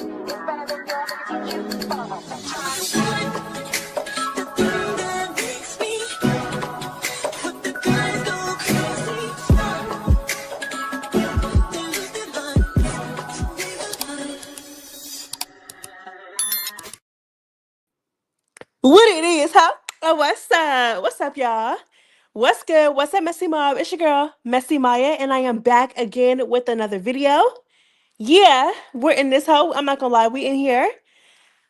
What it is, huh? Oh, what's up? What's up, y'all? What's good? What's up, Messy Mob? It's your girl, Messy Maya, and I am back again with another video. Yeah, we're in this hoe. I'm not gonna lie, we in here.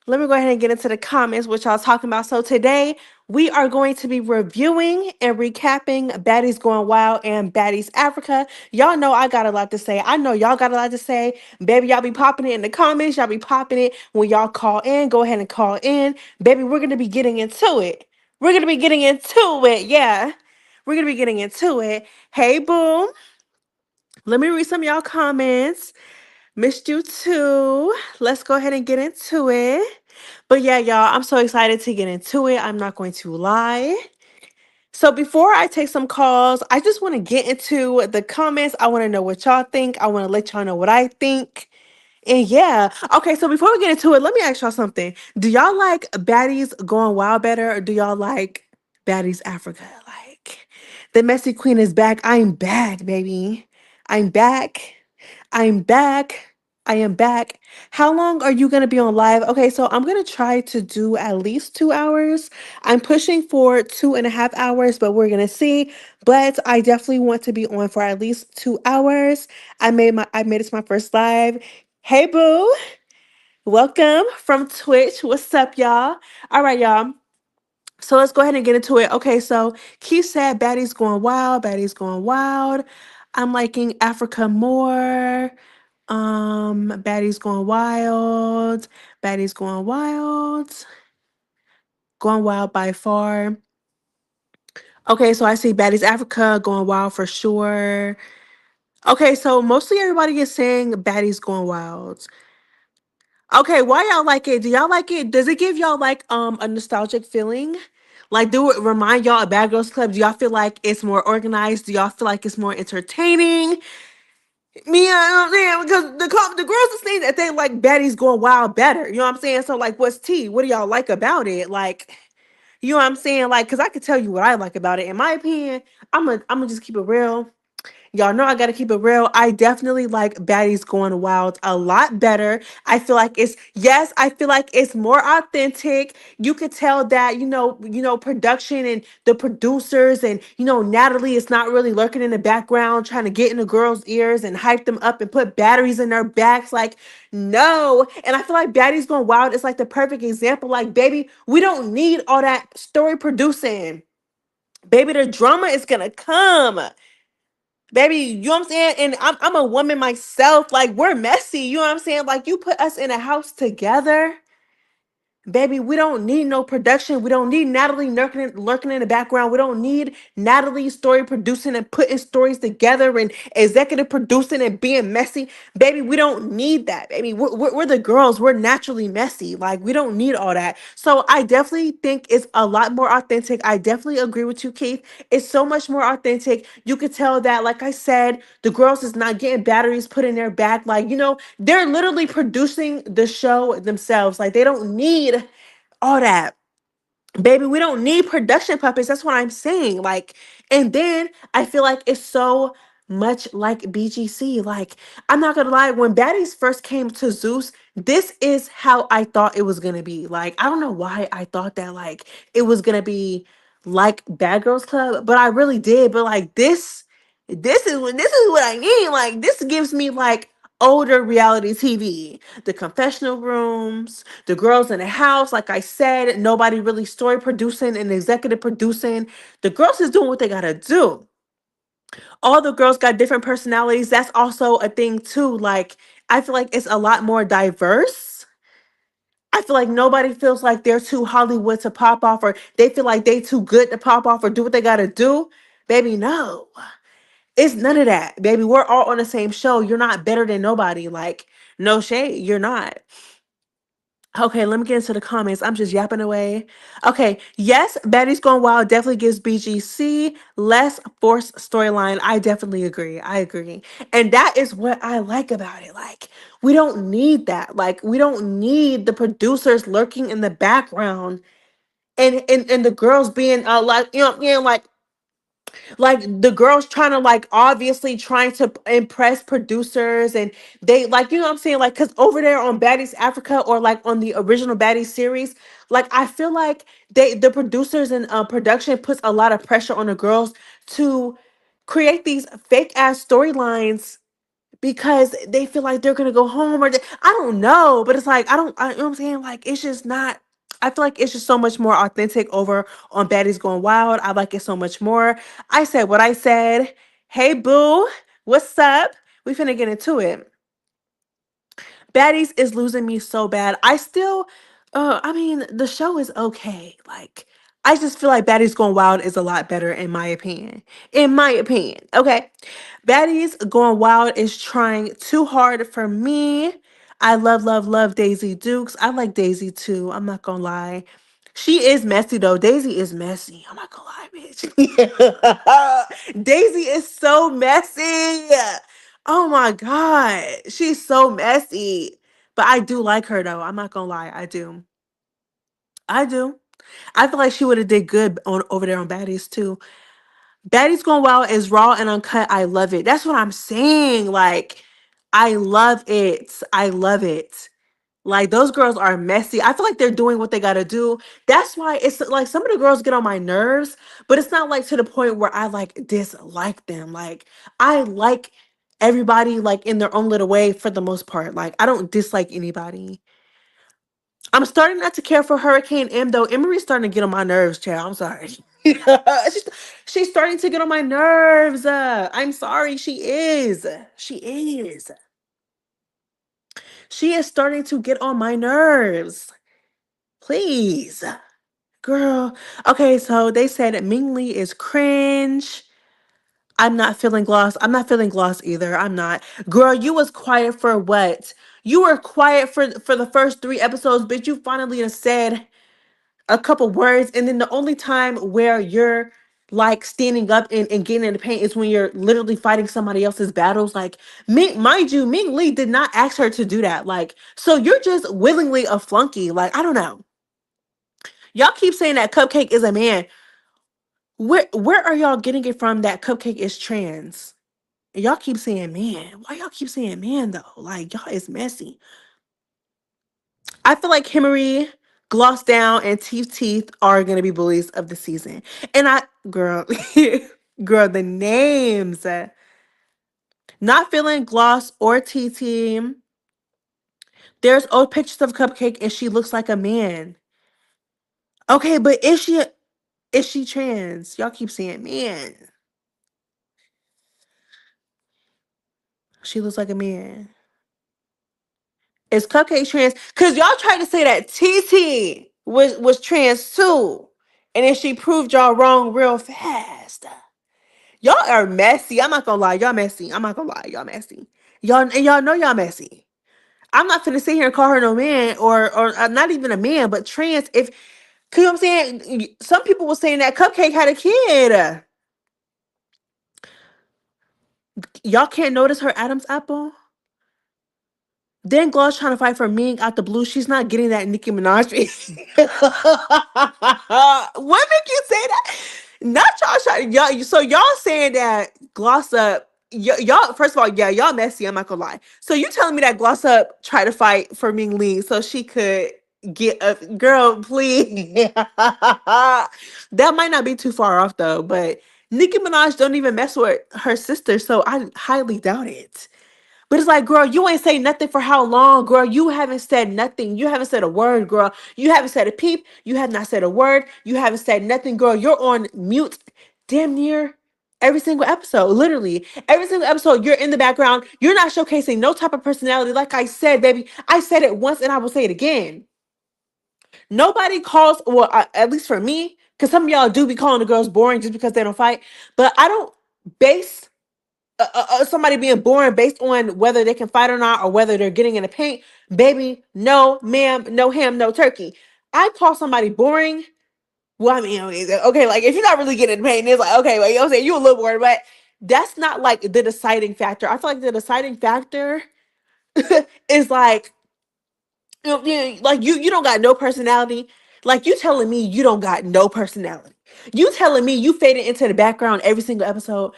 Let me go ahead and get into the comments, which I was talking about. So today we are going to be reviewing and recapping Baddies Going Wild and Baddies Africa. Y'all know I got a lot to say. I know y'all got a lot to say. Baby, y'all be popping it in the comments. Y'all be popping it when y'all call in. Go ahead and call in. Baby, we're going to be getting into it. We're going to be getting into it. Yeah. We're going to be getting into it. Hey, boom. Let me read some of y'all comments. Missed you too. Let's go ahead and get into it. But yeah, y'all, I'm so excited to get into it. I'm not going to lie. So before I take some calls, I just want to get into the comments. I want to know what y'all think. I want to let y'all know what I think. And yeah, okay, so before we get into it, let me ask y'all something. Do y'all like Baddies Going Wild better, or do y'all like Baddies Africa? Like, the messy queen is back. I'm back, baby. I'm back. I'm back. I am back. How long are you going to be on live? Okay, so I'm going to try to do at least 2 hours. I'm pushing for 2.5 hours, but we're going to see. But I definitely want to be on for at least 2 hours. I made this my first live. Hey, boo. Welcome from Twitch. What's up, y'all? All right, y'all. So let's go ahead and get into it. Okay, so Keith said Baddies Going Wild, Baddies Going Wild. I'm liking Africa more. Baddies Going Wild, Baddies Going Wild by far. Okay, so I see Baddies Africa Going Wild for sure. Okay, so mostly everybody is saying Baddies Going Wild. Okay, why y'all like it? Do y'all like it? Does it give y'all like a nostalgic feeling? Like, do it remind y'all of Bad Girls Club? Do y'all feel like it's more organized? Do y'all feel like it's more entertaining? Me, because the girls are saying that they like Baddies Going Wild better. You know what I'm saying? So like, what's tea? What do y'all like about it? Like, you know what I'm saying? Like, because I could tell you what I like about it. In my opinion, I'm gonna just keep it real. Y'all know I gotta keep it real. I definitely like Baddies Going Wild a lot better. I feel like I feel like it's more authentic. You could tell that, production and the producers and Natalie is not really lurking in the background trying to get in the girls' ears and hype them up and put batteries in their backs. Like, no. And I feel like Baddies Going Wild is like the perfect example. Like, baby, we don't need all that story producing. Baby, the drama is gonna come. Baby, you know what I'm saying? And I'm a woman myself. Like, we're messy. You know what I'm saying? Like, you put us in a house together. Baby, we don't need no production. We don't need Natalie lurking in the background. We don't need Natalie story producing and putting stories together and executive producing and being messy. Baby, we don't need that. Baby, we're the girls. We're naturally messy. Like, we don't need all that. So I definitely think it's a lot more authentic. I definitely agree with you, Keith. It's so much more authentic. You could tell that, like I said, the girls is not getting batteries put in their back. Like, they're literally producing the show themselves. Like, they don't need all that. Baby, we don't need production puppets. That's what I'm saying. Like, and then I feel like it's so much like BGC. Like, I'm not gonna lie, when Baddies first came to Zeus, this is how I thought it was gonna be. Like, I don't know why I thought that like it was gonna be like Bad Girls Club, but I really did. But like this is what I need. Like, this gives me like older reality TV, the confessional rooms, the girls in the house. Like I said, nobody really story producing and executive producing. The girls is doing what they gotta do. All the girls got different personalities. That's also a thing too. Like, I feel like it's a lot more diverse. I feel like nobody feels like they're too Hollywood to pop off, or they feel like they too good to pop off or do what they gotta do. Baby, no. It's none of that, baby. We're all on the same show. You're not better than nobody. Like, no shade, you're not. Okay, let me get into the comments. I'm just yapping away. Okay, yes, Betty's Gone Wild definitely gives BGC less forced storyline. I definitely agree. I agree. And that is what I like about it. Like, we don't need that. Like, we don't need the producers lurking in the background and the girls being like, like the girls trying to like obviously trying to impress producers and they like what I'm saying, like because over there on Baddies Africa or like on the original Baddies series, like I feel like the producers and production puts a lot of pressure on the girls to create these fake ass storylines because they feel like they're gonna go home I don't know, but it's like you know what I'm saying? Like it's just not. I feel like it's just so much more authentic over on Baddies Going Wild. I like it so much more. I said what I said. Hey boo, what's up? We finna get into it. Baddies is losing me so bad. I still, I mean, the show is okay. Like, I just feel like Baddies Going Wild is a lot better in my opinion. In my opinion, okay. Baddies Going Wild is trying too hard for me. I love, love, love Daisy Dukes. I like Daisy too. I'm not gonna lie. She is messy though. Daisy is messy. I'm not gonna lie, bitch. Daisy is so messy. Oh my God. She's so messy. But I do like her though. I'm not gonna lie. I do. I do. I feel like she would have did good on over there on Baddies too. Baddies Gone Wild is raw and uncut. I love it. That's what I'm saying. Like, I love it. I love it. Like those girls are messy. I feel like they're doing what they gotta do. That's why it's like some of the girls get on my nerves, but it's not like to the point where I like dislike them. Like I like everybody like in their own little way for the most part. Like I don't dislike anybody. I'm starting not to care for Hurricane M though. Emery's starting to get on my nerves, child. I'm sorry. She's starting to get on my nerves. I'm sorry. She is. She is. She is starting to get on my nerves. Please. Girl. Okay, so they said Ming Lee is cringe. I'm not feeling gloss. I'm not feeling gloss either. I'm not. Girl, you was quiet for what? You were quiet for the first 3 episodes, but you finally done said a couple words, and then the only time where you're like standing up and getting in the paint is when you're literally fighting somebody else's battles. Like, mind you, Ming Lee did not ask her to do that. Like, so you're just willingly a flunky. Like, I don't know. Y'all keep saying that Cupcake is a man. Where are y'all getting it from that Cupcake is trans? Y'all keep saying man. Why y'all keep saying man though? Like y'all is messy. I feel like Himmery, Gloss Down, and Teeth are gonna be bullies of the season. And girl, girl, the names. Not feeling Gloss or TT. There's old pictures of Cupcake and she looks like a man. Okay, but is she trans? Y'all keep saying man. She looks like a man. Is Cupcake trans? Cause y'all tried to say that TT was trans too. And then she proved y'all wrong real fast. Y'all are messy. I'm not gonna lie. Y'all messy. I'm not gonna lie. Y'all messy. Y'all know y'all messy. I'm not finna sit here and call her no man or not even a man, but trans. If you know what I'm saying, some people were saying that Cupcake had a kid. Y'all can't notice her Adam's apple. Then Gloss trying to fight for Ming out the blue. She's not getting that Nicki Minaj. What make you say that? Not y'all trying. Y'all, so y'all saying that Gloss Up. Y'all, first of all, yeah, y'all messy. I'm not gonna lie. So you telling me that Gloss Up tried to fight for Ming Lee so she could get a girl, please. That might not be too far off though, but Nicki Minaj don't even mess with her sister, so I highly doubt it. But it's like, girl, you ain't say nothing for how long, girl? You haven't said nothing. You haven't said a word, girl. You haven't said a peep. You have not said a word. You haven't said nothing, girl. You're on mute damn near every single episode. Literally, every single episode, you're in the background. You're not showcasing no type of personality. Like I said, baby, I said it once and I will say it again. Nobody calls, well, at least for me, because some of y'all do be calling the girls boring just because they don't fight. But I don't base somebody being born based on whether they can fight or not, or whether they're getting in the paint. Baby, no, ma'am, no ham, no turkey. I call somebody boring. Well, I mean, okay, like if you're not really getting in the paint, it's like, okay, well, you know what I'm saying, you a little bored, but that's not like the deciding factor. I feel like the deciding factor is like, like you don't got no personality. Like you telling me you don't got no personality. You telling me you faded into the background every single episode.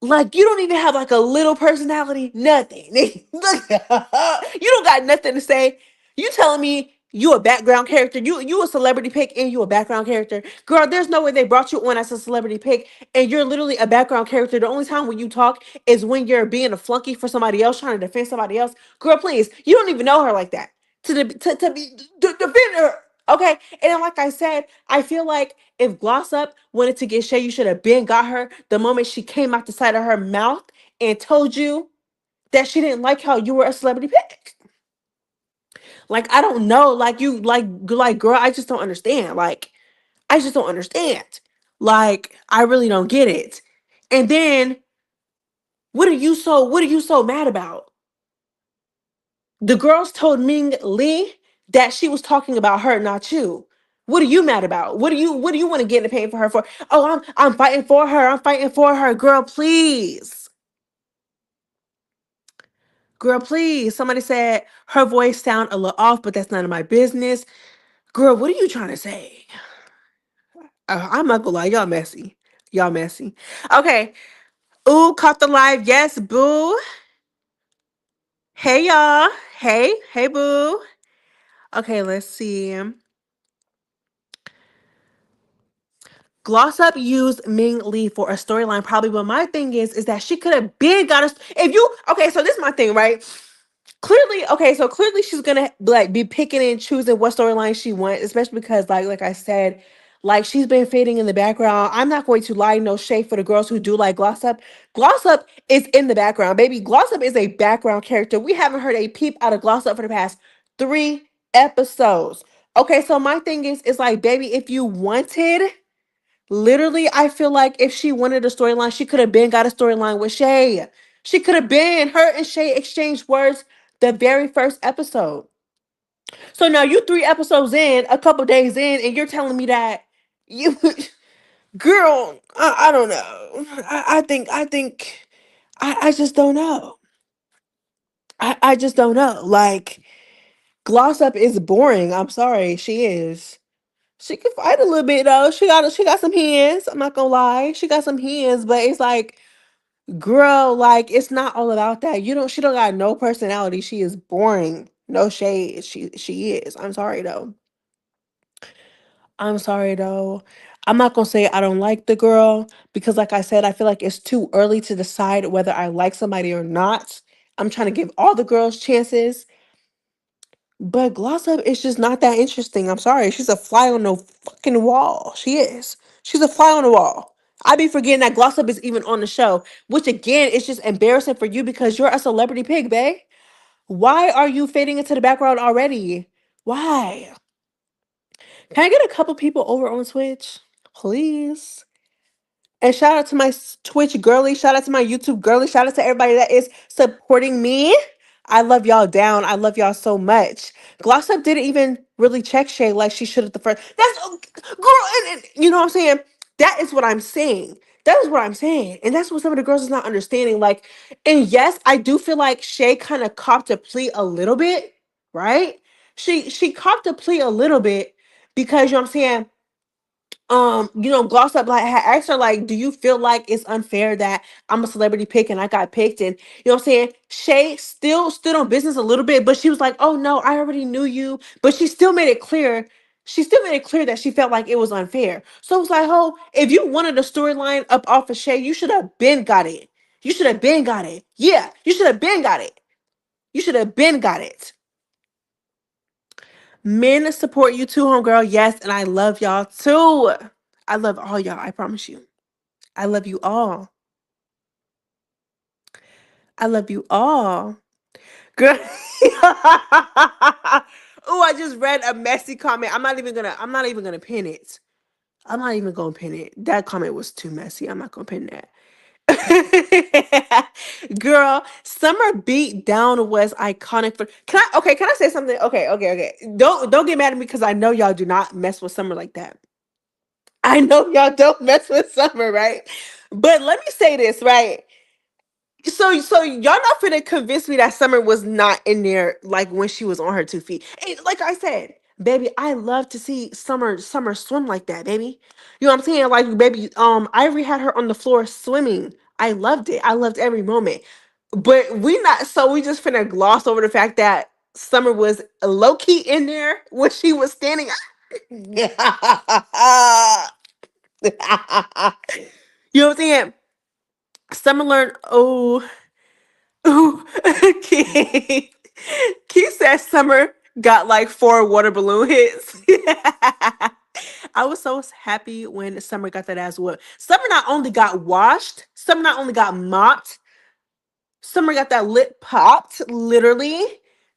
Like you don't even have like a little personality, nothing. Look, you don't got nothing to say. You telling me you a background character? You a celebrity pick and you a background character? Girl, there's no way they brought you on as a celebrity pick and you're literally a background character. The only time when you talk is when you're being a flunky for somebody else, trying to defend somebody else. Girl, please, you don't even know her like that to defend her. Okay, and then, like I said, I feel like if Gloss Up wanted to get Shay, you should have been got her the moment she came out the side of her mouth and told you that she didn't like how you were a celebrity pick. Like I don't know, like you, like girl, I just don't understand. Like I just don't understand. Like I really don't get it. And then what are you so mad about? The girls told Ming Lee that she was talking about her, not you. What are you mad about? What do you want to get in the pain for her for? Oh, I'm fighting for her. I'm fighting for her. Girl, please. Girl, please. Somebody said her voice sound a little off, but that's none of my business. Girl, what are you trying to say? I'm not gonna lie, y'all messy. Y'all messy. Okay. Ooh, caught the live. Yes, boo. Hey y'all. Hey boo. Okay, let's see. Gloss Up used Ming Lee for a storyline, probably. But my thing is that she could have been got us. If you okay, so this is my thing, right? Clearly, okay, so clearly she's gonna like be picking and choosing what storyline she wants, especially because like I said, like she's been fading in the background. I'm not going to lie, no shade for the girls who do like Gloss Up. Gloss Up is in the background, baby. Gloss Up is a background character. We haven't heard a peep out of Gloss Up for the past 3 episodes. Okay, so my thing is like, baby, if you wanted. Literally, I feel like if she wanted a storyline, she could have been got a storyline with Shay. She could have been her and Shay exchanged words the very first episode. So now you 3 episodes in, a couple days in, and you're telling me that you, girl, I don't know. I just don't know. I just don't know. Like Gloss Up is boring. I'm sorry, she is. She can fight a little bit though. She got some hands. I'm not gonna lie. She got some hands, but it's like, girl, like it's not all about that. She don't got no personality. She is boring. No shade. She is. I'm sorry though. I'm sorry though. I'm not gonna say I don't like the girl because like I said, I feel like it's too early to decide whether I like somebody or not. I'm trying to give all the girls chances. But Gloss Up is just not that interesting. I'm sorry. She's a fly on the fucking wall. She is. She's a fly on the wall. I be forgetting that Gloss Up is even on the show, which again is just embarrassing for you because you're a celebrity pig, babe. Why are you fading into the background already? Why? Can I get a couple people over on Twitch? Please. And shout out to my Twitch girly. Shout out to my YouTube girly. Shout out to everybody that is supporting me. I love y'all down. I love y'all so much. Gloss Up didn't even really check Shay like she should at the first. That's girl, and you know what I'm saying? That is what I'm saying. That is what I'm saying. And that's what some of the girls is not understanding. Like, and yes, I do feel like Shay kind of copped a plea a little bit, right? She copped a plea a little bit because you know what I'm saying? Gloss Up like had asked her like, do you feel like it's unfair that I'm a celebrity pick and I got picked? And you know what I'm saying? Shay still stood on business a little bit, but she was like, oh no, I already knew you. But she still made it clear. She still made it clear that she felt like it was unfair. So it was like, oh, if you wanted a storyline up off of Shay, you should have been got it. You should have been got it. Yeah, you should have been got it. You should have been got it. Men support you too, homegirl. Yes, and I love y'all too. I love all y'all. I promise you. I love you all. I love you all. Girl. Oh, I just read a messy comment. I'm not even gonna pin it. I'm not even gonna pin it. That comment was too messy. I'm not gonna pin that. Girl, Summer beat down was iconic for can I say something? Okay. Don't get mad at me because I know y'all do not mess with Summer like that. I know y'all don't mess with Summer, right? But let me say this, right? So y'all not finna convince me that Summer was not in there like when she was on her 2 feet. And like I said, baby, I love to see Summer swim like that, baby. You know what I'm saying? Like, baby, Ivory had her on the floor swimming. I loved it. I loved every moment. But we just finna gloss over the fact that Summer was low key in there when she was standing. You know what I'm saying? Summer learned. Ooh, Keith. Keith said Summer got like 4 water balloon hits. I was so happy when Summer got that ass whooped. Summer not only got washed, Summer not only got mopped, Summer got that lip popped, literally.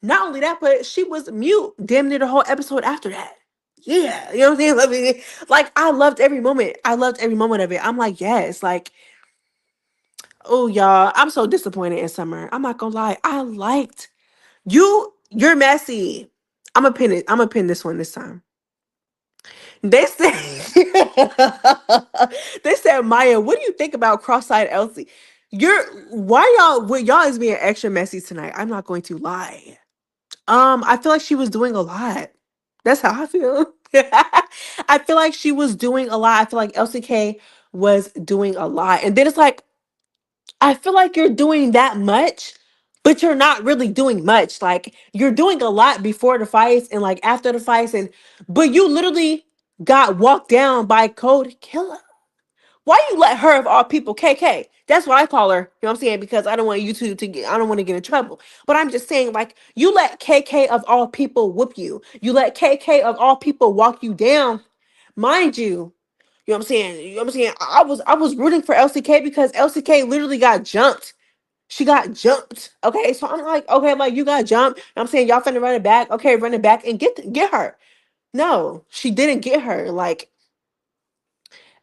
Not only that, but she was mute damn near the whole episode after that. Yeah, you know what I'm saying? Like, I loved every moment. I loved every moment of it. I'm like, yes, like, oh, y'all, I'm so disappointed in Summer. I'm not gonna lie. I liked you're messy. I'm gonna pin it. I'm gonna pin this one this time. They said they said, Maya, what do you think about cross-eyed Elsie? You're y'all is being extra messy tonight. I'm not going to lie. I feel like she was doing a lot. That's how I feel. I feel like she was doing a lot. I feel like LCK was doing a lot. And then it's like, I feel like you're doing that much, but you're not really doing much. Like, you're doing a lot before the fights and like after the fights, and but you literally got walked down by Code Killer. Why you let her of all people, KK? That's what I call her. You know what I'm saying? Because I don't want you to get, I don't want to get in trouble. But I'm just saying, like, you let KK of all people whoop you. You let KK of all people walk you down. Mind you, you know what I'm saying? You know what I'm saying? I was rooting for LCK because LCK literally got jumped. She got jumped. Okay. So I'm like, okay, like, you got jumped. I'm saying y'all finna run it back. Okay, run it back and get her. No, she didn't get her. Like,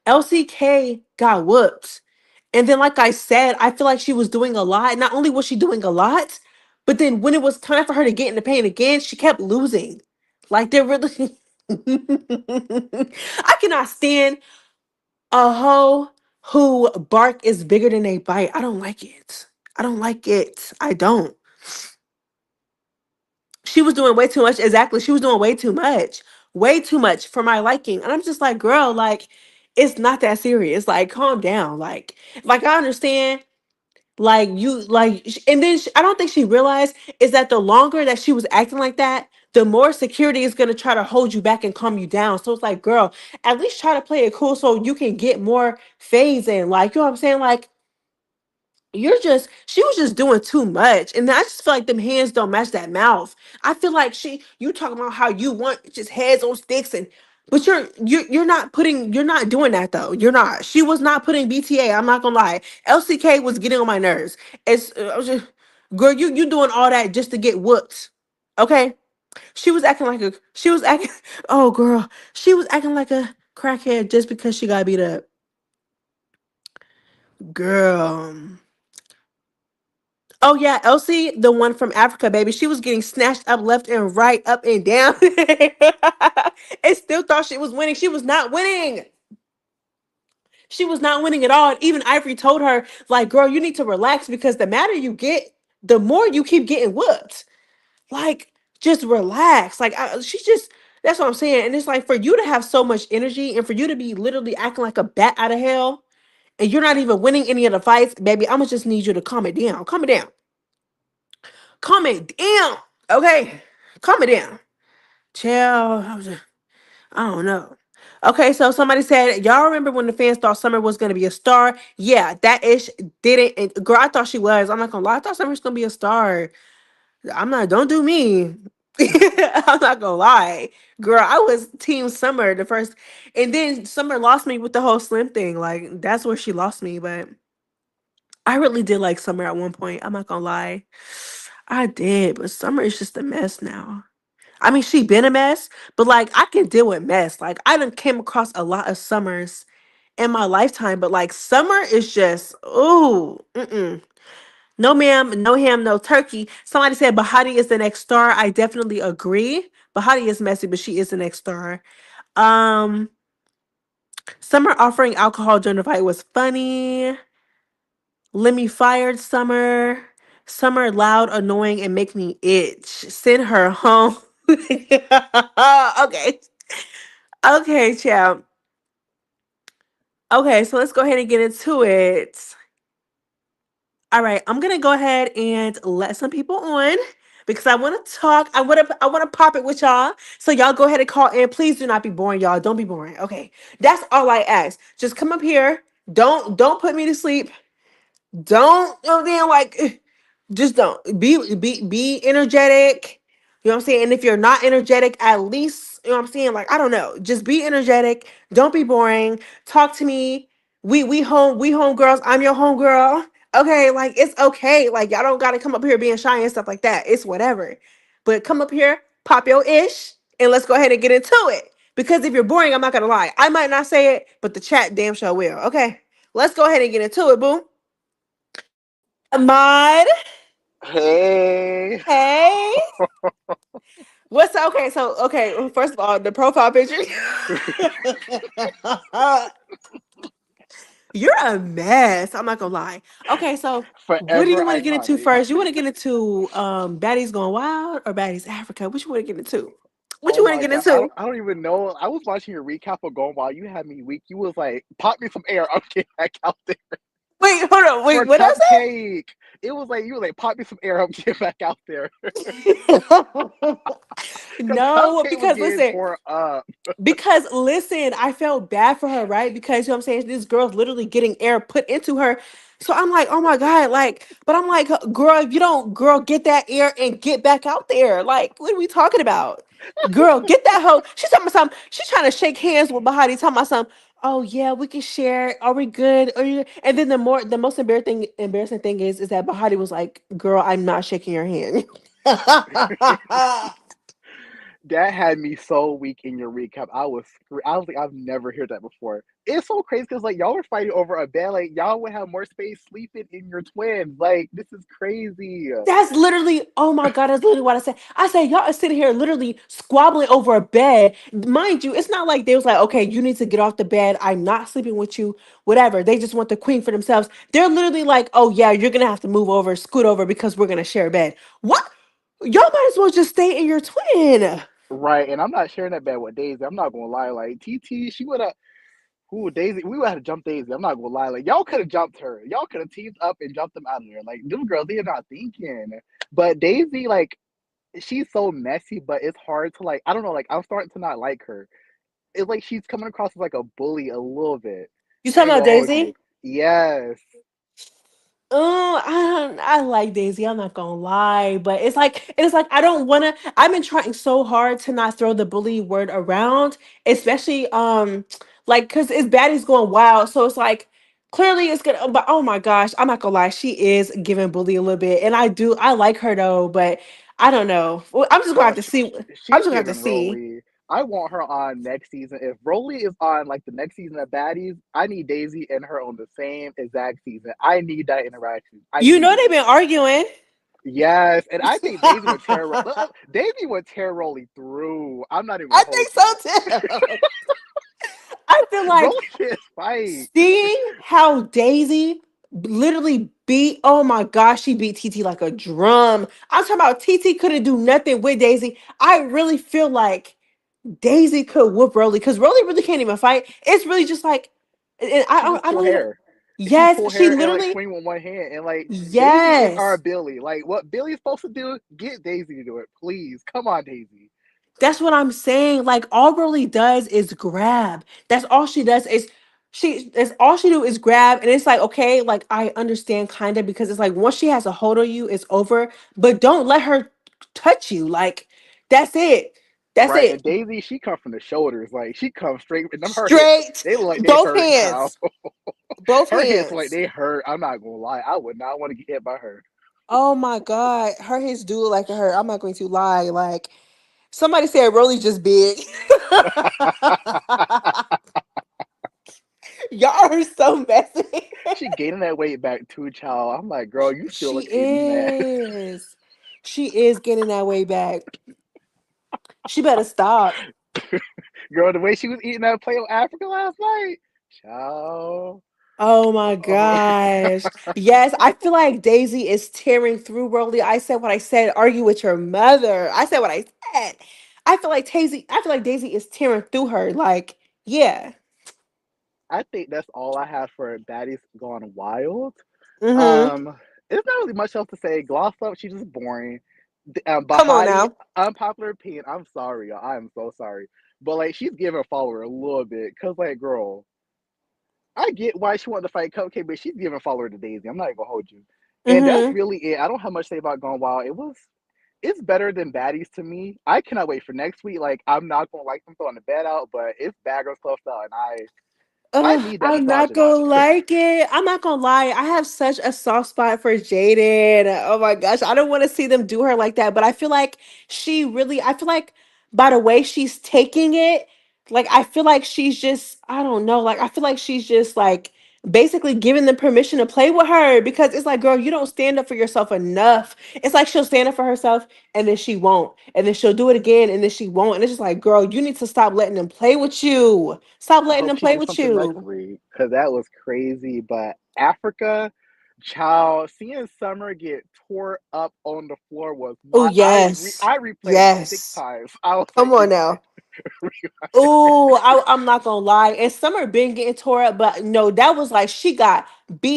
LCK got whooped. And then, like I said, I feel like she was doing a lot. Not only was she doing a lot, but then when it was time for her to get in the paint again, she kept losing. Like, they're really I cannot stand a hoe who bark is bigger than they bite. I don't like it. I don't like it. I don't. She was doing way too much. Exactly. She was doing way too much. Way too much for my liking. And I'm just like, girl, like, it's not that serious. Like, calm down. Like, I understand. Like, you, like, and then I don't think she realized is that the longer that she was acting like that, the more security is going to try to hold you back and calm you down. So it's like, girl, at least try to play it cool so you can get more phase in. Like, you know what I'm saying? Like, she was just doing too much. And I just feel like them hands don't match that mouth. I feel like you talking about how you want just heads on sticks, and but you're not doing that though. You're not. She was not putting BTA. I'm not gonna lie. LCK was getting on my nerves. I was just, girl, you doing all that just to get whooped. Okay? She was acting oh girl. She was acting like a crackhead just because she got beat up. Girl. Oh yeah, Elsie, the one from Africa, baby. She was getting snatched up left and right, up and down, and still thought she was winning. She was not winning. She was not winning at all. And even Ivory told her, like, girl, you need to relax because the madder you get, the more you keep getting whooped. Like, just relax. Like, she's just. That's what I'm saying. And it's like, for you to have so much energy and for you to be literally acting like a bat out of hell, and you're not even winning any of the fights, baby. I'm gonna just need you to calm it down. Calm it down. Calm it down. Okay. Calm it down. Chill. I don't know. Okay, so somebody said, y'all remember when the fans thought Summer was gonna be a star? Yeah, that ish didn't. And girl, I thought she was. I'm not gonna lie. I thought Summer was gonna be a star. I'm not. Don't do me. I'm not gonna lie, girl. I was Team Summer the first, and then Summer lost me with the whole Slim thing. Like, that's where she lost me. But I really did like Summer at one point. I'm not gonna lie. I did, but Summer is just a mess now. I mean, she been a mess, but like, I can deal with mess. Like, I done came across a lot of Summers in my lifetime. But like Summer is just, ooh, mm-mm. No ma'am, no ham, no turkey. Somebody said Bahati is the next star. I definitely agree. Bahati is messy, but she is the next star. Um, Summer offering alcohol during the fight was funny. Lemmy fired Summer. Summer loud, annoying, and make me itch. Send her home. Okay. Okay, champ. Okay, so let's go ahead and get into it. All right, I'm gonna go ahead and let some people on because I want to talk. I want to pop it with y'all. So y'all go ahead and call in. Please do not be boring, y'all. Don't be boring. Okay, that's all I ask. Just come up here. Don't put me to sleep. Don't, you know what I'm saying? Like, just don't be energetic. You know what I'm saying? And if you're not energetic, at least, you know what I'm saying? Like, I don't know. Just be energetic. Don't be boring. Talk to me. We home girls. I'm your home girl. Okay, like it's okay. Like y'all don't gotta come up here being shy and stuff like that. It's whatever. But come up here, pop your ish, and let's go ahead and get into it. Because if you're boring, I'm not gonna lie. I might not say it, but the chat damn sure will. Okay. Let's go ahead and get into it, boo. Ahmad, Hey, hey. What's okay? So okay, first of all, the profile picture. You're a mess. I'm not gonna lie. Okay, so what do forever you want to get into iconic. first? You want to get into Baddies Going Wild or Baddies Africa? What you want to get into? What Oh you want to my get god, I don't, into? I don't even know. I was watching your recap of Going Wild. You had me weak. You was like, "Pop me some air." I'm getting back out there Wait, hold on. Wait, for what I Cupcake. It was like you were like, "Pop me some air." I'm getting back out there say? because No, Cupcake was because getting listen, tore up. because listen, I felt bad for her, right? Because you know what I'm saying, this girl's literally getting air put into her. So I'm like, oh my God, like, but I'm like, girl, if you don't, girl, get that air and get back out there. Like, what are we talking about? Girl, get that hoe. She's talking about something. She's trying to shake hands with Bahati, talking about something. Oh yeah, we can share. Are we good? Are you? And then the most embarrassing thing is that Bahati was like, girl, I'm not shaking your hand. That had me so weak in your recap. I was like, I've never heard that before. It's so crazy because like y'all were fighting over a bed. Like y'all would have more space sleeping in your twins. Like this is crazy. That's literally, oh my God, that's literally what I said. I said, y'all are sitting here literally squabbling over a bed. Mind you, it's not like they was like, okay, you need to get off the bed. I'm not sleeping with you, whatever. They just want the queen for themselves. They're literally like, oh yeah, you're going to have to move over, scoot over because we're going to share a bed. What? Y'all might as well just stay in your twin. Right, and I'm not sharing that bed with Daisy. I'm not gonna lie. Like TT, she would have. Who Daisy? We would have to jump Daisy. I'm not gonna lie. Like y'all could have jumped her. Y'all could have teamed up and jumped them out of there. Like them girls, they're not thinking. But Daisy, like she's so messy. But it's hard to like. I don't know. Like I'm starting to not like her. It's like she's coming across as like a bully a little bit. You I talking ain't about gonna hold you. Daisy? Yes. Oh, I like Daisy. I'm not gonna lie, but it's like I don't wanna. I've been trying so hard to not throw the bully word around, especially like because it's baddies going wild. So it's like clearly it's gonna. But oh my gosh, I'm not gonna lie. She is giving bully a little bit, and I like her though, but I don't know. Well, I'm just gonna have Oh, to see. I'm she's just gonna have to giving see. Rollie. I want her on next season. If Rollie is on like the next season of Baddies, I need Daisy and her on the same exact season. I need that interaction. I You need know they've it. been arguing. Yes, and I think Daisy would tear Daisy would tear Rollie through. I'm not even I gonna hold think you. so too. I feel like Rollie can't fight. seeing how Daisy literally beat, oh my gosh, she beat TT like a drum. I'm talking about TT couldn't do nothing with Daisy. I really feel like Daisy could whoop Rolly because Rolly really can't even fight. It's really just like, and She just I pull don't even, hair. She yes, pull she hair and like literally, swing with one hand. And like Daisy is our yes. Billy. Like what Billy's supposed to do, get Daisy to do it. Please. Come on, Daisy. That's what I'm saying. Like all Rolly does is grab. That's all she does is that's all she do is grab. And it's like, okay, like I understand kind of because it's like once she has a hold on you, it's over. But don't let her touch you. Like that's it. That's Right, it. and Daisy, she come from the shoulders. Like she comes straight, and them her hips, Straight, they look like they both hurt now. hands. Both Her hips look like hands. they hurt. I'm not gonna lie. I would not want to get hit by her. Oh my God. Her his do look like her. I'm not going to lie. Like somebody said Rolly's just big. Y'all are so messy. She gaining that weight back too, child. I'm like, girl, you still She look a mess. is. She is getting that way back. She better stop. Girl, the way she was eating that plate of Africa last night, child. Oh my Oh. gosh. Yes, I feel like Daisy is tearing through Rollie. I said what I said. Argue with your mother. I said what I said. I feel like Daisy is tearing through her. Like, yeah. I think that's all I have for Baddies Gone Wild. Mm-hmm. Um, it's not really much else to say. Gloss up, she's just boring. Come on Bahati, now. unpopular opinion. I'm sorry, y'all. I am so sorry. But like, she's giving a follower a little bit, cause like, girl, I get why she wanted to fight Cupcake, but she's giving follower to Daisy. I'm not even gonna hold you. And that's Mm-hmm. really it. I don't have much to say about Gone Wild. It's better than Baddies to me. I cannot wait for next week. Like, I'm not gonna like them throwing the bed out, but it's Bad Girl Club style, and I Ugh, need that I'm not misogyny. gonna like it. I'm not gonna lie. I have such a soft spot for Jaden. Oh my gosh. I don't want to see them do her like that. But I feel like I feel like by the way she's taking it, like I feel like she's just, I don't know. Like I feel like she's just like basically giving them permission to play with her because it's like, girl, you don't stand up for yourself enough. It's like she'll stand up for herself and then she won't. And then she'll do it again and then she won't. And it's just like, girl, you need to stop letting them play with you. Stop I letting hope them she play do with something next you. week because that was crazy. But Africa, child, seeing Summer get tore up on the floor was Oh my. yes. I replayed it like six Yes. times. I was Come like, on rewind, now. rewind. Oh, I'm not gonna lie. And Summer been getting tore up, but no, that was like she got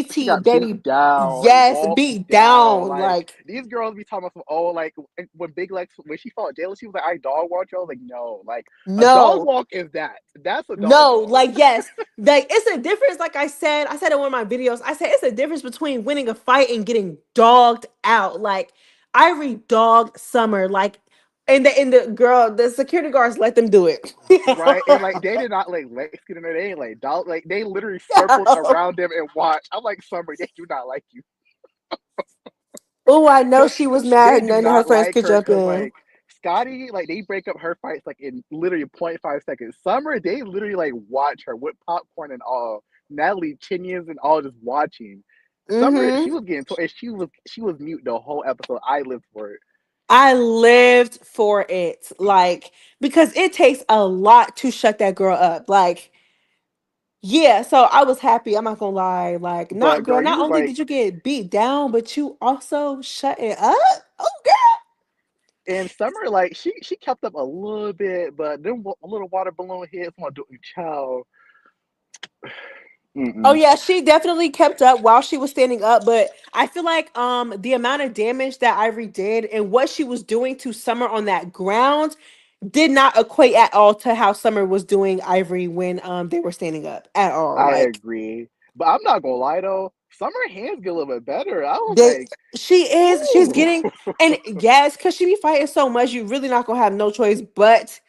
She BT got beat baby. down, like Yes, walked beat down. down. Like Like these girls be talking about some oh, like when Big Lex when she fought Jayla, she was like, I dog walked you. I was like, no, like a dog no, walk is that. That's a dog no, walk. like yes. Like it's a difference. Like I said in one of my videos, I said it's a difference between winning a fight and getting dogged out. Like Ivory dogged Summer. Like and the girl, the security guards let them do it. Right, and like they did not like Lex get in there. They ain't like dog. Like they literally circled around them and watched. I'm like, Summer, they do not like you. Oh, I know Cause she was they mad. do None of her not friends like could her. jump Cause in. like Scotty, like they break up her fights like in literally 0.5 seconds. Summer, they literally like watch her with popcorn and all. Natalie Chinians and all just watching. Summer, Mm-hmm. she was getting told, and she was mute the whole episode. I lived for it. I lived for it. Like, because it takes a lot to shut that girl up. Like, yeah, so I was happy. I'm not gonna lie. Like, not But girl, girl, you not was only like, did you get beat down, but you also shut it up. Oh girl. and Summer, like she kept up a little bit, but then a little water balloon hits. I'm doing child. Oh Mm-mm. yeah, she definitely kept up while she was standing up, but I feel like the amount of damage that Ivory did and what she was doing to Summer on that ground did not equate at all to how Summer was doing Ivory when they were standing up at all. I Like agree, but I'm not gonna lie though. Summer hands get a little bit better. I was they like, she's ooh. getting, and yes, because she be fighting so much, you really not gonna have no choice but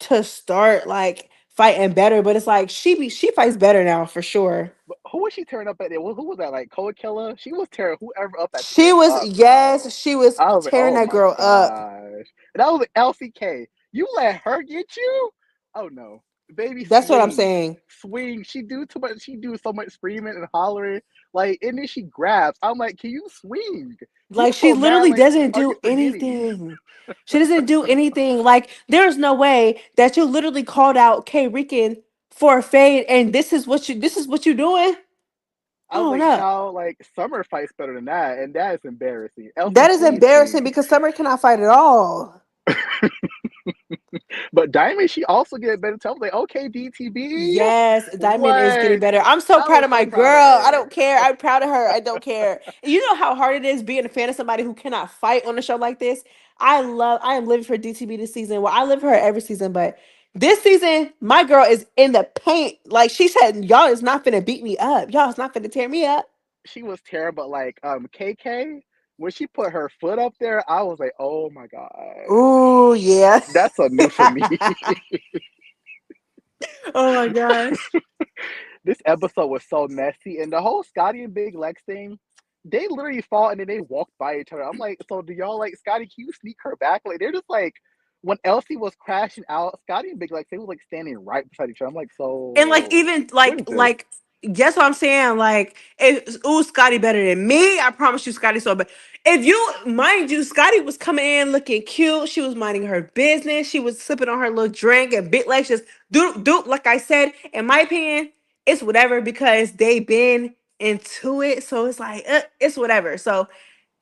to start like fighting better. But it's like she fights better now for sure. But who was she tearing up at there? Who was that? Like Coa Killer? She was tearing whoever up at the She end was, up, yes, child. she was I was like, tearing oh that my girl up. gosh. And that was Elsie K. You let her get you? Oh no. Baby That's what I'm swing. saying. Swing. She do too much. She do so much screaming and hollering. Like, and then she grabs. I'm like, can you swing? You Like she so mad literally like doesn't are you do forgetting? anything. She doesn't do anything. Like there's no way that you literally called out K Rican for a fade and this is what you doing? I was Hold like, up. child, like Summer fights better than that, and that is embarrassing. Elsie, That is please embarrassing swing. because Summer cannot fight at all. But Diamond, she also get better. Tell me, like, okay, DTB, Yes, Diamond is getting what? better. I'm so I proud was of my so proud of girl. I her. don't care. I'm proud of her. I don't care. You know how hard it is being a fan of somebody who cannot fight on a show like this? I am living for DTB this season. Well, I live for her every season, but this season, my girl is in the paint. Like she said, y'all is not finna beat me up. Y'all is not finna tear me up. She was terrible. Like KK, when she put her foot up there, I was like, oh my Ooh, gosh, yeah. that's a new for me. Oh my gosh. This episode was so messy, and the whole Scotty and Big Lex thing. They literally fought and then they walked by each other. I'm like, so do y'all like Scotty? Can you sneak her back? Like they're just like when Elsie was crashing out, Scotty and Big Lex they was like standing right beside each other. I'm like, And like so even what is this? Guess what I'm saying? Like, ooh, Scotty better than me. I promise you, Scotty so bad. If you, mind you, Scotty was coming in looking cute. She was minding her business. She was sipping on her little drink and bit like just do. Like I said, in my opinion, it's whatever because they been into it. So it's like, it's whatever. So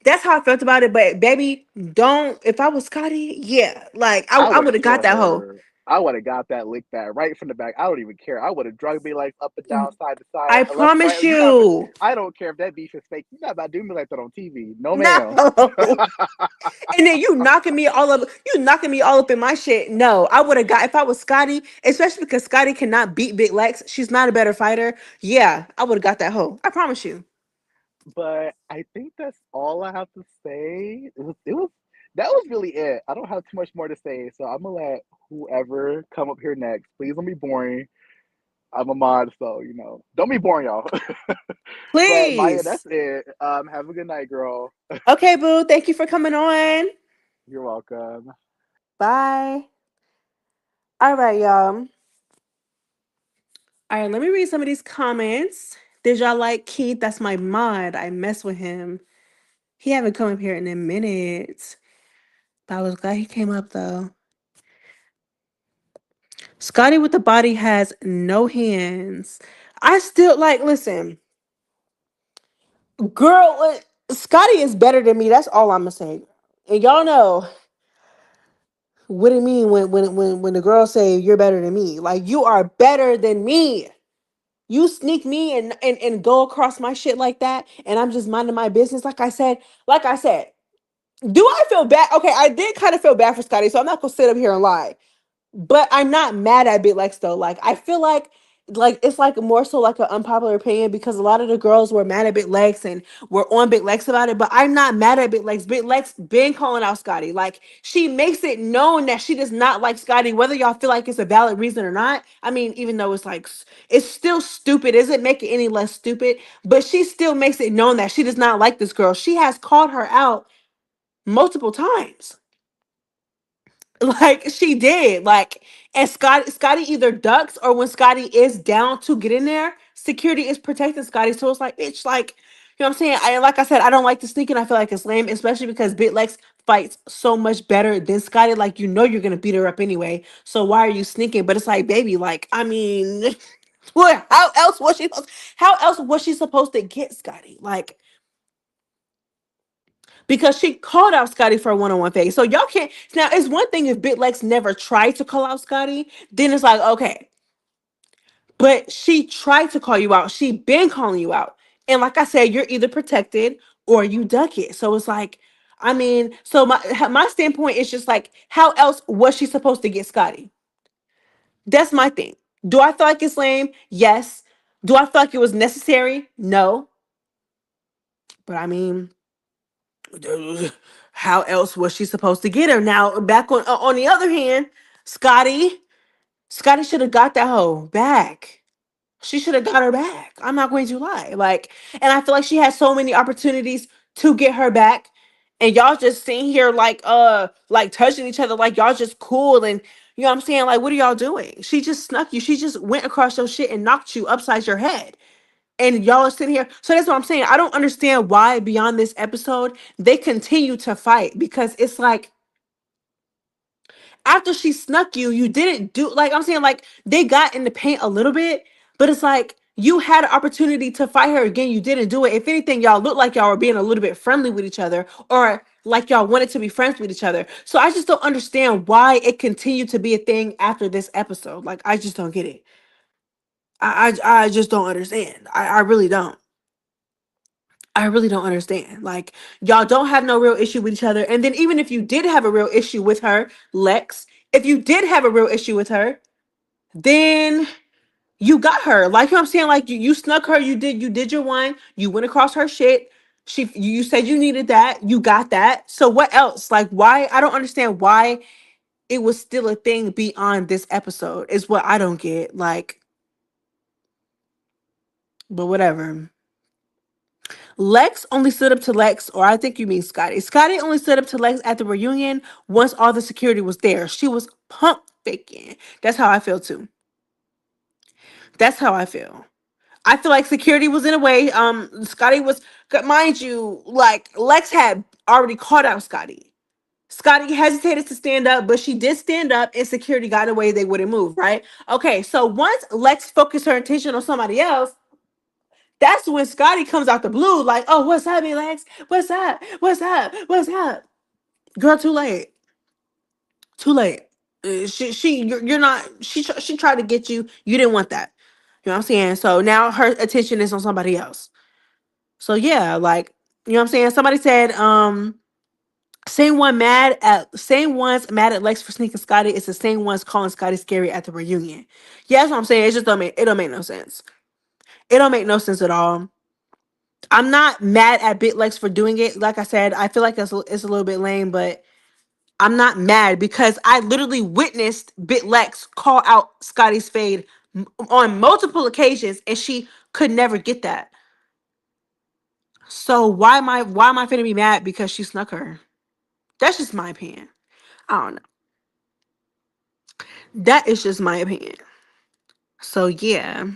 that's how I felt about it. But baby, don't. If I was Scotty, yeah, like I I would would have have got killed that hoe. her. I would have got that lick back right from the back. I don't even care. I would have drugged me like up and down, side to side, I left, right. promise You not. you. I don't care if that beef is fake. You not about to do me like that on TV. No, ma'am. No. And then you knocking me all up in my shit. No, I would have got if I was Scotty, especially because Scotty cannot beat Big Lex. She's not a better fighter. Yeah, I would have got that hoe. I promise you. But I think that's all I have to say. It was that was really it. I don't have too much more to say, so I'm gonna let whoever come up here next. Please don't be boring. I'm a mod, so don't be boring, y'all. But Maya, Please. that's it. Have a good night, girl. Okay, boo. Thank you for coming on. You're welcome. Bye. All right, y'all. All right, let me read some of these comments. Did y'all like Keith? That's my mod. I mess with him. He haven't come up here in a minute. But I was glad he came up though. Scotty with the body has no hands. I still like listen, girl. Scotty is better than me. That's all I'm gonna say. And y'all know what it mean when the girls say you're better than me. Like you are better than me. You sneak me and go across my shit like that, and I'm just minding my business. Like I said, do I feel bad? Okay, I did kind of feel bad for Scotty, so I'm not gonna sit up here and lie. But I'm not mad at Big Lex though. Like I feel like it's like more so like an unpopular opinion because a lot of the girls were mad at Big Lex and were on Big Lex about it. But I'm not mad at Big Lex. Big Lex been calling out Scotty. Like she makes it known that she does not like Scotty, whether y'all feel like it's a valid reason or not. I mean, even though it's like it's still stupid, doesn't make it any less stupid. But she still makes it known that she does not like this girl. She has called her out multiple times. Like she did. Like and Scotty either ducks or when Scotty is down to get in there, security is protecting Scotty. So it's like bitch, like you know what I'm saying? I like I said, I don't like the sneaking. I feel like it's lame, especially because Big Lex fights so much better than Scotty. Like you know you're gonna beat her up anyway. So why are you sneaking? But it's like, baby, like, I mean, what how else was she supposed to get Scotty? Like because she called out Scotty for a one-on-one phase. So y'all can't now it's one thing if Bitlex never tried to call out Scotty, then it's like, okay. But she tried to call you out. She been calling you out. And like I said, you're either protected or you duck it. So it's like, I mean, so my standpoint is just like, how else was she supposed to get Scotty? That's my thing. Do I feel like it's lame? Yes. Do I feel like it was necessary? No. But I mean, how else was she supposed to get her? Now, back on the other hand, Scotty should have got that hoe back. She should have got her back. I'm not going to lie. Like, and I feel like she had so many opportunities to get her back. And y'all just sitting here like touching each other like y'all just cool and you know what I'm saying? Like, what are y'all doing? She just snuck you. She just went across your shit and knocked you upside your head and y'all are sitting here. So that's what I'm saying. I don't understand why beyond this episode they continue to fight because it's like after she snuck you, you didn't do like I'm saying like they got in the paint a little bit, but it's like you had an opportunity to fight her again. You didn't do it. If anything, y'all looked like y'all were being a little bit friendly with each other or like y'all wanted to be friends with each other. So I just don't understand why it continued to be a thing after this episode. Like I just don't get it. I just don't understand. I really don't. I really don't understand. Like, y'all don't have no real issue with each other. And then, even if you did have a real issue with her, Lex, if you did have a real issue with her, then you got her. Like, you know what I'm saying? Like, you snuck her, you did your one, you went across her shit. You said you needed that, you got that. So, what else? Like, why? I don't understand why it was still a thing beyond this episode, is what I don't get. Like, but whatever. Lex only stood up to Lex, or I think you mean Scotty. Scotty only stood up to Lex at the reunion once all the security was there. She was pump faking. That's how I feel too. That's how I feel. I feel like security was in a way. Scotty was, mind you, like Lex had already called out Scotty. Scotty hesitated to stand up, but she did stand up, and security got away. They wouldn't move, right? Okay, so once Lex focused her attention on somebody else, that's when Scotty comes out the blue, like, "Oh, what's up, Lex? What's up? What's up? What's up?" Girl, too late. Too late. You're not. She tried to get you. You didn't want that. You know what I'm saying? So now her attention is on somebody else. So yeah, like, you know what I'm saying? Somebody said, same ones mad at Lex for sneaking Scotty. It's the same ones calling Scotty scary at the reunion. Yeah, that's what I'm saying. It just don't make no sense. It don't make no sense at all. I'm not mad at Bit Lex for doing it. Like I said, I feel like it's a little bit lame, but I'm not mad because I literally witnessed Bit Lex call out Scotty's fade on multiple occasions, and she could never get that. So why am I finna be mad because she snuck her? That's just my opinion. I don't know. That is just my opinion. So yeah.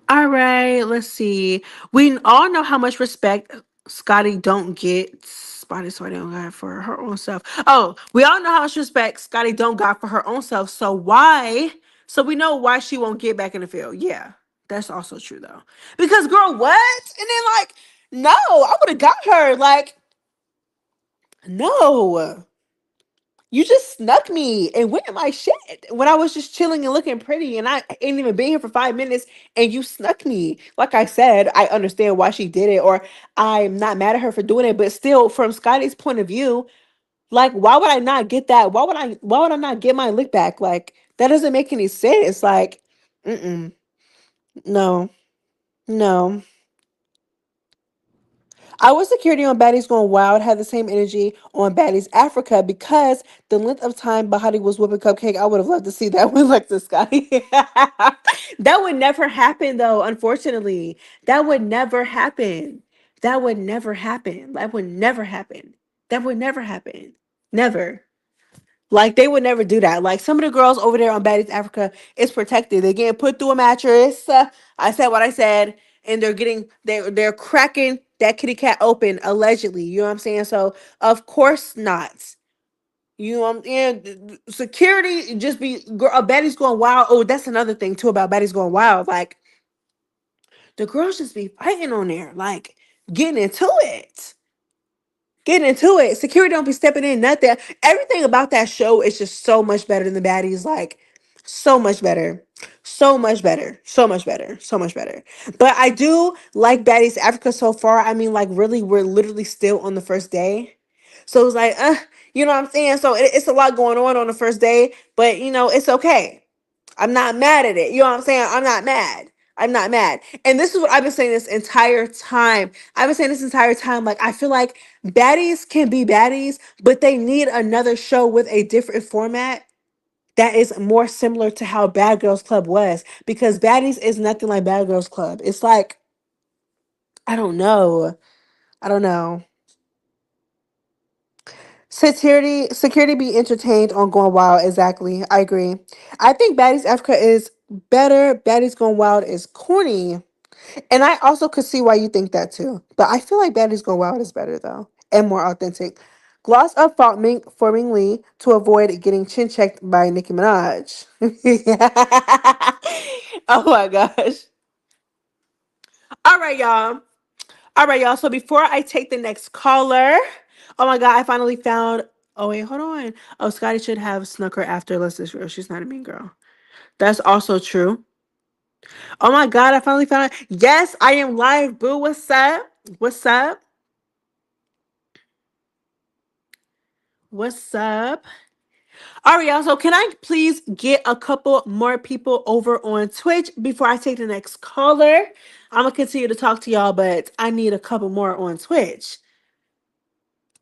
All right, let's see. We all know how much respect Scotty don't get. Spotty Swatty don't got for her own self. Oh, we all know how much respect Scotty don't got for her own self. So why? So we know why she won't get back in the field. Yeah, that's also true though. Because girl, what? And then like, no, I would have got her. Like, no. You just snuck me and went in my shit when I was just chilling and looking pretty, and I ain't even been here for 5 minutes, and you snuck me. Like I said, I understand why she did it, or I'm not mad at her for doing it, but still, from Scotty's point of view, like, why would I not get that? Why would I not get my lick back? Like, that doesn't make any sense. Like, mm-mm, no, no. I was security on Baddies Going Wild had the same energy on Baddies Africa because the length of time Bahati was whipping Cupcake, I would have loved to see that with like this guy. That would never happen though, unfortunately. That would never happen. That would never happen. That would never happen. That would never happen. Never. Like they would never do that. Like some of the girls over there on Baddies Africa is protected. They're getting put through a mattress. I said what I said, and they're cracking that kitty cat open allegedly. You know what I'm saying? So of course not. You know what I'm saying? Security just be girl. Baddies Going Wild. Oh, that's another thing too about Baddies Going Wild. Like the girls just be fighting on there, like getting into it. Getting into it. Security don't be stepping in, nothing. Everything about that show is just so much better than the baddies. Like, so much better. So much better. So much better. So much better. But I do like Baddies Africa so far. I mean, like, really, we're literally still on the first day. So it's like, you know what I'm saying? So it's a lot going on the first day, but it's okay. I'm not mad at it. You know what I'm saying? I'm not mad. I'm not mad. And this is what I've been saying this entire time. I've been saying this entire time. Like, I feel like baddies can be baddies, but they need another show with a different format that is more similar to how Bad Girls Club was. Because baddies is nothing like Bad Girls Club. It's like, I don't know. I don't know. Security be entertained on Going Wild. Exactly. I agree. I think Baddies Africa is better. Baddies Going Wild is corny. And I also could see why you think that too. But I feel like Baddies Go Wild is better though. And more authentic. Gloss up forming Lee to avoid getting chin checked by Nicki Minaj. Oh my gosh. All right, y'all. All right, y'all. So before I take the next caller, oh my god, I finally found. Oh wait, hold on. Oh, Scotty should have snuck her after Lester's Real. She's not a mean girl. That's also true. Oh my god, I finally found it. Yes, I am live, boo. What's up? What's up? What's up? All right, y'all. So, can I please get a couple more people over on Twitch before I take the next caller? I'm gonna continue to talk to y'all, but I need a couple more on Twitch.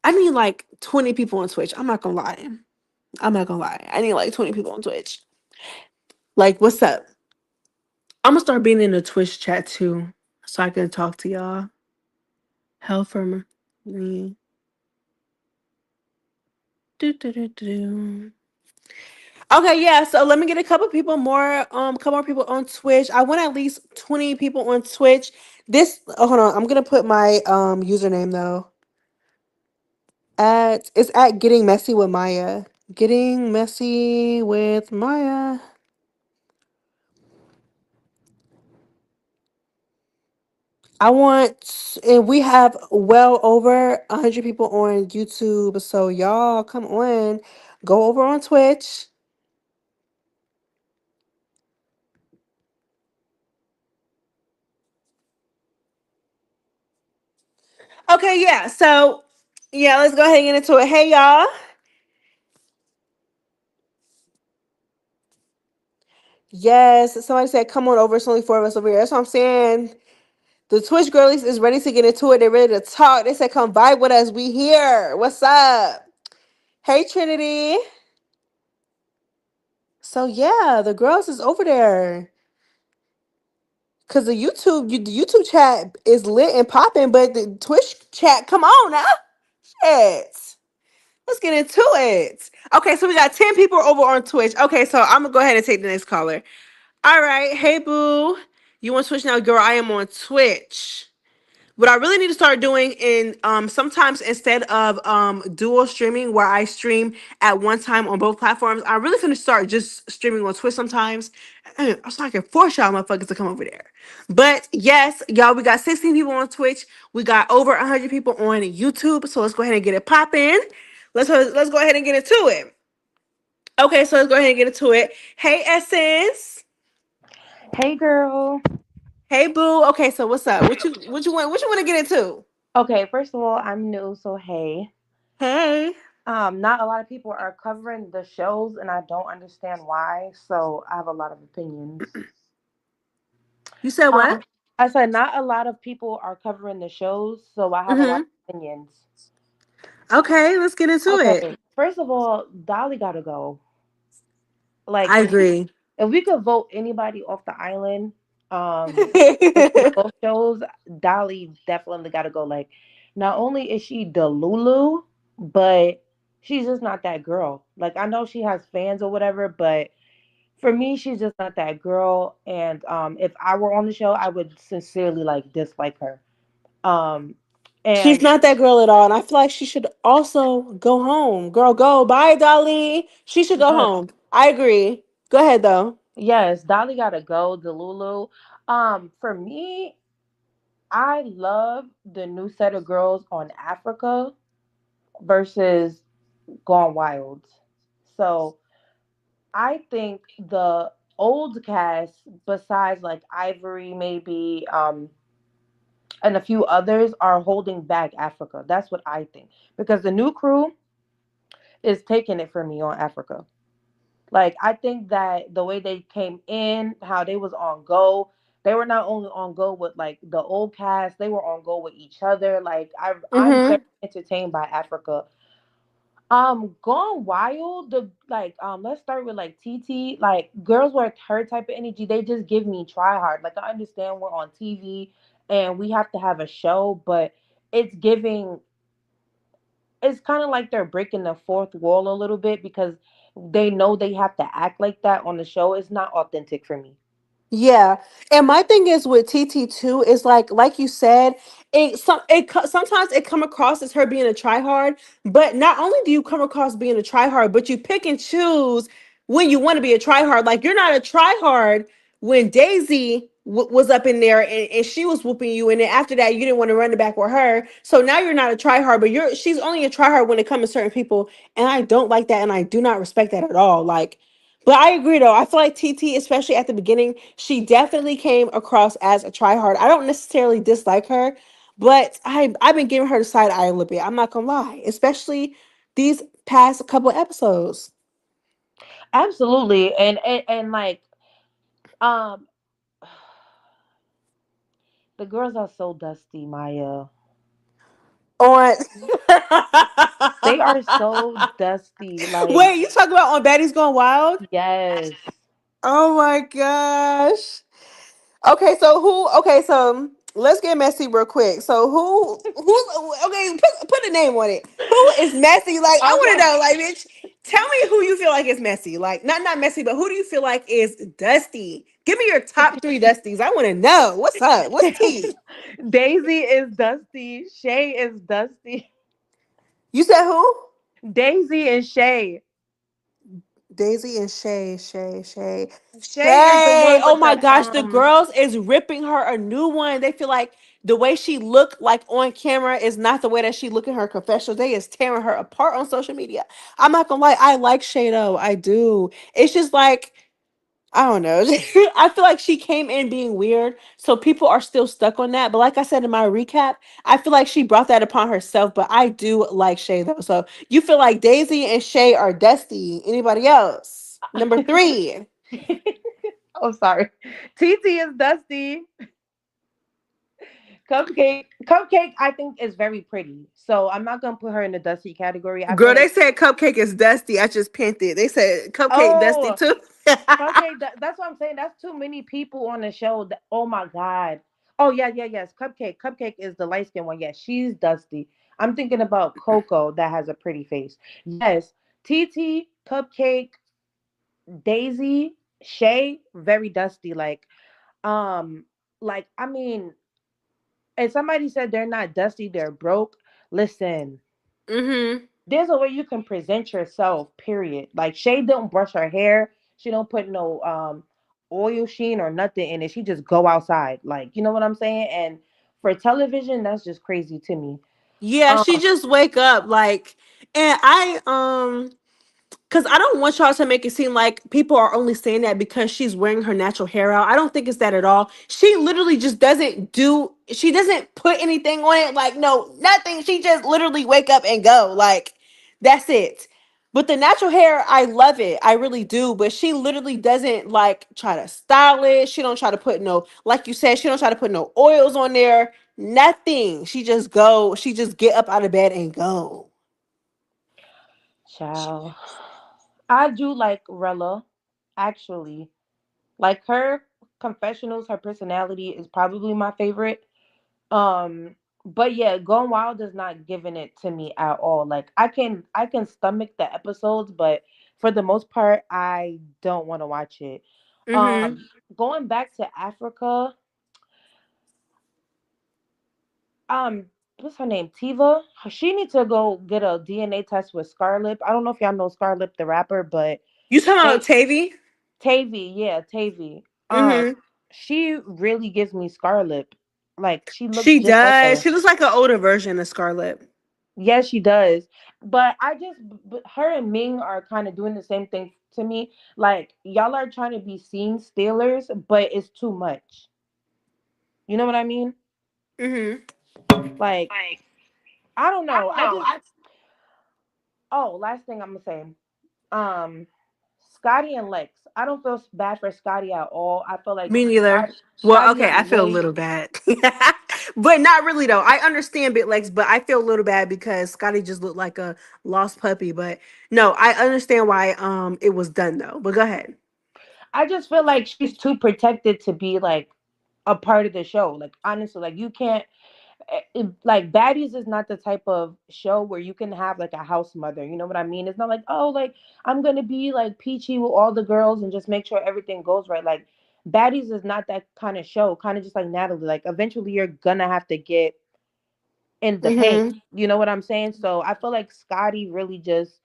I need like 20 people on Twitch. I'm not gonna lie. I'm not gonna lie. I need like 20 people on Twitch. Like, what's up? I'm gonna start being in the Twitch chat too, so I can talk to y'all. Hell from me. Do, do, do, do. Okay, yeah. So let me get a couple people more, couple more people on Twitch. I want at least 20 people on Twitch. This, oh, hold on. I'm gonna put my username though. It's at Getting Messy with Maya. Getting Messy with Maya. I want, and we have well over 100 people on YouTube. So y'all come on, go over on Twitch. Okay, yeah. So yeah, let's go ahead and get into it. Hey y'all. Yes, somebody said come on over. It's only four of us over here. That's what I'm saying. The Twitch girlies is ready to get into it. They're ready to talk. They said come vibe with us. We here. What's up? Hey Trinity. So yeah, the girls is over there. Cause the YouTube chat is lit and popping, but the Twitch chat, come on now. Shit. Let's get into it. Okay, so we got 10 people over on Twitch. Okay, so I'm gonna go ahead and take the next caller. All right, hey boo. You on Twitch now, girl? I am on Twitch. What I really need to start doing in sometimes instead of dual streaming where I stream at one time on both platforms, I really finna start just streaming on Twitch sometimes. So I can force y'all motherfuckers to come over there. But yes, y'all, we got 16 people on Twitch. We got over 100 people on YouTube. So let's go ahead and get it popping. Let's go ahead and get into it. Okay, so let's go ahead and get into it. Hey Essence. Hey girl. Hey boo. Okay, so what's up? What you want to get into? Okay, first of all, I'm new, so hey. Hey. Not a lot of people are covering the shows and I don't understand why, so I have a lot of opinions. You said Um what? I said not a lot of people are covering the shows, so I have a lot Mm-hmm. of opinions. Okay, let's get into it. Okay, first of all, Dolly gotta go. Like I agree. if we could vote anybody off the island, um, between both shows, Dolly definitely gotta go. Like, not only is she Delulu, but she's just not that girl. Like, I know she has fans or whatever, but for me, she's just not that girl. And if I were on the show, I would sincerely like dislike her. Um, She's and not that girl at all, and I feel like she should also go home. Girl, go. Bye, Dolly. She should go yes, home. I agree. Go ahead though. yes, Dolly gotta go. Delulu. For me, I love the new set of girls on Africa versus Gone Wild. So I think the old cast, besides like Ivory, maybe, and a few others, are holding back Africa. That's what I think. Because the new crew is taking it for me on Africa. Like I think that the way they came in, how they was on go, they were not only on go with like the old cast, they were on go with each other. Like I'm very Mm-hmm. entertained by Africa. Gone Wild, the like let's start with like TT. Like girls with her type of energy, they just give me try hard. Like I understand we're on TV and we have to have a show, but it's giving it's kind of like they're breaking the fourth wall a little bit because they know they have to act like that on the show. It's not authentic for me. Yeah, and my thing is with TT too is like you said, sometimes it come across as her being a tryhard, but not only do you come across being a tryhard, but you pick and choose when you want to be a tryhard. Like you're not a tryhard when Daisy was up in there and she was whooping you, and then after that you didn't want to run it back with her. So now you're not a tryhard, but she's only a tryhard when it comes to certain people, and I don't like that, and I do not respect that at all. Like. But I agree though. I feel like TT, especially at the beginning, she definitely came across as a tryhard. I don't necessarily dislike her, but I've been giving her the side eye a little bit. I'm not gonna lie, especially these past couple episodes. Absolutely, and like um, the girls are so dusty, Maya. On They are so dusty. Like wait, you talk about on Baddies Gone Wild? yes. Oh my gosh. Okay, so who? Okay, so let's get messy real quick. So who's okay? Put a name on it. Who is messy? Like I want to Okay. know. Like, bitch, tell me who you feel like is messy. Like not messy, but who do you feel like is dusty? Give me your top three dusties. I want to know what's up. What's tea? Daisy is dusty. Shay is dusty. You said who? Daisy and Shay. Daisy and Shay. Shay is the Shay. one Oh with my the gosh, the girls is ripping her a new one. They feel like the way she look like on camera is not the way that she look in her confessionals. They is tearing her apart on social media. I'm not gonna lie, I like Shay though. I do. It's just like I don't know. I feel like she came in being weird, so people are still stuck on that. But like I said in my recap, I feel like she brought that upon herself. But I do like Shay though. So you feel like Daisy and Shay are dusty. Anybody else? Number three. Oh, sorry. TT is dusty. Cupcake, I think is very pretty. So I'm not gonna put her in the dusty category. I feel Girl, like they said Cupcake is dusty. I just pinned it. They said Cupcake dusty oh too. that's what I'm saying. That's too many people on the show. Oh my god. Oh yeah, yeah, yes. Cupcake is the light skinned one. Yes, she's dusty. I'm thinking about Coco that has a pretty face. Yes, TT, Cupcake, Daisy, Shay, very dusty. Um, I mean, and somebody said they're not dusty, they're broke. Listen, Mm-hmm. there's a way you can present yourself, period. Like Shay don't brush her hair. She don't put no oil sheen or nothing in it. She just go outside. Like, you know what I'm saying? And for television, that's just crazy to me. Yeah, Um, she just wake up like, and because I don't want y'all to make it seem like people are only saying that because she's wearing her natural hair out. I don't think it's that at all. She literally just she doesn't put anything on it. Like, no, nothing. She just literally wake up and go. Like, that's it. But the natural hair, I love it. I really do. But she literally doesn't like try to style it. She don't try to put no, like you said, she don't try to put no oils on there. Nothing. She just get up out of bed and go. Child. I do like Rella, actually. Like her confessionals, her personality is probably my favorite. But yeah, Gone Wild is not giving it to me at all. Like I can stomach the episodes, but for the most part, I don't want to watch it. Mm-hmm. Um, Going back to Africa, um, what's her name? Tiva. She needs to go get a DNA test with Scarlett. I don't know if y'all know Scarlett the rapper, but You talking about they Tavy? Tavy, yeah, Tavy. Mm-hmm. She really gives me Scarlett. Like she looks She just like does. her. She looks like an older version of Scarlett. Yes, she does. But but her and Ming are kind of doing the same thing to me. Like y'all are trying to be scene stealers, but it's too much. You know what I mean? Mm-hmm. Like I don't know. Oh, last thing I'm gonna say. Um, Scotty and Lex. I don't feel bad for Scotty at all. I feel like Me neither. Well, Scotty okay, is I feel a way. little bad. But not really though. I understand bit legs, but I feel a little bad because Scotty just looked like a lost puppy. But no, I understand why it was done though. But go ahead. I just feel like she's too protected to be like a part of the show. Like honestly, like you can't like Baddies is not the type of show where you can have like a house mother. You know what I mean? It's not like, oh, like I'm gonna be like peachy with all the girls and just make sure everything goes right. Like Baddies is not that kind of show. Kind of just like Natalie. Like eventually you're gonna have to get in the paint. Mm-hmm. You know what I'm saying? So I feel like Scotty really just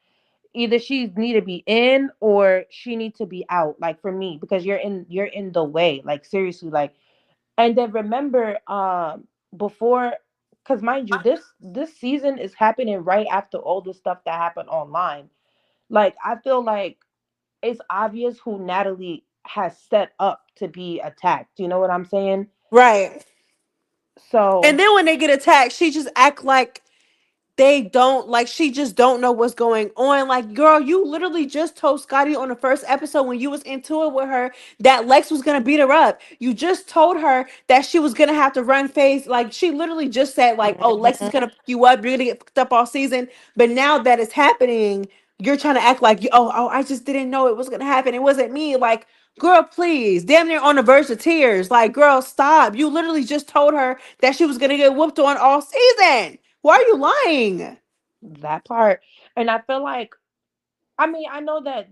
either she need to be in or she need to be out. Like for me, because you're in the way. Like seriously, like and then remember, before, because mind you, this season is happening right after all the stuff that happened online. Like I feel like it's obvious who Natalie has set up to be attacked. You know what I'm saying? Right. So And then when they get attacked, she just act like they don't like she just don't know what's going on. Like, girl, you literally just told Scotty on the first episode when you was into it with her that Lex was gonna beat her up. You just told her that she was gonna have to run face. Like, she literally just said, like, oh, Lex is mhm. gonna pick you up, you're gonna get picked up all season. But now that it's happening, you're trying to act like oh, I just didn't know it was gonna happen. It wasn't me. Like, girl, please. Damn near on the verge of tears. Like, girl, stop. You literally just told her that she was gonna get whooped on all season. Why are you lying? That part. And I feel like, I mean, I know that,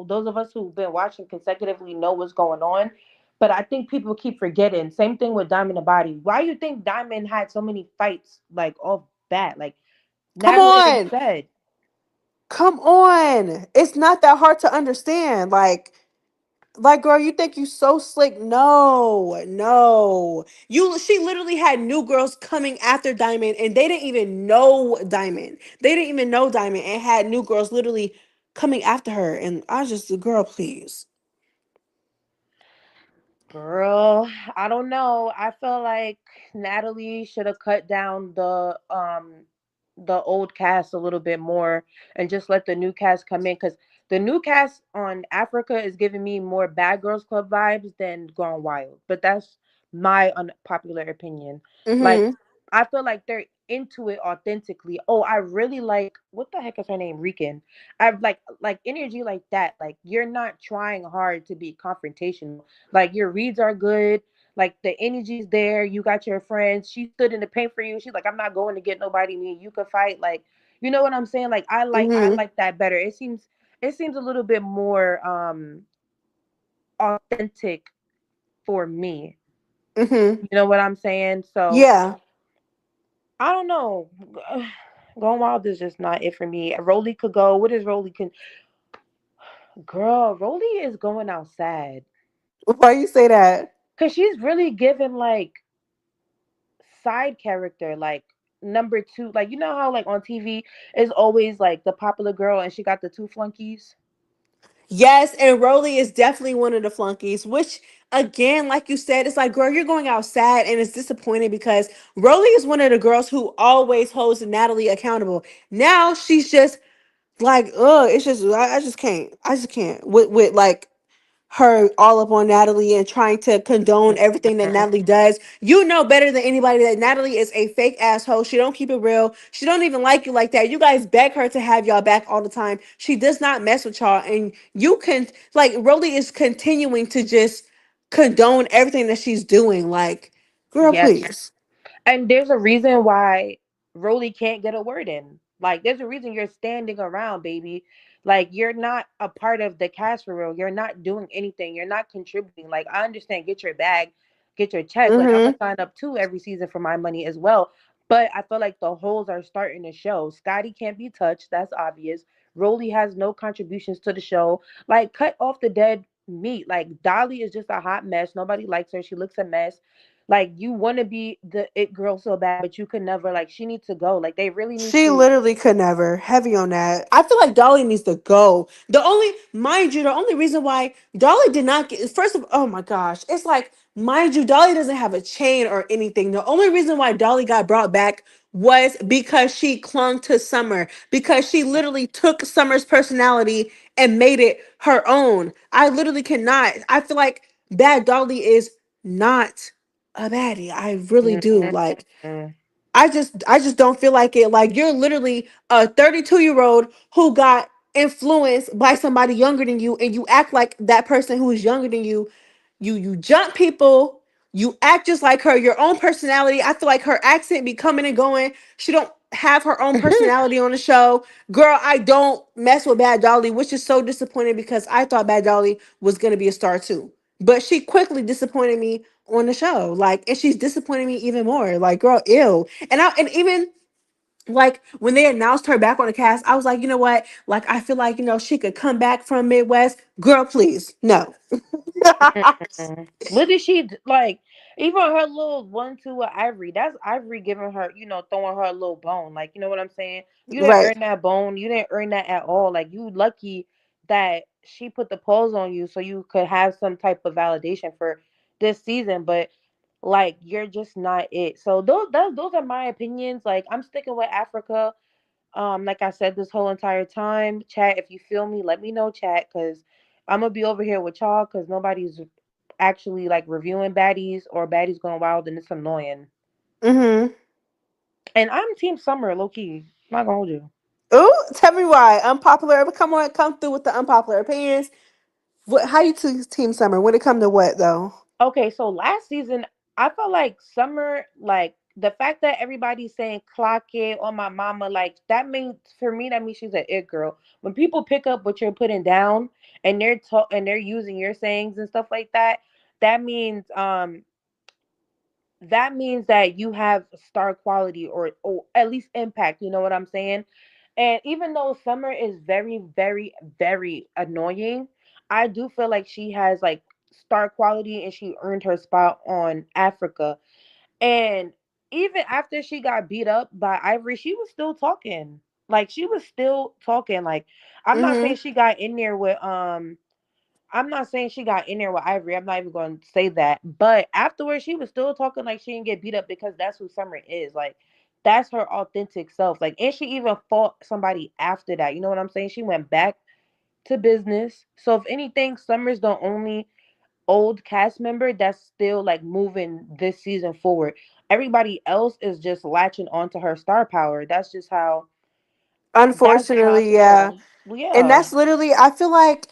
those of us who've been watching consecutively know what's going on, but I think people keep forgetting. Same thing with Diamond the Body. Why you think Diamond had so many fights, like, off bat? Like, Come Natalie even on. said, Come on. It's not that hard to understand. Like, girl, you think you so slick? No, no. She literally had new girls coming after Diamond, and they didn't even know Diamond. They didn't even know Diamond, and had new girls literally coming after her. And I just, girl, please. girl, I don't know. I feel like Natalie should have cut down the old cast a little bit more and just let the new cast come in, because the new cast on Africa is giving me more Bad Girls Club vibes than Gone Wild. But that's my unpopular opinion. Like, Mm-hmm. I feel like they're into it authentically. Oh, I really like, what the heck is her name? Rican. I like energy like that. Like, you're not trying hard to be confrontational. Like, your reads are good. Like, the energy's there. You got your friends. She stood in the paint for you. She's like, I'm not going to get nobody. Me and you could fight. Like, you know what I'm saying? Like, I Mm-hmm. like that better. It seems a little bit more authentic for me. Mm-hmm. You know what I'm saying? So Yeah. I don't know. Going Wild is just not it for me. Rollie could go. What is Rollie can? Girl, Rollie is going out sad Why you say that? because she's really giving like side character, like number two. Like, you know how like on TV is always like the popular girl and she got the two flunkies. Yes, and Rolly is definitely one of the flunkies, which again, like you said, it's like, girl, you're going out sad and it's disappointing because Rolly is one of the girls who always holds Natalie accountable. Now she's just like, it's just I just can't. I just can't with like her all up on Natalie and trying to condone everything that Mhm. Natalie does. You know better than anybody that Natalie is a fake asshole. She don't keep it real. She don't even like you like that. You guys beg her to have y'all back all the time. She does not mess with y'all. And you can like Rolly is continuing to just condone everything that she's doing. Like, girl, Yes. please. And there's a reason why Rolly can't get a word in. Like, there's a reason you're standing around, baby. Like, you're not a part of the cast for real. You're not doing anything. You're not contributing. Like, I understand, get your bag, get your check. Like, I'm gonna Mm-hmm. sign up too every season for my money as well. But I feel like the holes are starting to show. Scotty can't be touched. That's obvious. Rolly has no contributions to the show. Like, cut off the dead meat. Like, Dolly is just a hot mess. Nobody likes her. She looks a mess. Like, you want to be the it girl so bad, but you could never. Like, she needs to go. Like, they really need She to. literally could never. Heavy on that. I feel like Dolly needs to go. Mind you, the only reason why Dolly did not get, first of, oh my gosh, it's like, mind you, Dolly doesn't have a chain or anything. The only reason why Dolly got brought back was because she clung to Summer, because she literally took Summer's personality and made it her own. I literally cannot. I feel like Bad Dolly is not a baddie. I really do. Like, Mhm. I just don't feel like it. Like, you're literally a 32-year-old who got influenced by somebody younger than you, and you act like that person who is younger than you. You jump people, you act just like her, your own personality. I feel like her accent be coming and going. She don't have her own personality on the show. Girl, I don't mess with Bad Dolly, which is so disappointing because I thought Bad Dolly was gonna be a star too. But she quickly disappointed me on the show. Like, and she's disappointing me even more. Like, girl, ew. And even like when they announced her back on the cast, I was like, you know what? Like, I feel like, she could come back from Midwest. Girl, please. No. Mhm. What did she like? Even her little 1-2 with Ivory. That's Ivory giving her, throwing her a little bone. Like, you know what I'm saying? You didn't Right. earn that bone. You didn't earn that at all. Like, you lucky that she put the pause on you so you could have some type of validation for this season. But like, you're just not it. So those are my opinions. Like, I'm sticking with Africa. Like I said this whole entire time, chat, if you feel me, let me know, chat, because I'm gonna be over here with y'all because nobody's actually like reviewing baddies or baddies going wild, and it's annoying. Mm-hmm. And I'm Team Summer, low key. Not gonna hold you. Ooh, tell me why. Unpopular. Come on, come through with the unpopular opinions. What? How you team Summer when it come to what though? Okay, so last season, I felt like Summer, like the fact that everybody's saying clock it on my mama, like that means for me, that means she's an it girl. When people pick up what you're putting down and they're using your sayings and stuff like that, that means that means that you have star quality or at least impact, you know what I'm saying? And even though Summer is very, very, very annoying, I do feel like she has like star quality and she earned her spot on Africa. And even after she got beat up by Ivory, she was still talking. Like she was still talking. Like I'm not saying Mm-hmm. she got in there with I'm not saying she got in there with Ivory. I'm not even going to say that. But afterwards, she was still talking like she didn't get beat up because that's who Summer is. Like, that's her authentic self. Like, and she even fought somebody after that. You know what I'm saying? She went back to business. So, if anything, Summer's the only old cast member that's still like moving this season forward. Everybody else is just latching onto her star power. That's just how I Unfortunately, yeah. feel. And Yeah. that's literally I feel like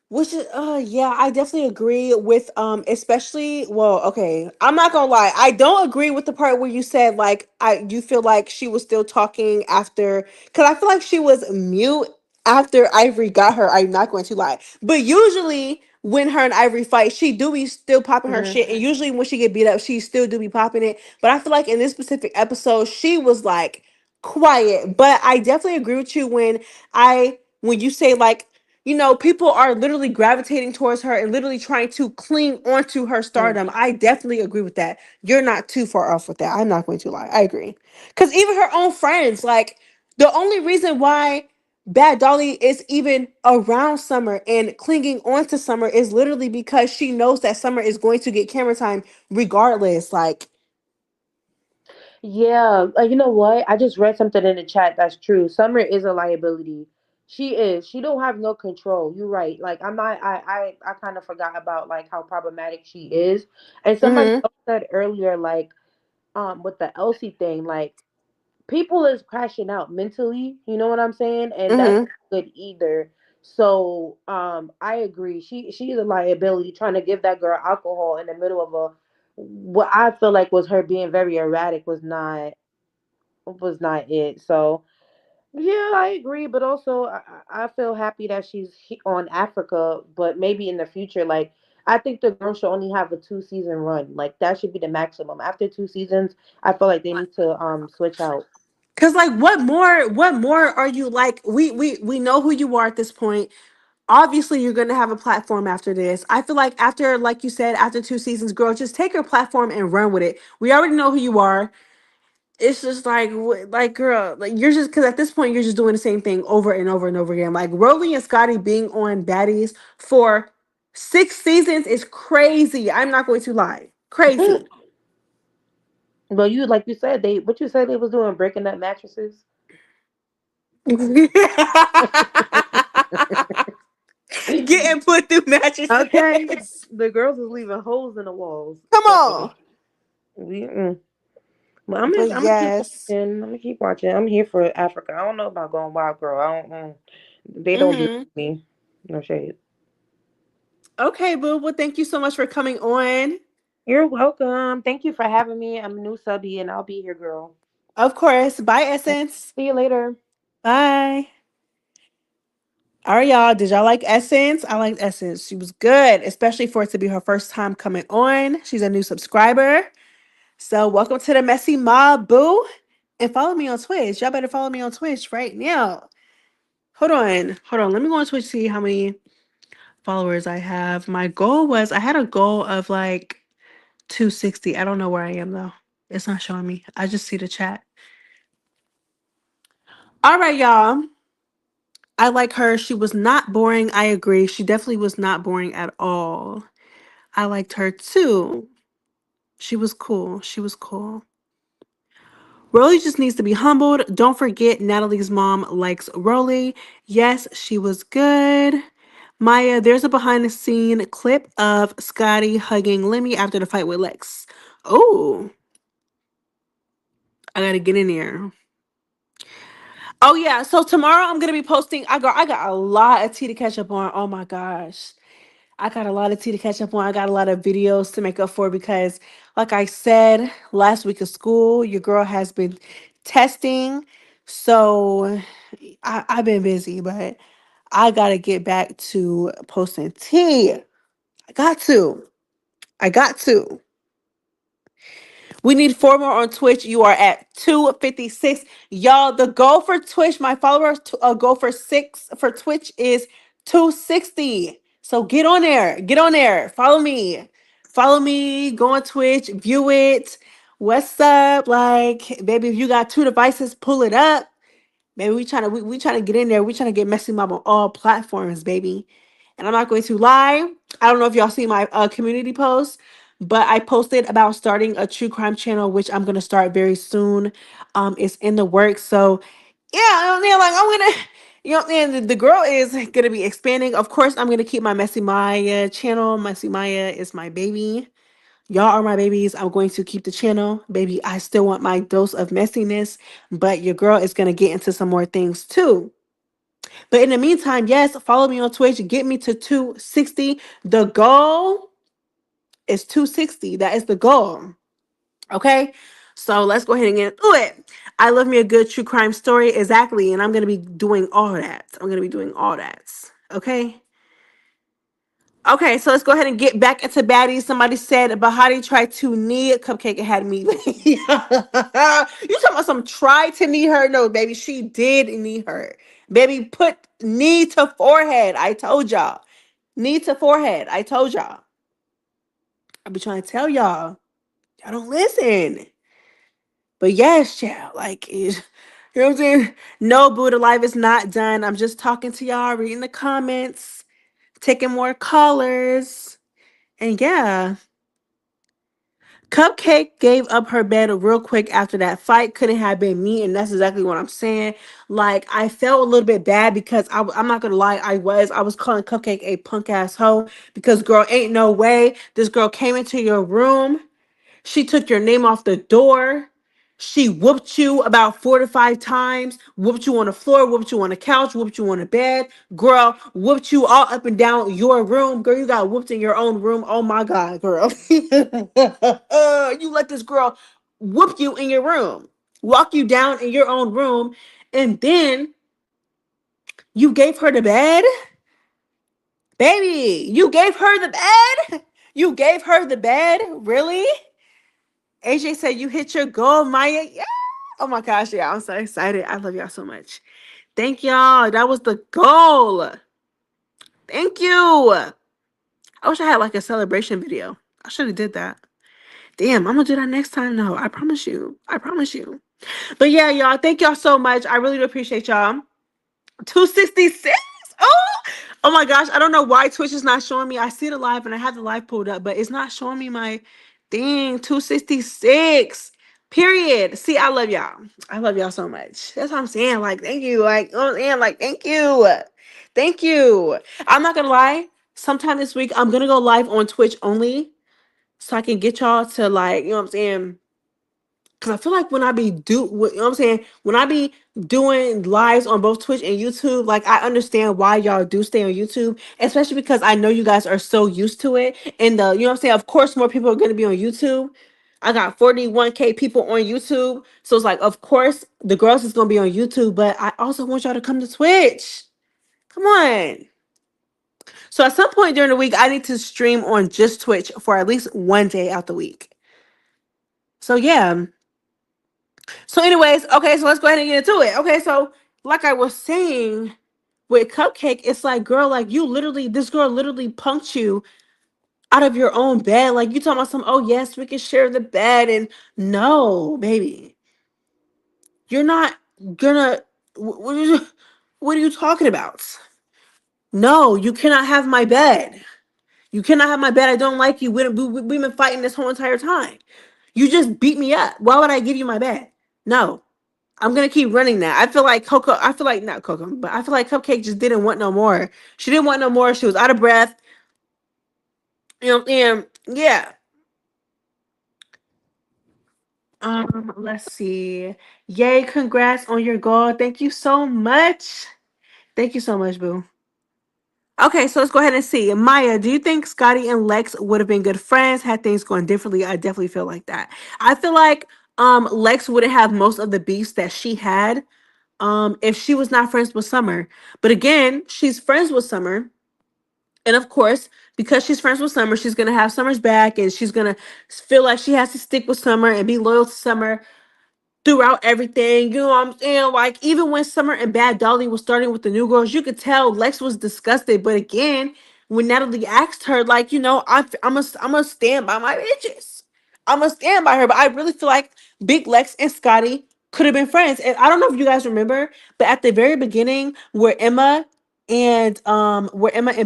which is yeah, I definitely agree with especially well, okay. I'm not gonna lie. I don't agree with the part where you said like you feel like she was still talking after because I feel like she was mute after Ivory got her. I'm not going to lie. But usually when her and Ivory fight, she do be still popping her Hmm. shit. And usually when she get beat up, she still do be popping it. But I feel like in this specific episode, she was like quiet. But I definitely agree with you when you say like people are literally gravitating towards her and literally trying to cling onto her stardom. I definitely agree with that. You're not too far off with that. I'm not going to lie. I agree. Because even her own friends, like, the only reason why Bad Dolly is even around Summer and clinging onto Summer is literally because she knows that Summer is going to get camera time regardless. Like, Yeah, you know what? I just read something in the chat that's true. Summer is a liability. She is. She don't have no control. You're right. Like I'm not. I kind of forgot about like how problematic she is. And somebody mm-hmm, else said earlier, like with the Elsie thing, like people is crashing out mentally. You know what I'm saying? And that's mm-hmm. not good either. So I agree. She is a liability. Trying to give that girl alcohol in the middle of a what I feel like was her being very erratic was not it. So yeah, I agree. But also, I feel happy that she's on Africa. But maybe in the future, like I think the girl should only have a 2 season run. Like that should be the maximum. After 2 seasons, I feel like they need to switch out. Cause like what more are you like we know who you are at this point. Obviously you're going to have a platform after this. I feel like after, like you said, after 2 seasons, girl, just take your platform and run with it. We already know who you are. It's just like, like, girl, like you're just because at this point you're just doing the same thing over and over and over again. Like Rollie and Scotty being on Baddies for 6 seasons is crazy. I'm not going to lie, crazy. But you, like you said, they what you said they was doing breaking up mattresses. Getting put through Okay, mattresses. the girls was leaving holes in the walls. Come So on. we, but But I'm gonna keep yes. watching. I'm gonna keep watching. I'm here for Africa. I don't know about going wild, girl. I don't. They don't do Hmm. me. No shade. Okay, boo. Well, thank you so much for coming on. You're welcome. Thank you for having me. I'm a new subby, and I'll be here, girl. Of course. Bye, Essence. See you later. Bye. All right, y'all. Did y'all like Essence? I liked Essence. She was good, especially for it to be her first time coming on. She's a new subscriber. So, welcome to the Messy Mob, boo. And follow me on Twitch. Y'all better follow me on Twitch right now. Hold on. Hold on. Let me go on Twitch, see how many followers I have. My goal was, I had a goal of like 260. I don't know where I am, though. It's not showing me. I just see the chat. All right, y'all. I like her. She was not boring. I agree. She definitely was not boring at all. I liked her too. She was cool. She was cool. Rollie just needs to be humbled. Don't forget, Natalie's mom likes Rollie. Yes, she was good. Maya, there's a behind the scene clip of Scotty hugging Lemmy after the fight with Lex. Oh, I gotta get in there. Oh yeah, so tomorrow I'm gonna be posting. I got a lot of tea to catch up on. Oh my gosh, I got a lot of tea to catch up on. I got a lot of videos to make up for because, like I said, last week of school, your girl has been testing. So I've been busy, but I gotta get back to posting tea. I got to. I got to. We need four more on Twitch. You are at 256. Y'all, the goal for Twitch, my followers goal for six for Twitch is 260. So get on there. Get on there. Follow me. Follow me. Go on Twitch. View it. What's up? Like, baby, if you got two devices, pull it up. Maybe we trying to get in there. We trying to get messy mom on all platforms, baby. And I'm not going to lie. I don't know if y'all see my community post, but I posted about starting a true crime channel, which I'm gonna start very soon. It's in the works. So yeah, like I'm gonna, and the girl is gonna be expanding. Of course, I'm gonna keep my Messy Maya channel. Messy Maya is my baby. Y'all are my babies. I'm going to keep the channel. Baby, I still want my dose of messiness, but your girl is going to get into some more things too. But in the meantime, yes, follow me on Twitch. Get me to 260. The goal is 260. That is the goal. Okay? So let's go ahead and get into it. I love me a good true crime story. Exactly. And I'm going to be doing all that. I'm going to be doing all that. Okay? Okay, so let's go ahead and get back into baddies. Somebody said Bahati tried to knee Cupcake and had me. You talking about some try to knee her? No, baby, she did knee her. Baby, put knee to forehead. I told y'all. Knee to forehead. I told y'all. I be trying to tell y'all. Y'all don't listen. But yes, child, like you know what I'm saying? No, Buddha life is not done. I'm just talking to y'all, reading the comments, taking more callers. And yeah, Cupcake gave up her bed real quick after that fight. Couldn't have been me, and that's exactly what I'm saying. Like I felt a little bit bad because I'm not gonna lie, I was calling Cupcake a punk ass hoe because girl, ain't no way this girl came into your room. She took your name off the door. She whooped you about 4 to 5 times, whooped you on the floor, whooped you on the couch, whooped you on the bed. Girl, whooped you all up and down your room. Girl, you got whooped in your own room. Oh my God, girl. You let this girl whoop you in your room, walk you down in your own room, and then you gave her the bed? Baby, you gave her the bed? You gave her the bed? Really? AJ said you hit your goal, Maya. Yeah. Oh my gosh, yeah, I'm so excited. I love y'all so much. Thank y'all. That was the goal. Thank you. I wish I had like a celebration video. I should have did that. Damn, I'm gonna do that next time. No, I promise you. I promise you. But yeah, y'all, thank y'all so much. I really do appreciate y'all. 266. Oh, oh my gosh. I don't know why Twitch is not showing me. I see the live and I have the live pulled up, but it's not showing me my thing. 266. Period. See, I love y'all. I love y'all so much. That's what I'm saying. Like, thank you. Like, oh man, like, thank you. Thank you. I'm not gonna lie. Sometime this week, I'm gonna go live on Twitch only so I can get y'all to like, you know what I'm saying? Cause I feel like when I be you know what I'm saying? When I be doing lives on both Twitch and YouTube, like I understand why y'all do stay on YouTube, especially because I know you guys are so used to it. And you know what I'm saying? Of course, more people are gonna be on YouTube. I got 41K people on YouTube. So it's like, of course, the girls is gonna be on YouTube, but I also want y'all to come to Twitch. Come on. So at some point during the week, I need to stream on just Twitch for at least one day out the week. So yeah. So, anyways, okay, so let's go ahead and get into it. Okay, so like I was saying with Cupcake, it's like, girl, like this girl literally punked you out of your own bed. Like you talking about some, oh yes, we can share the bed. And no, baby, you're not gonna what are you talking about? No, you cannot have my bed. You cannot have my bed. I don't like you. We've been fighting this whole entire time. You just beat me up. Why would I give you my bed? No. I'm gonna keep running that. I feel like not Coco, but I feel like Cupcake just didn't want no more. She didn't want no more. She was out of breath. You know, and yeah. Let's see. Yay, congrats on your goal. Thank you so much. Thank you so much, boo. Okay, so let's go ahead and see. Maya, do you think Scotty and Lex would have been good friends had things gone differently? I definitely feel like that. I feel like Lex wouldn't have most of the beefs that she had if she was not friends with Summer. But again, she's friends with Summer. And of course, because she's friends with Summer, she's gonna have Summer's back and she's gonna feel like she has to stick with Summer and be loyal to Summer throughout everything. You know what I'm saying? Like, even when Summer and Bad Dolly was starting with the new girls, you could tell Lex was disgusted. But again, when Natalie asked her, like, I'm a stand by my bitches. I'm a stand by her. But I really feel like Big Lex and Scotty could have been friends. And I don't know if you guys remember, but at the very beginning, where Emma and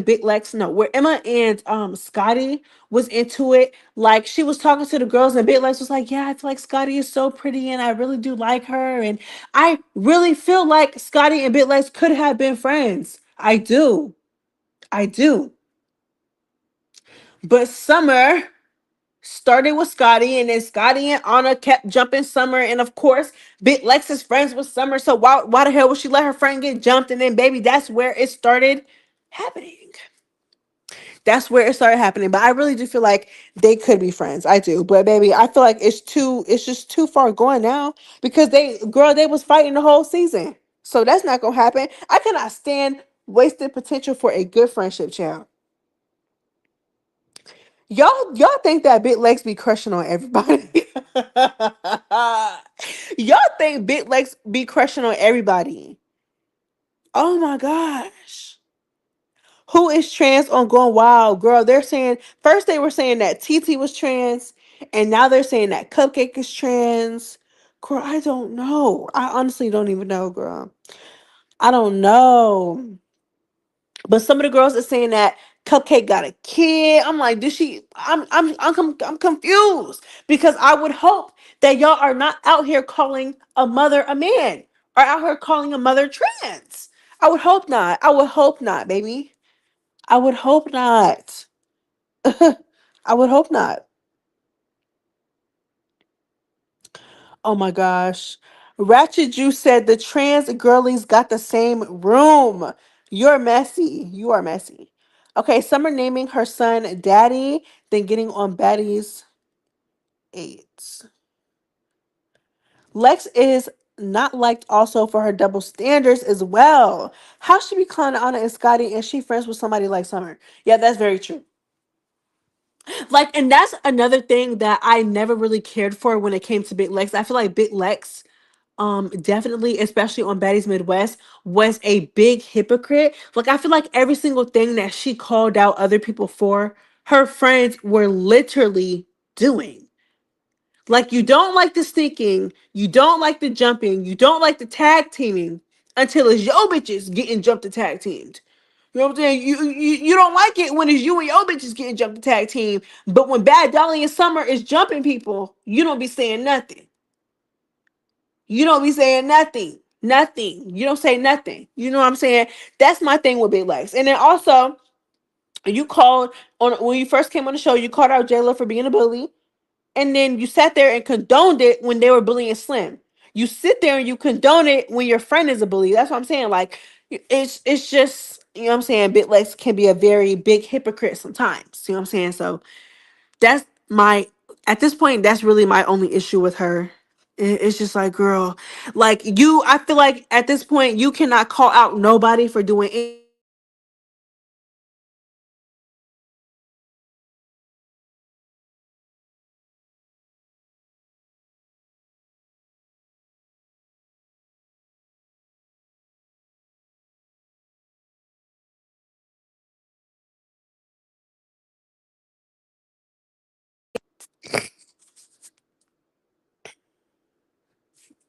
Big Lex, no, where Emma and Scotty was into it, like she was talking to the girls and Big Lex was like, yeah, I feel like Scotty is so pretty and I really do like her. And I really feel like Scotty and Big Lex could have been friends. I do. I do. But Summer started with Scotty and then Scotty and Anna kept jumping Summer. And of course, Big Lex is friends with Summer. So why the hell would she let her friend get jumped? And then baby, that's where it started happening. That's where it started happening. But I really do feel like they could be friends. I do. But baby, I feel like it's just too far going now because they was fighting the whole season. So that's not gonna happen. I cannot stand wasted potential for a good friendship, child. Y'all think that Big Legs be crushing on everybody. Y'all think Big Legs be crushing on everybody. Oh my gosh. Who is trans on Going Wild? Girl, they're saying first they were saying that TT was trans, and now they're saying that Cupcake is trans. Girl, I don't know. I honestly don't even know, girl. I don't know. But some of the girls are saying that Cupcake got a kid. I'm like, did she? I'm confused because I would hope that y'all are not out here calling a mother a man or out here calling a mother trans. I would hope not. I would hope not, baby. I would hope not. I would hope not. Oh my gosh. Ratchet Juice said the trans girlies got the same room. You're messy. You are messy. Okay, Summer naming her son Daddy, then getting on Batty's AIDS. Lex is not liked also for her double standards as well. How she be clowning Anna and Scotty and she friends with somebody like Summer? Yeah, that's very true. Like, and that's another thing that I never really cared for when it came to Big Lex. I feel like Big Lex, definitely, especially on Baddies Midwest, was a big hypocrite. Like, I feel like every single thing that she called out other people for, her friends were literally doing. Like, you don't like the sneaking, you don't like the jumping, you don't like the tag teaming until it's your bitches getting jumped and tag teamed. You know what I'm saying? You don't like it when it's you and your bitches getting jumped to tag team, but when Bad Dolly and Summer is jumping people, you don't be saying nothing. You don't be saying nothing. Nothing. You don't say nothing. You know what I'm saying? That's my thing with Big Legs. And then also, you called on when you first came on the show, you called out Jayla for being a bully. And then you sat there and condoned it when they were bullying Slim. You sit there and you condone it when your friend is a bully. That's what I'm saying. Like, it's just, you know what I'm saying, Bitlex can be a very big hypocrite sometimes. You know what I'm saying? So that's my at this point, that's really my only issue with her. It's just like, girl, like you, I feel like at this point you cannot call out nobody for doing anything wrong. You cannot call out nobody for being stupid. You cannot call out nobody for being dumb. You cannot call out nobody for being stupid. You cannot call out nobody for being ignorant. You cannot call out nobody for being lazy. You cannot call out nobody for being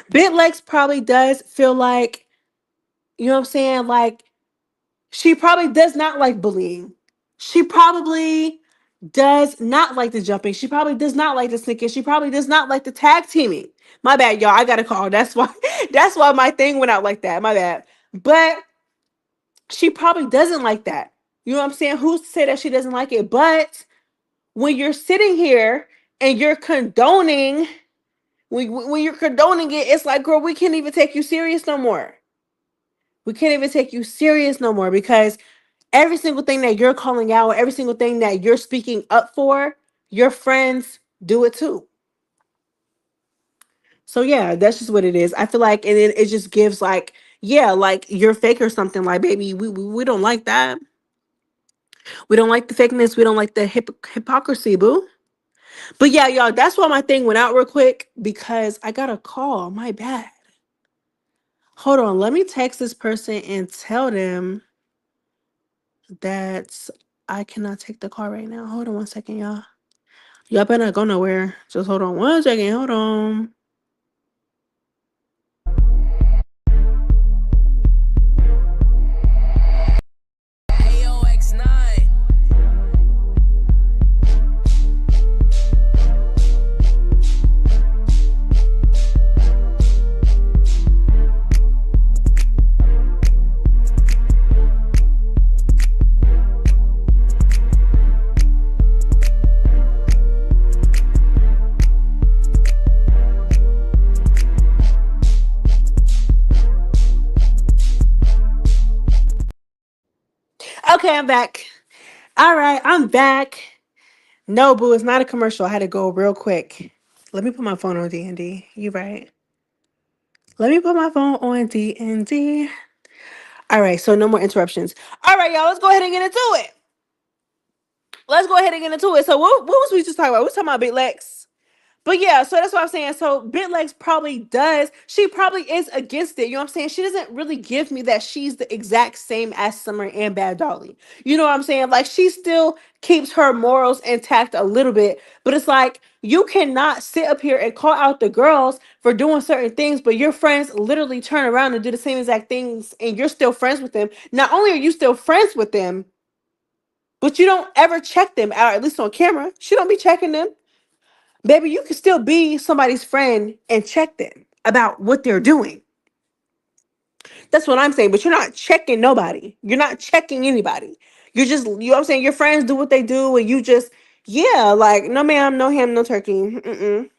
Bitlex probably does feel like, you know what I'm saying? Like, she probably does not like bullying. She probably does not like the jumping. She probably does not like the sneaking. She probably does not like the tag teaming. My bad, y'all. I got a call. That's why that's why my thing went out like that. My bad. But she probably doesn't like that. You know what I'm saying? Who's to say that she doesn't like it? But when you're sitting here and you're condoning when you're condoning it, it's like, girl, we can't even take you serious no more. We can't even take you serious no more because every single thing that you're calling out, every single thing that you're speaking up for, your friends do it too. So yeah, that's just what it is. I feel like, and it just gives like, yeah, like you're fake or something. Like, baby, we don't like that. We don't like the fakeness. We don't like the hypocrisy, boo. But yeah, y'all, that's why my thing went out real quick because I got a call. My bad. Hold on, let me text this person and tell them that I cannot take the call right now. Hold on one second, y'all. Y'all better not go nowhere. Just hold on one second. Hold on. Okay, I'm back. All right, I'm back. No, boo, it's not a commercial. I had to go real quick. Let me put my phone on D&D. You right. Let me put my phone on D&D. All right, so no more interruptions. All right, y'all, let's go ahead and get into it. Let's go ahead and get into it. So what was we just talking about? We was talking about Big Lex. But yeah, so that's what I'm saying. So Bitlex probably does. She probably is against it. You know what I'm saying? She doesn't really give me that she's the exact same as Summer and Bad Dolly. You know what I'm saying? Like she still keeps her morals intact a little bit. But it's like you cannot sit up here and call out the girls for doing certain things, but your friends literally turn around and do the same exact things and you're still friends with them. Not only are you still friends with them, but you don't ever check them out, at least on camera. She don't be checking them. Baby, you can still be somebody's friend and check them about what they're doing. That's what I'm saying. But you're not checking nobody. You're not checking anybody. You're just, you know what I'm saying? Your friends do what they do, and you just, yeah, like, no ma'am, no ham, no turkey. Mm-mm.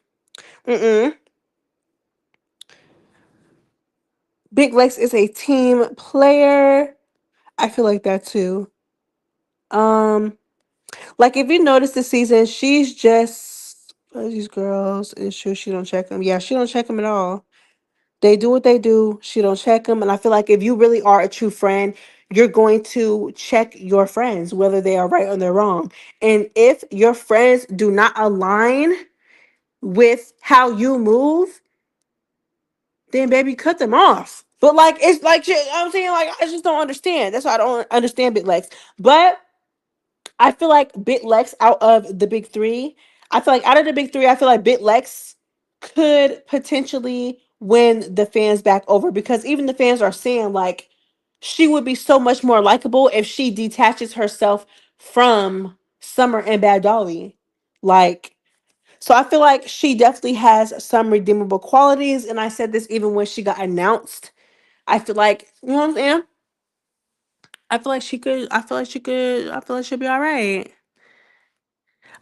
Mm-mm. Big Lex is a team player. I feel like that too. Um, like if you notice this season, she's just these girls. It's true she don't check them. Yeah, she don't check them at all. They do what they do. She don't check them. And I feel like if you really are a true friend, you're going to check your friends, whether they are right or they're wrong. And if your friends do not align with how you move, then baby, cut them off. But like, it's like, you know what I'm saying? Like, I just don't understand. That's why I don't understand BitLex. But I feel like BitLex out of the big three, I feel like out of the big three, I feel like BitLex could potentially win the fans back over because even the fans are saying like she would be so much more likable if she detaches herself from Summer and Bad Dolly. Like, so I feel like she definitely has some redeemable qualities. And I said this even when she got announced. I feel like, you know what I'm saying? I feel like she'll be all right.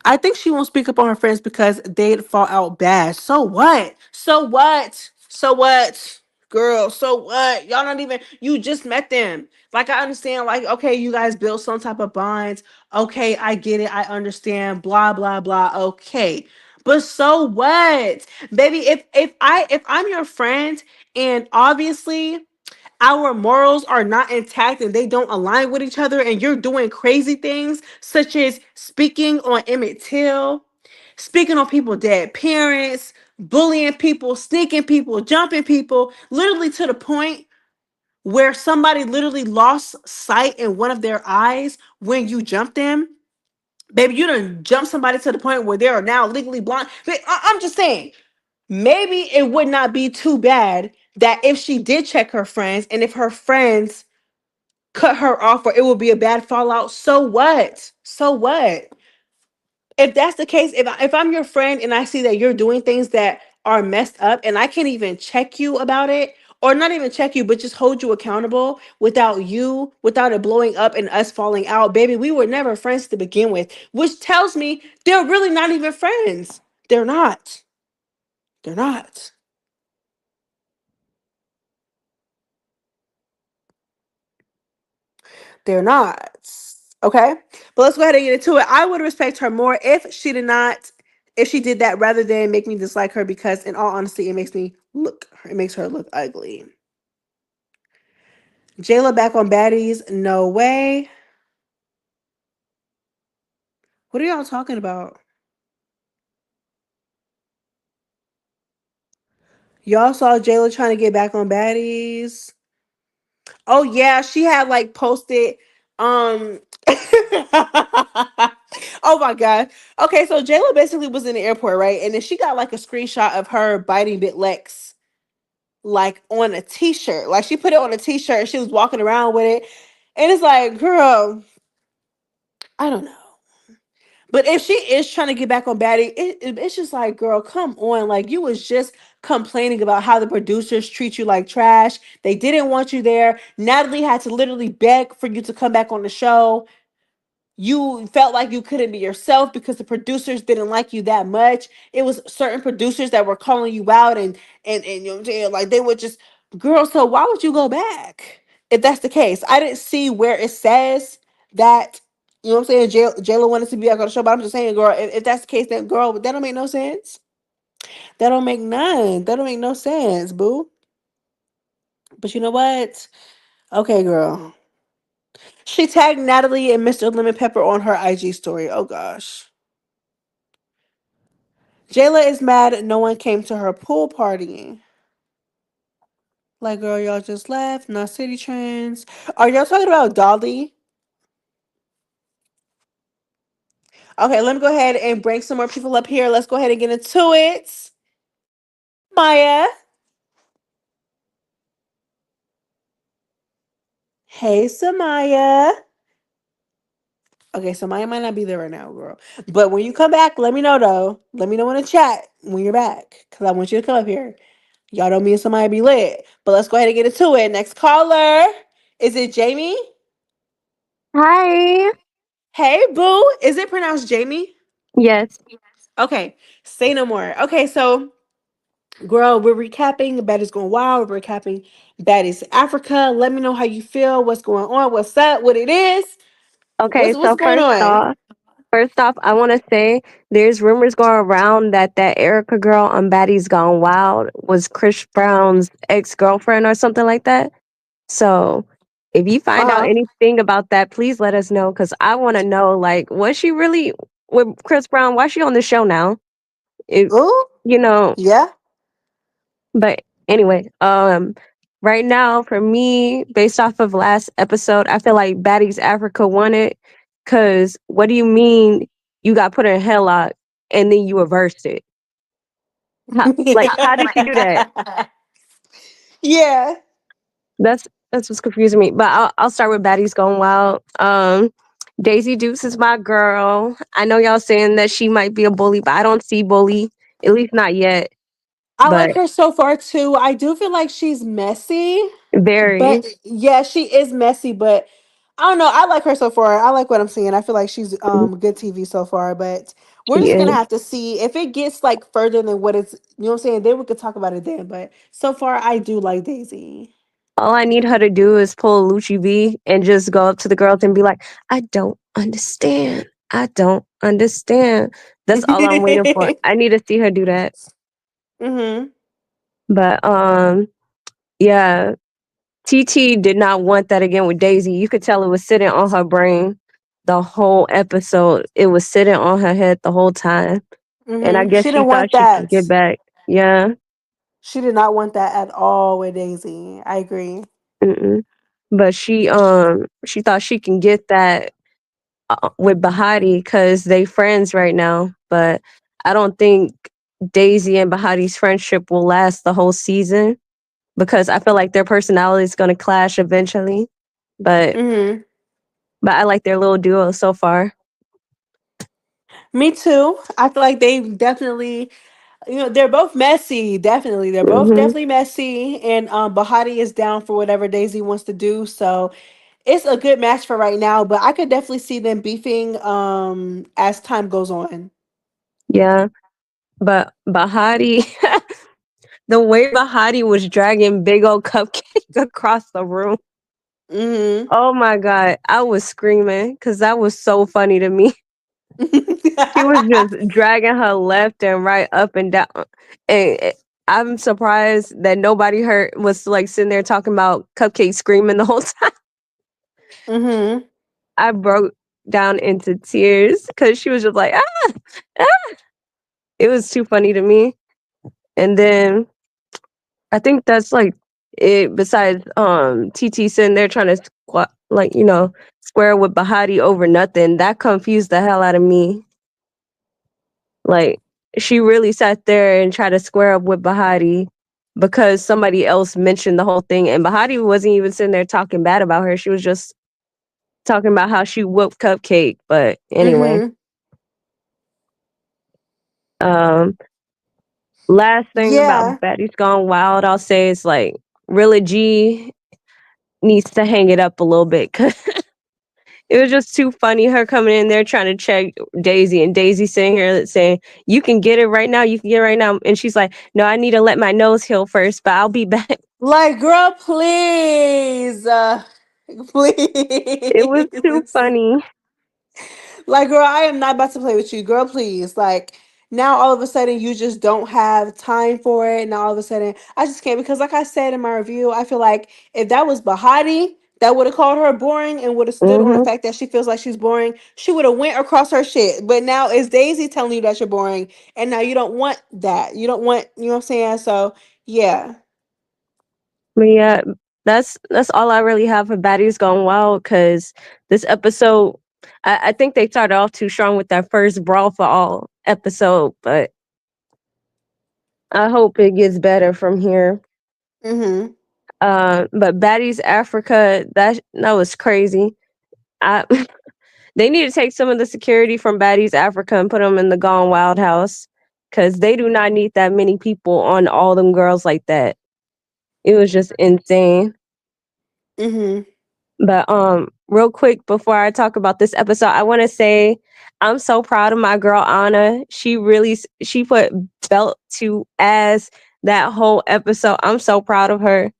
I think she won't speak up on her friends because they'd fall out bad. So what? So what? So what? Girl, so what? Y'all not even, you just met them. Like, I understand, like, okay, you guys built some type of bonds. Okay, I get it. I understand. Blah, blah, blah. Okay. But so what? Baby, if I'm your friend and obviously our morals are not intact and they don't align with each other and you're doing crazy things such as speaking on Emmett Till, speaking on people dead parents, bullying people, sneaking people, jumping people, literally to the point where somebody literally lost sight in one of their eyes when you jumped them. Baby, you done jump somebody to the point where they are now legally blind. I'm just saying, maybe it would not be too bad that if she did check her friends and if her friends cut her off or it will be a bad fallout. So what? So what? If that's the case, if I'm your friend and I see that you're doing things that are messed up and I can't even check you about it, or not even check you, but just hold you accountable without it blowing up and us falling out, baby, we were never friends to begin with, which tells me they're really not even friends. They're not. They're not. They're not. Okay? But let's go ahead and get into it. I would respect her more if she did not, if she did that rather than make me dislike her because, in all honesty, it makes her look ugly. Jayla back on baddies? No way. What are y'all talking about? Y'all saw Jayla trying to get back on baddies? Oh yeah, she had like posted um oh my god. Okay, so Jayla basically was in the airport, right? And then she got like a screenshot of her biting bit Lex like on a t-shirt. Like she put it on a t-shirt and she was walking around with it. And it's like, girl, I don't know. But if she is trying to get back on Batty, it's just like, girl, come on. Like, you was just complaining about how the producers treat you like trash. They didn't want you there. Natalie had to literally beg for you to come back on the show. You felt like you couldn't be yourself because the producers didn't like you that much. It was certain producers that were calling you out and you know what I'm saying? Like they would just, girl, so why would you go back? If that's the case. I didn't see where it says that, you know what I'm saying, Jayla wanted to be back on the show, but I'm just saying, girl, if that's the case, then girl, that don't make no sense. That don't make none. That don't make no sense, boo. But you know what? Okay, girl. She tagged Natalie and Mr. Lemon Pepper on her IG story. Oh gosh. Jayla is mad no one came to her pool party. Like, girl, y'all just left. Not city trends. Are y'all talking about Dolly? Okay, let me go ahead and bring some more people up here. Let's go ahead and get into it. Maya. Hey, Samaya. Okay, so Maya might not be there right now, girl. But when you come back, let me know though. Let me know in the chat when you're back. Cause I want you to come up here. Y'all know me and somebody be lit. But let's go ahead and get into it. Next caller. Is it Jamie? Hi. Hey, boo. Is it pronounced Jamie? Yes. Okay. Say no more. Okay, so girl, we're recapping Baddies Going Wild. We're recapping Baddies Africa. Let me know how you feel. What's going on? What's up? What it is? Okay, What's so going on? first off, I want to say there's rumors going around that Erica girl on Baddies Gone Wild was Chris Brown's ex-girlfriend or something like that. So, if you find out Uh anything about that, please let us know cuz I want to know like was she really with Chris Brown? Why is she on the show now? It, huh. Ooh. you know, Yeah. But anyway, right now for me, based off of last episode, I feel like Baddies Africa won it. Cause what do you mean you got put in a headlock and then you reversed it? How did you do that? Yeah. That's what's confusing me. But I'll start with Baddies Going Wild. Daisy Dukes is my girl. I know y'all saying that she might be a bully, but I don't see bully, at least not yet. I But like her so far too. I do feel like she's messy, but very, yeah, she is messy. But I don't know. I like her so far. I like what I'm seeing. I feel like she's good TV so far. But we're she just gonna is. have to see if it gets like further than what it's. You know what I'm saying? Then we could talk about it then. But so far, I do like Daisy. All I need her to do is pull a Lucci V and just go up to the girls and be like, I don't understand. I don't understand. That's all I'm waiting for. I need to see her do that. Mhm. But yeah, TT did not want that again with Daisy. You could tell it was sitting on her brain the whole episode. It was sitting on her head the whole time. And I Mhm. guess She she didn't thought want she could that. get back. Yeah. She did not want that at all with Daisy. I agree. Mm-mm. But she thought she can get that with Bahati because they friends right now. But I don't think Daisy and Bahati's friendship will last the whole season because I feel like their personality is going to clash eventually. But Mhm. I like their little duo so far. Me too. I feel like they definitely, they're both messy. Definitely, they're both Hmm. definitely messy. And Bahati is down for whatever Daisy wants to do. So it's a good match for right now. But I could definitely see them beefing as time goes on. Yeah. But Bahati, the way Bahati was dragging big old cupcake across the room. Mhm. Oh my god, I was screaming because that was so funny to me. She was just dragging her left and right, up and down, and I'm surprised that nobody heard was like sitting there talking about Cupcake screaming the whole time. Mhm. I broke down into tears because she was just like, ah, ah. It was too funny to me. And then I think that's like it. Besides, TT sitting there trying to square with Bahati over nothing. That confused the hell out of me. Like she really sat there and tried to square up with Bahati because somebody else mentioned the whole thing, and Bahati wasn't even sitting there talking bad about her. She was just talking about how she whooped Cupcake. But anyway, Mhm. um, last thing about Yeah. Betty's Gone Wild, I'll say is like Rilla G needs to hang it up a little bit because it was just too funny. Her coming in there trying to check Daisy, and Daisy sitting here saying, "You can get it right now. You can get it right now." And she's like, "No, I need to let my nose heal first, but I'll be back." Like, girl, please. It was too Please. funny. Like, girl, I am not about to play with you. Girl, please. Like, now all of a sudden you just don't have time for it. Now all of a sudden I just can't because like I said in my review, I feel like if that was Bahati that would have called her boring and would have stood on the Hmm. fact that she feels like she's boring, she would have went across her shit. But now it's Daisy telling you that you're boring and now you don't want that. You don't want, you know what I'm saying? So yeah. But yeah, that's all I really have for Baddies Gone Wild because this episode, I think they started off too strong with that first Brawl for All episode, but I hope it gets better from here. Mm-hmm. But Baddies Africa, that was crazy. I They need to take some of the security from Baddies Africa and put them in the Gone Wild house because they do not need that many people on all them girls like that. It was just insane. Mm-hmm. But real quick before I talk about this episode, I want to say I'm so proud of my girl Anna. She put belt to ass that whole episode. I'm so proud of her.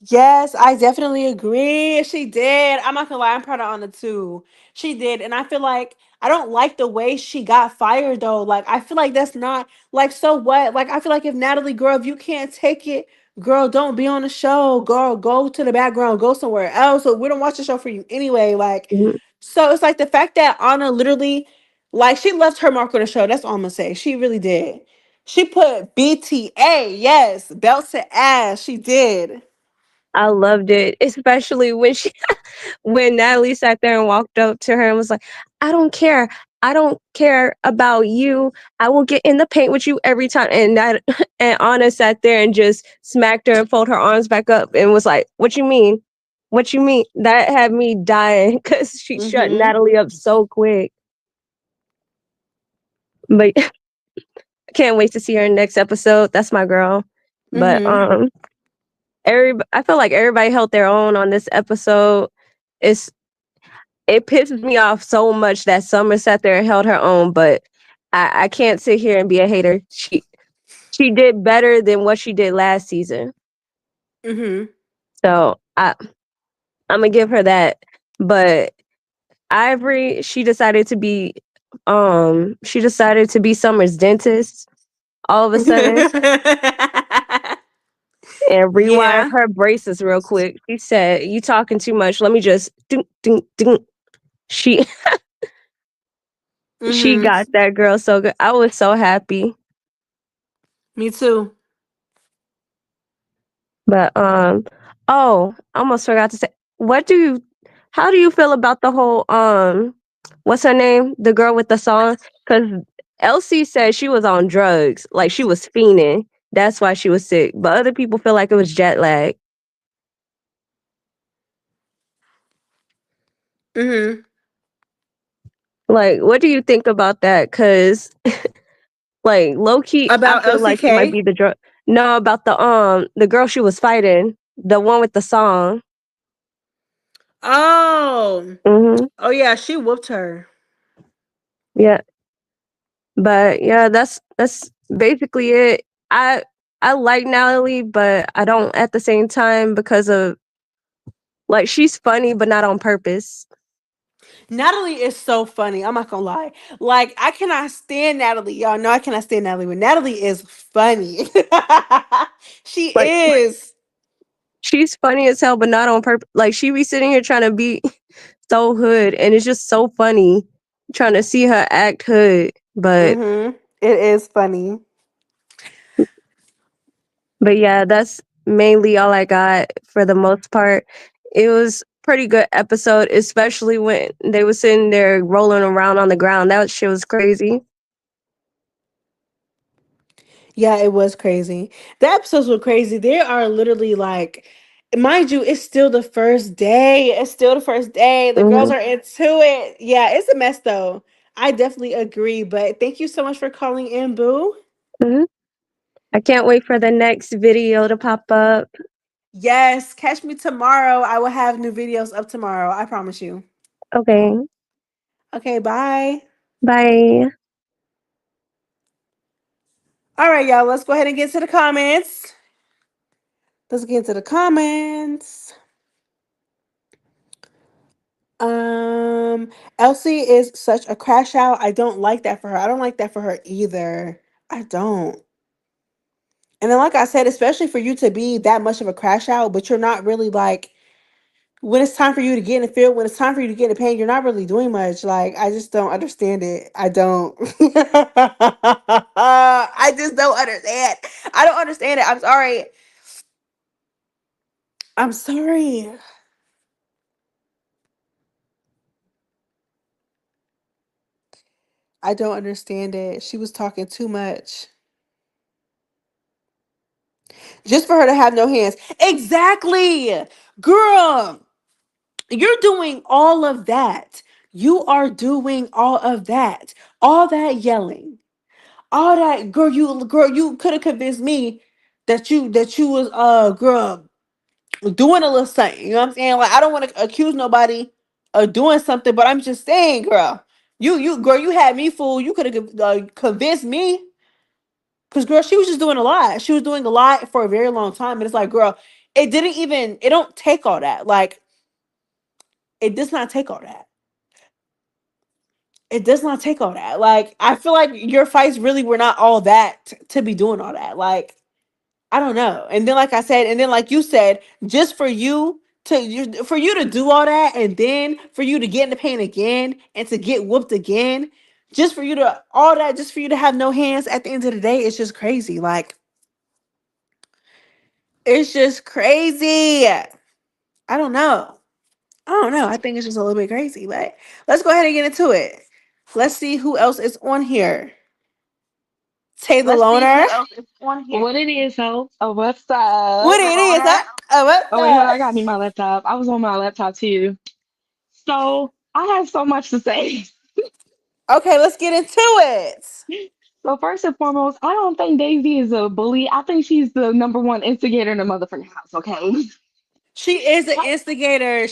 Yes, I definitely agree. She did. I'm not gonna lie, I'm proud of Anna too. She did. And I feel like I don't like the way she got fired though. Like I feel like that's not like so what? Like I feel like if Natalie, girl, if you can't take it, girl, don't be on the show. Girl, go to the background, go somewhere else. So we don't watch the show for you anyway. Like, Mhm. so it's like the fact that Anna literally like she left her mark on the show. That's all I'm gonna say. She really did. She put BTA, yes, belt to ass. She did. I loved it, especially when Natalie sat there and walked up to her and was like, "I don't care. I don't care about you. I will get in the paint with you every time." And that and Anna sat there and just smacked her and pulled her arms back up and was like, "What you mean? What you mean?" That had me dying because she shut Mm-hmm. Natalie up so quick. But I can't wait to see her in the next episode. That's my girl. But Mm-hmm. I feel like everybody held their own on this episode. It's it pisses me off so much that Summer sat there and held her own, but I can't sit here and be a hater. She did better than what she did last season. Mm-hmm. So I'm gonna give her that. But Ivory, she decided to be Summer's dentist all of a sudden and rewire Yeah. her braces real quick. She said, "You talking too much. Let me just ding, ding, ding." She she Mm-hmm. got that girl so good. I was so happy. Me too. But oh, I almost forgot to say, what do you how do you feel about the whole what's her name? The girl with the song? Cuz Elsie said she was on drugs, like she was fiending. That's why she was sick. But other people feel like it was jet lag. Mm-hmm. Like, what do you think about that? Cuz like low key, I About feel like it might LCK. be the drug. No, about the girl she was fighting, the one with the song. Oh. Mhm. Oh yeah, she whooped her. Yeah. But yeah, that's basically it. I I like Natalie, but I don't at the same time because of like she's funny but not on purpose. Natalie is so funny. I'm not gonna lie. Like, I cannot stand Natalie. Y'all know I cannot stand Natalie, but Natalie is funny. She Like is. she's funny as hell but not on purpose. Like she be sitting here trying to be so hood and it's just so funny trying to see her act hood. Mm-hmm. It is funny. But yeah, that's mainly all I got for the most part. It was pretty good episode, especially when they were sitting there rolling around on the ground. That shit was crazy. Yeah, it was crazy. The episodes were crazy. They are literally like, mind you, it's still the first day. It's still the first day. The girls Hmm. are into it. Yeah, it's a mess though. I definitely agree. But thank you so much for calling in, Boo. Hmm. I can't wait for the next video to pop up. Yes, catch me tomorrow. I will have new videos up tomorrow. I promise you. Okay, Okay, bye. bye. All right, y'all. Let's go ahead and get to the comments. Let's get to the comments. Um, Elsie is such a crash out. I don't like that for her. I don't like that for her either. I don't. And then, like I said, especially for you to be that much of a crash out, but you're not really like, when it's time for you to get in the field, when it's time for you to get in the paint, you're not really doing much. Like, I just don't understand it. I don't. I just don't understand. I don't understand it. I'm sorry. I'm sorry. I don't understand it. She was talking too much. Just for her to have no hands. Exactly. Girl, you're doing all of that. You are doing all of that. All that yelling. All that, girl, you could have convinced me that you was girl doing a little something. You know what I'm saying? Like, I don't want to accuse nobody of doing something, but I'm just saying, girl. You had me fooled. You could have convinced me. Cause girl, she was just doing a lot. She was doing a lot for a very long time. And it's like, girl, it don't take all that. Like, it does not take all that. It does not take all that. Like, I feel like your fights really were not all that to be doing all that. Like, I don't know. And then, like I said, and then like you said, just for you to do all that, and then for you to get in the paint again and to get whooped again, just for you to all that, just for you to have no hands at the end of the day, it's just crazy. Like, it's just crazy. I don't know. I don't know. I think it's just a little bit crazy, but let's go ahead and get into it. Let's see who else is on here. Taylor Let's see Loner. who else is on here. What it is, ho? Oh, what's up? What it is, huh? What's Oh, wait, hold on. up? I gotta need my laptop. I was on my laptop too. So, I have so much to say. Okay, let's get into it. So, first and foremost, I don't think Daisy is a bully. I think she's the number one instigator in the motherfucking house, okay? She is an instigator.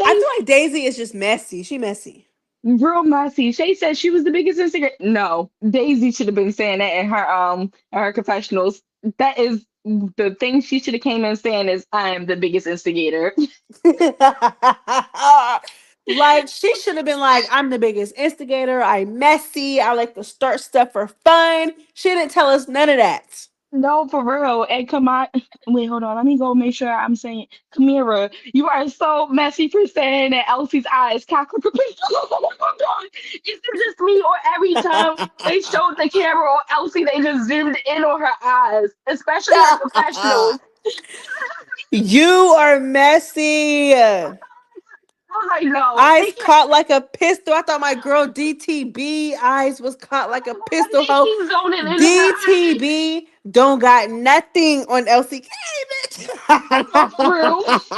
I Shay, feel like Daisy is just messy. She messy. real messy. Shay said she was the biggest instigator. No, Daisy should have been saying that in her confessionals. That is the thing she should have came in saying is I am the biggest instigator. Like, she should have been like, I'm the biggest instigator. I'm messy. I like to start stuff for fun. She didn't tell us none of that. No, for real. And come on. Wait, hold on. Let me go make sure I'm saying Kamira, you are so messy for saying that Elsie's eyes cock like a pistol. Oh my god. Is it just me or every time they showed the camera on Elsie, they just zoomed in on her eyes, especially her confessionals. You are messy. I was like, no, Eyes they can't. caught like a pistol. I thought my girl DTB eyes was caught like a pistol. They Ho, keep zoning in on her eyes. DTB don't got nothing on LCK, No, for real. bitch.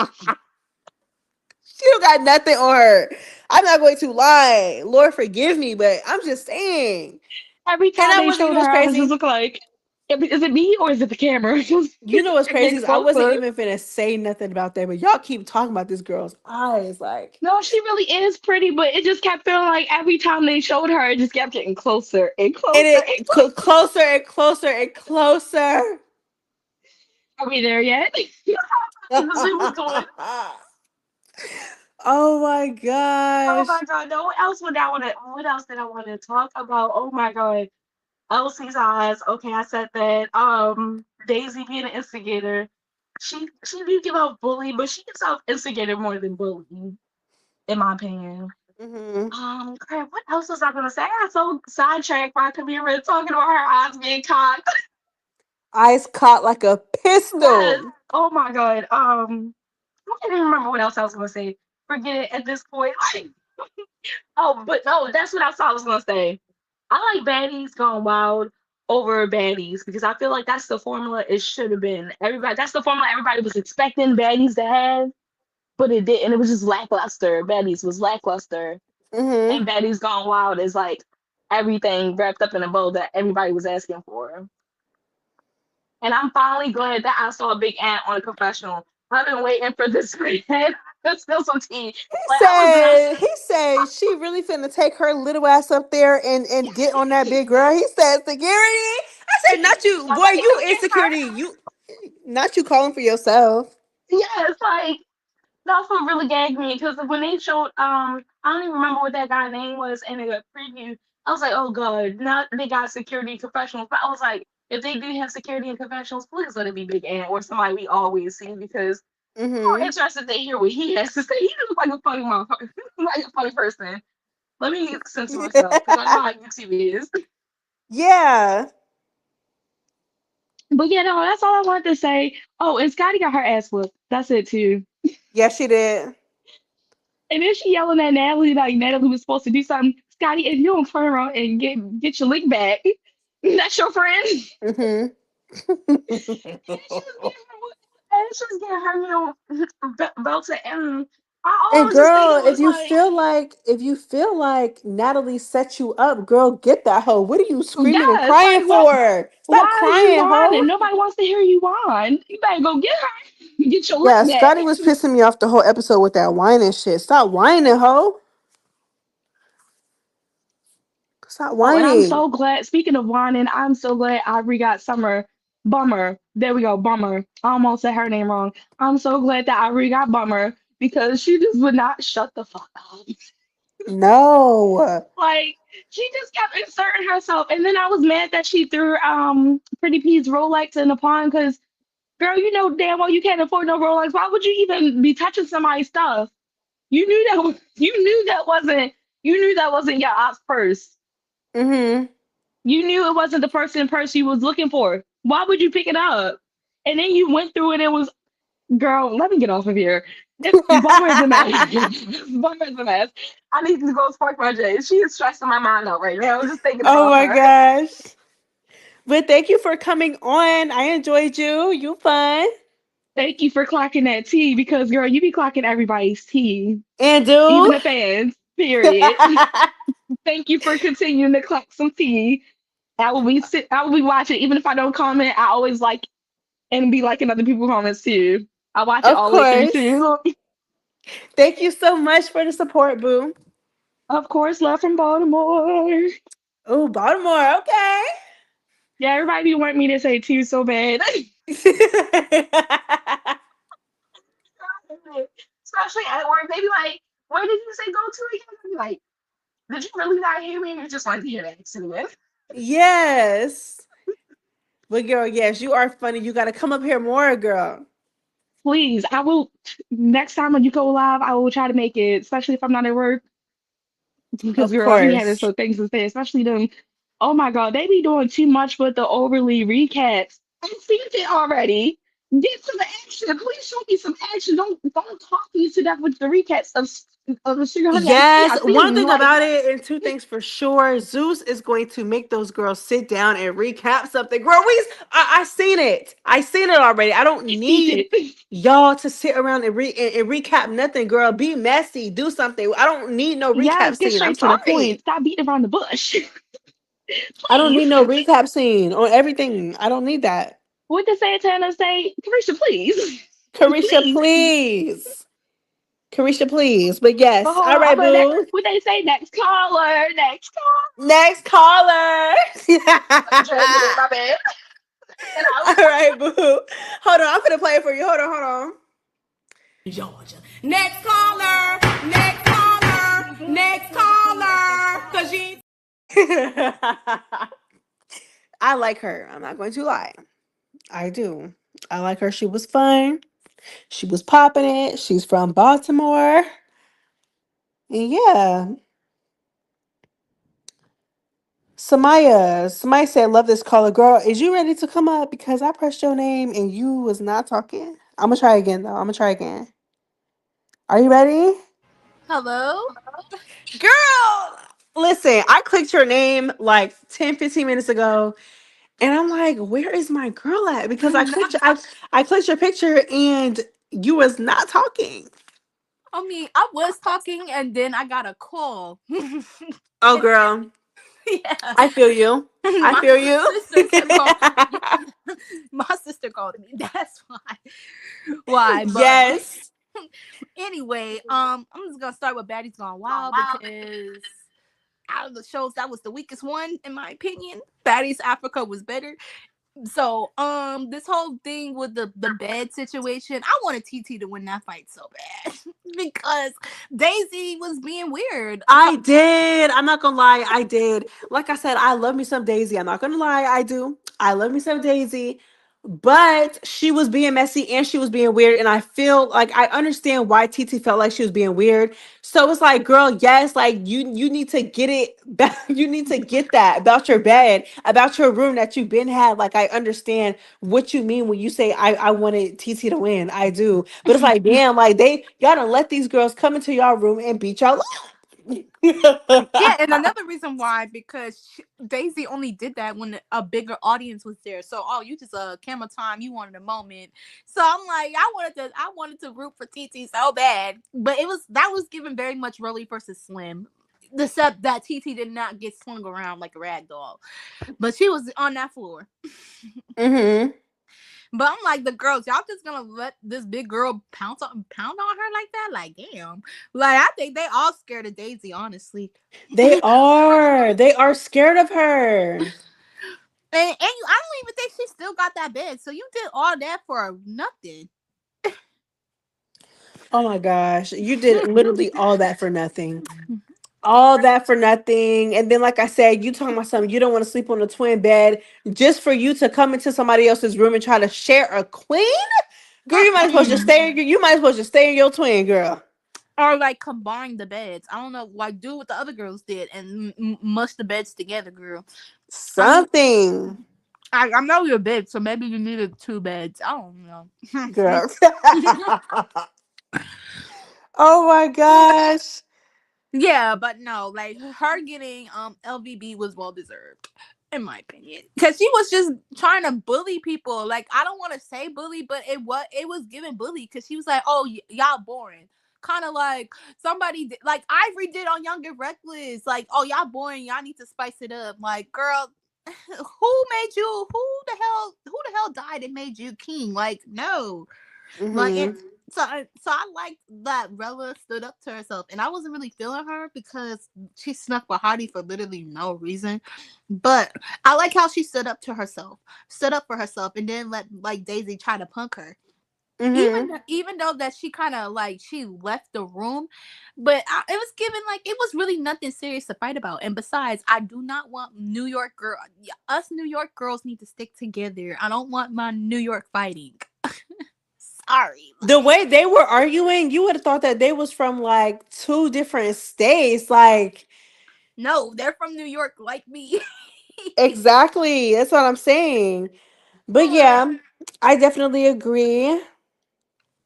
She don't got nothing on her. I'm not going to lie. Lord forgive me, but I'm just saying. Every And time I they wasn't, you showed know her, what's I was just crazy? look like. Is it me or is it the camera? You know what's They're crazy getting is I wasn't closer. even finna say nothing about that, but y'all keep talking about this girl's eyes, like, No, she really is pretty, but it just kept feeling like every time they showed her, it just kept getting closer and and closer and it closer and closer and closer. Are we there yet? The Zoom was doing. Oh my Oh gosh. my god, no. What else would I want to? What else did I want to talk about? Oh my god, Elsie's eyes. Okay, I said that. Daisy being an instigator. She do give out bully, but she gives out instigator more than bully, in my opinion. Hmm. Crap. What else was I gonna say? I got so sidetracked by Kamira talking about her eyes being cocked. Eyes caught like a Yes. pistol. Oh my god. I can't even remember what else I was gonna say. Forget it at this point. Oh, but no, that's what I was gonna say. I like baddies gone wild over baddies because I feel like that's the formula it should have been. Everybody, that's the formula everybody was expecting baddies to have, but it didn't. It was just lackluster. Baddies was lackluster, Hmm. and baddies gone wild is like everything wrapped up in a bow that everybody was asking for. And I'm finally glad that I saw a big ant on a confessional. I've been waiting for this man to spill some tea. Like I was not. He said she really finna take her little ass up there and get on that big girl. He said security. I said not you, boy. Somebody You come get insecurity. her. You not you calling for yourself. Yeah, it's like that's what really gagged me because when they showed I don't even remember what that guy's name was in the preview. I was like, oh god, now they got security professionals. But I was like, if they do have security and professionals, please let it be Big Ant or somebody we always see because I'm more Hmm. interested to hear what he has to say. He looks like a funny motherfucker, like a funny person. Let me censor myself because I know how YouTube is. Yeah. But yeah, no, that's all I wanted to say. Oh, and Scotty got her ass whooped. That's it too. Yeah, she did. And then she yelling at Natalie like Natalie was supposed to do something. Scotty, if you don't turn around and get your lick back, that's your friend. Hmm. And she was getting her, belted. And I And was just thinking girl, was like, if you feel like Natalie set you up, girl, get that hoe. What are you screaming and yes, crying like what? for? Stop Why are you crying, hoe. whining? Nobody wants to hear you whine. You better go get her, get your lick Yeah, back. Scotty was pissing me off the whole episode with that whining shit. Stop whining, hoe. Stop Oh, and I'm whining. so glad. Speaking of whining, I'm so glad Ivory got Summer. Bummer. There we go. Bummer. I almost said her name wrong. I'm so glad that Ivory got Bummer because she just would not shut the fuck up. No. Like she just kept inserting herself, and then I was mad that she threw Pretty P's Rolex in the pond because girl, you know damn well you can't afford no Rolex. Why would you even be touching somebody's stuff? You knew that. You knew that wasn't your op's purse. Mm-hmm. You knew it wasn't the person purse you was looking for. Why would you pick it up? And then you went through it and was, girl, let me get off of here. Bummer is a mess. Bummer is a mess. I need to go spark my J. She is stressing my mind out right now, just thinking Oh about my her. gosh. But thank you for coming on. I enjoyed you. You fun. Thank you for clocking that tea because, girl, you be clocking everybody's tea, And even do. the fans, period. Thank you for continuing to clock some tea. I will be watching, even if I don't comment. I always like and be liking other people's comments too. I watch it Of all the way through course. too. Thank you so much for the support, boo. Of course, love from Baltimore. Oh, Baltimore. Okay. Yeah, everybody want me to say too so bad. Especially at work, they be like, "Where did you say go to again?" I be like, "Did you really not hear me? Or you just like to hear that accident?" Yes. But girl, yes, you are funny. You gotta come up here more, girl. Please, I will. Next time when you go live, I will try to make it, especially if I'm not at work. Because Of girl, I be having course. some things to say, especially them. Oh my god, they be doing too much with the overly recaps. I've seen it already. Get to the action. Please show me some action. Don't talk me to death with the recaps of the Sugar Honey Iced Tea. Yes, I've one seen thing like about it, and two things for sure. Zeus is going to make those girls sit down and recap something. Girl, I seen it. I seen it already. I don't I seen need it. y'all to sit around and recap nothing, girl. Be messy. Do something. I don't need no Yes, recap get scene. I'm straight to the sorry. point. Stop beating around the bush. I don't need Please. no recap scene on everything. I don't need that. What did Santana say? Carisha, please. Carisha, Please. please. Carisha, please. But But yes. hold All on. right, But next, boo. what they say? Next caller. Next Next caller. caller. Drag it in my bed. And I All right, boo. Hold on. I'm gonna play it for you. Hold on. Georgia. Next caller, next caller, next caller. Cause you Hold on. I like her. I'm not going to lie. I do. I like her. She was fun. She was popping it. She's from Baltimore. And yeah. Samaya said, love this caller. Girl, is you ready to come up? Because I pressed your name and you was not talking. I'm gonna try again though. I'm gonna try again. Are you ready? hello? Girl, listen, I clicked your name like 10, 15 minutes ago. And I'm like, where is my girl at? Because I clicked your picture and you was not talking. I mean, I was talking and then I got a call. Oh girl, Yeah. I feel you. I My feel you. sister kept calling. My sister called me. That's why. Why? But Yes. anyway, I'm just gonna start with Baddies Gone Wild because out of the shows, that was the weakest one in my opinion. Baddies Africa was better. So this whole thing with the bed situation, I wanted TT to win that fight so bad because Daisy was being weird. I did. I'm not gonna lie, I did. Like I said, I love me some Daisy. I'm not gonna lie, I do. I love me some Daisy. But she was being messy and she was being weird. And I feel like I understand why TT felt like she was being weird. So it's like, girl, yes, like you need to get it back. You need to get that about your bed, about your room that you've been had. Like I understand what you mean when you say I wanted TT to win. I do. But it's like, damn, like y'all don't let these girls come into y'all room and beat y'all Yeah, up. and another reason why because Daisy only did that when a bigger audience was there. So, oh, you just camera time, you wanted a moment. So I'm like, I wanted to root for TT so bad, but that was given very much Rollie versus Slim, except that TT did not get swung around like a rag doll, but she was on that floor. Hmm. But I'm like, the girls, y'all just gonna let this big girl pound on her like that? Like, damn. Like, I think they all scared of Daisy, honestly. They are. They are scared of her. I don't even think she still got that bed. So you did all that for nothing. Oh my gosh. You did literally all that for nothing. All that for nothing. And then, like I said, you talking about something you don't want to sleep on a twin bed just for you to come into somebody else's room and try to share a queen? Girl, you might as well just Mm-mm. stay. You might as well just stay in your twin, girl. Or like combine the beds. I don't know, like do what the other girls did and mush the beds together, girl. I mean, Something, I know you're big, so maybe you needed two beds. I don't know. girl. Oh my gosh. Yeah, but no, like her getting LVB was well deserved, in my opinion, because she was just trying to bully people. Like I don't want to say bully, but it was giving bully because she was like, "Oh, y'all boring." Kind of like somebody like Ivory did on Young and Reckless. Like, "Oh, y'all boring. Y'all need to spice it up." Like, girl, who made you? Who the hell died and made you king? Like, no. Like it, Hmm. so I liked that Rella stood up to herself, and I wasn't really feeling her because she snuck Bahati for literally no reason. But I like how she stood up for herself, and then let like Daisy try to punk her. Hmm. Even though that she kind of like she left the room, but it was given like it was really nothing serious to fight about. And besides, I do not want New York girl. Us New York girls need to stick together. I don't want my New York fighting. Sorry. The way they were arguing, you would have thought that they was from like two different states. Like, No, they're from New York like me. exactly. That's what I'm saying. But yeah, I definitely agree.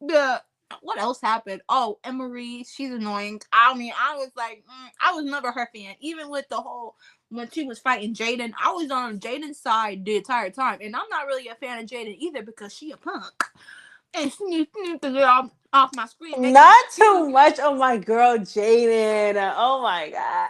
the what else happened? Oh, Emery, she's annoying. I mean, I was like, I was never her fan. Even with the whole when she was fighting Jaden, I was on Jaden's side the entire time, and I'm not really a fan of Jaden either because she a punk, and she needs to get off my screen making Not excuses. too much on my girl Jaden. Oh my gosh.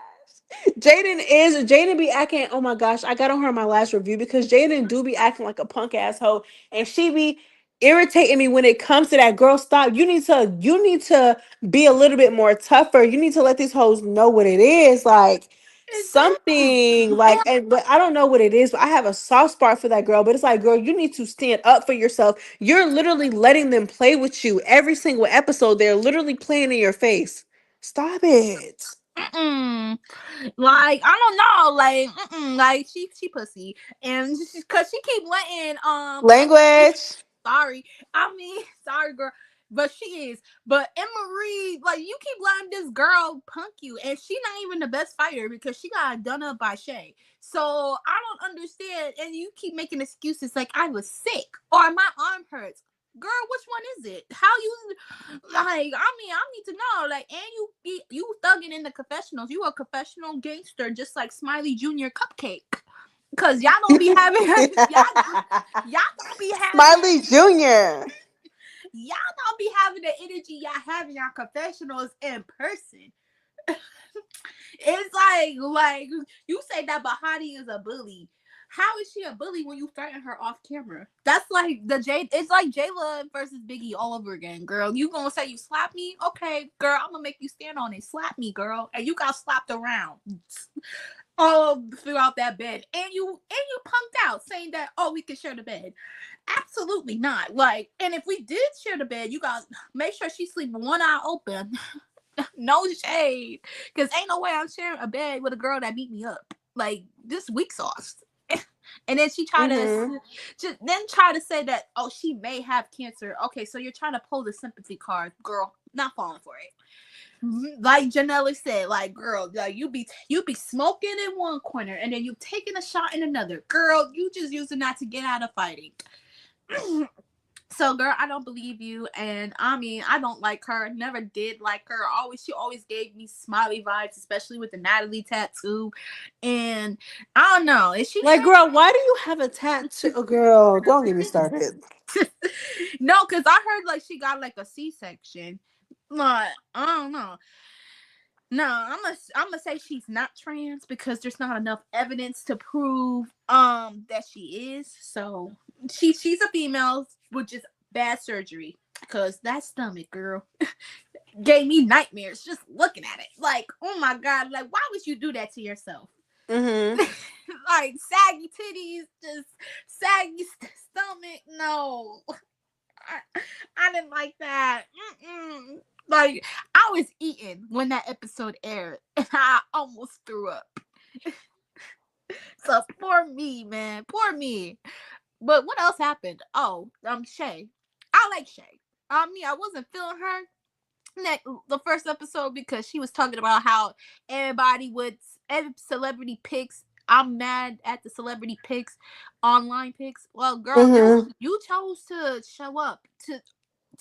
Jaden be acting, oh my gosh, I got on her in my last review because Jaden do be acting like a punk asshole, and she be irritating me when it comes to that. Girl, stop. You need to be a little bit more tougher. You need to let these hoes know what it is. Like Exactly. something like, and but I don't know what it is, but I have a soft spot for that girl. But it's like, girl, you need to stand up for yourself. You're literally letting them play with you every single episode. They're literally playing in your face. Stop it. Mm-mm. Like I don't know, like like she pussy, and cause she keep letting Language. sorry, I mean sorry girl, but she is. But Emma Reed, like you keep letting this girl punk you, and she not even the best fighter because she got done up by Shay. So I don't understand, and you keep making excuses like I was sick or my arm hurts. Girl, which one is it? How you like? I mean, I need to know. Like, and you thugging in the confessionals. You a confessional gangster, just like Smiley Junior Cupcake. Cause y'all don't be having y'all don't be having Smiley Jr. y'all don't be having the energy y'all have in y'all confessionals in person. It's like you say that Bahati is a bully. How is she a bully when you threaten her off camera? That's like it's like Jayla versus Biggie all over again, girl. You gonna say you slap me? Okay, girl, I'm gonna make you stand on it. Slap me, girl. And you got slapped around all throughout that bed. And you punked out saying that, oh, we can share the bed. Absolutely not. Like, and if we did share the bed, you guys make sure she sleep with one eye open. No shade. Cause ain't no way I'm sharing a bed with a girl that beat me up. Like this weak sauce. And then she tried to say that, oh, she may have cancer. Okay, so you're trying to pull the sympathy card, girl. Not falling for it. Like Janella said, like, girl, like you be smoking in one corner and then you taking a shot in another. Girl, you just using that to get out of fighting. So, girl, I don't believe you, and I mean, I don't like her. Never did like her. She always gave me Smiley vibes, especially with the Natalie tattoo. And I don't know, is she Like, girl, why do you have a tattoo? Oh, girl, don't get me started. No, because I heard like she got like a C-section. Like, I don't know. No, I'm gonna say she's not trans because there's not enough evidence to prove that she is. So she's a female with just bad surgery because that stomach, girl, gave me nightmares just looking at it. Like, oh my god, like why would you do that to yourself? Mm-hmm. Like saggy titties, just saggy stomach. No, I didn't like that. Like I was eating when that episode aired, and I almost threw up. So poor me, man, poor me. But what else happened? Oh, Shay. I like Shay. I mean, I wasn't feeling her the first episode because she was talking about how every celebrity picks. I'm mad at the celebrity picks, online picks. Well, girl, you chose to show up to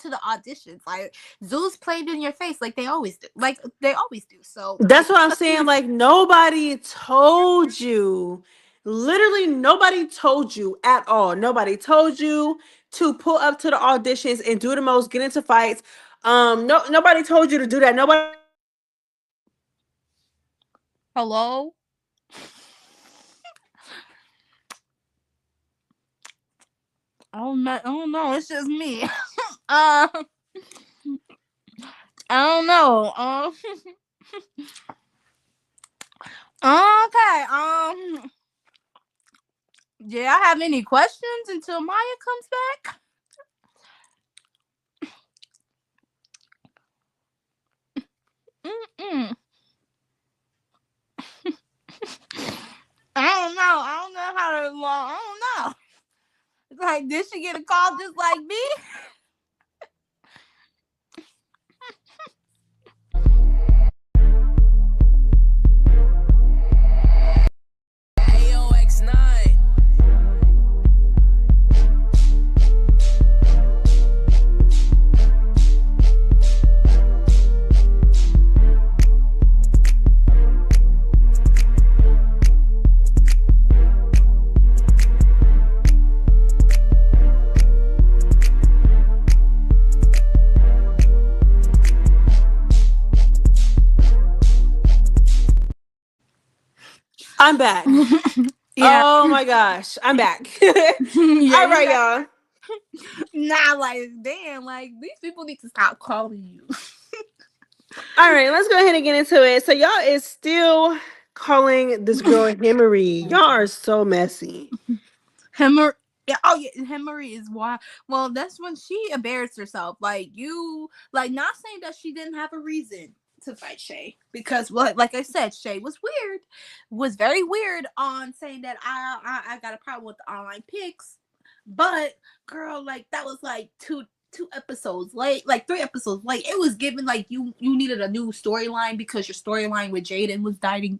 the auditions. Like Zeus played in your face like they always do. So That's what I'm saying. Like, nobody told you. Literally, nobody told you at all. Nobody told you to pull up to the auditions and do the most, get into fights. Nobody told you to do that. Nobody. hello. I don't know. It's just me. I don't know. Okay. Do I have any questions until Maya comes back? I don't know. I don't know how to. I don't know. Like, did she get a call just like me? I'm back. Yeah. Oh my gosh, I'm back. Yeah, All you right, got y'all. nah, like damn, like these people need to stop calling you. All right, let's go ahead and get into it. So y'all is still calling this girl Himmery. Y'all are so messy. Hemor yeah, oh yeah, Hemorrhoid is why. Well, that's when she embarrassed herself. Like you, like not saying that she didn't have a reason to fight Shay because, well, like I said, Shay was weird, was very weird on saying that I got a problem with the online pics, but girl, like that was like two episodes late, like 3 episodes late. It was given like you needed a new storyline because your storyline with Jaden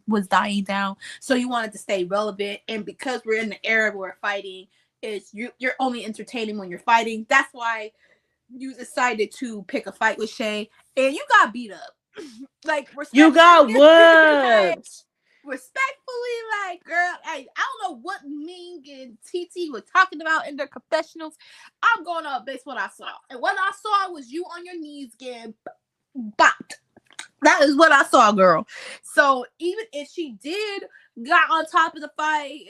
was dying down, so you wanted to stay relevant. And because we're in the era where fighting is you're only entertaining when you're fighting, that's why you decided to pick a fight with Shay, and you got beat up. Like You respectfully, got like whooped. respectfully, like girl, I don't know what Ming and TT were talking about in their confessionals. I'm going off based what I saw, and what I saw was you on your knees getting bopped. That is what I saw, girl. So even if she did got on top of the fight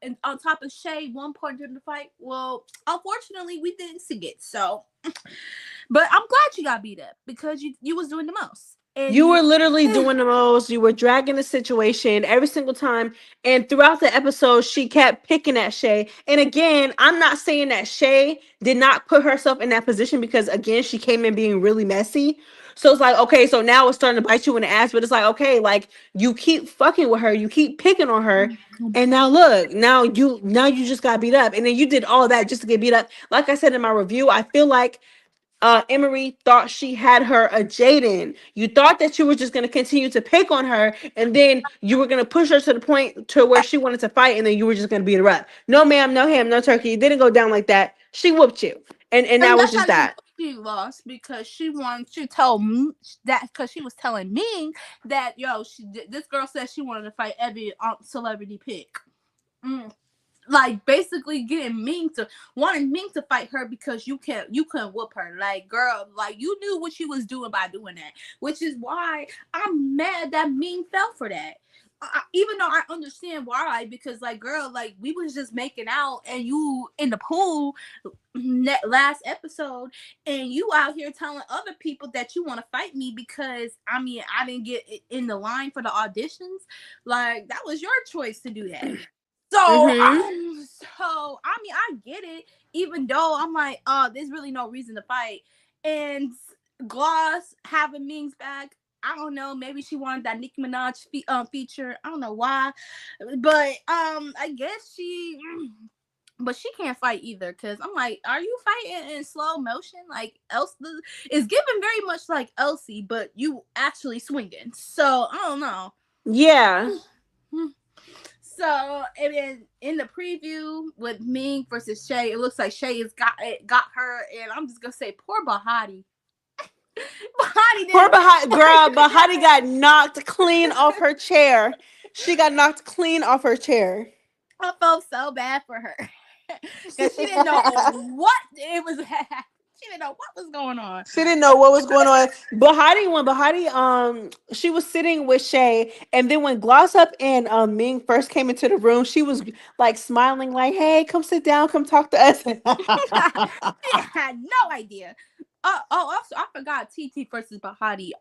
and on top of Shay one point during the fight, well, unfortunately we didn't see it. So, but I'm glad you got beat up because you was doing the most, and You you were literally doing the most. You were dragging the situation every single time. And throughout the episode, she kept picking at Shay. And again, I'm not saying that Shay did not put herself in that position because, again, she came in being really messy. So it's like, okay, so now it's starting to bite you in the ass. But it's like, okay, like you keep fucking with her, you keep picking on her. And now look, now you just got beat up. And then you did all that just to get beat up. Like I said in my review, I feel like Emery thought she had her a Jaden. You thought that you were just going to continue to pick on her, and then you were going to push her to the point to where she wanted to fight, and then you were just going to beat her up. No, ma'am, no ham, no turkey. It didn't go down like that. She whooped you, and that and was that's just not even that. what she lost because she wanted to tell me that because she was telling me that this girl said she wanted to fight every celebrity pick. Mm. Like basically getting Ming to wanting Ming to fight her because you couldn't whoop her. Like girl, like you knew what she was doing by doing that, which is why I'm mad that Ming fell for that. Even though I understand why, because like girl, like we was just making out and you in the pool last episode, and you out here telling other people that you want to fight me because I didn't get in the line for the auditions. Like that was your choice to do that. So, Mm-hmm. I get it. Even though I'm like, there's really no reason to fight. And Gloss having Ming's back, I don't know. Maybe she wanted that Nicki Minaj feature. I don't know why, but I guess she. But she can't fight either, cause I'm like, are you fighting in slow motion? Like Elsie is giving very much like Elsie, but you actually swinging. So I don't know. Yeah. So and then in the preview with Ming versus Shay, it looks like Shay has got her, and I'm just gonna say poor Bahati. Bahati Poor didn't Bahati, girl. Bahati fight. got knocked clean off her chair. She got knocked clean off her chair. I felt so bad for her because she didn't know what it was. She didn't know what was going on. She didn't know what was going on. Bahati, she was sitting with Shay, and then when Gloss Up and Ming first came into the room, she was like smiling, like, "Hey, come sit down, come talk to us." She had no idea. Also, I forgot TT versus Bahati.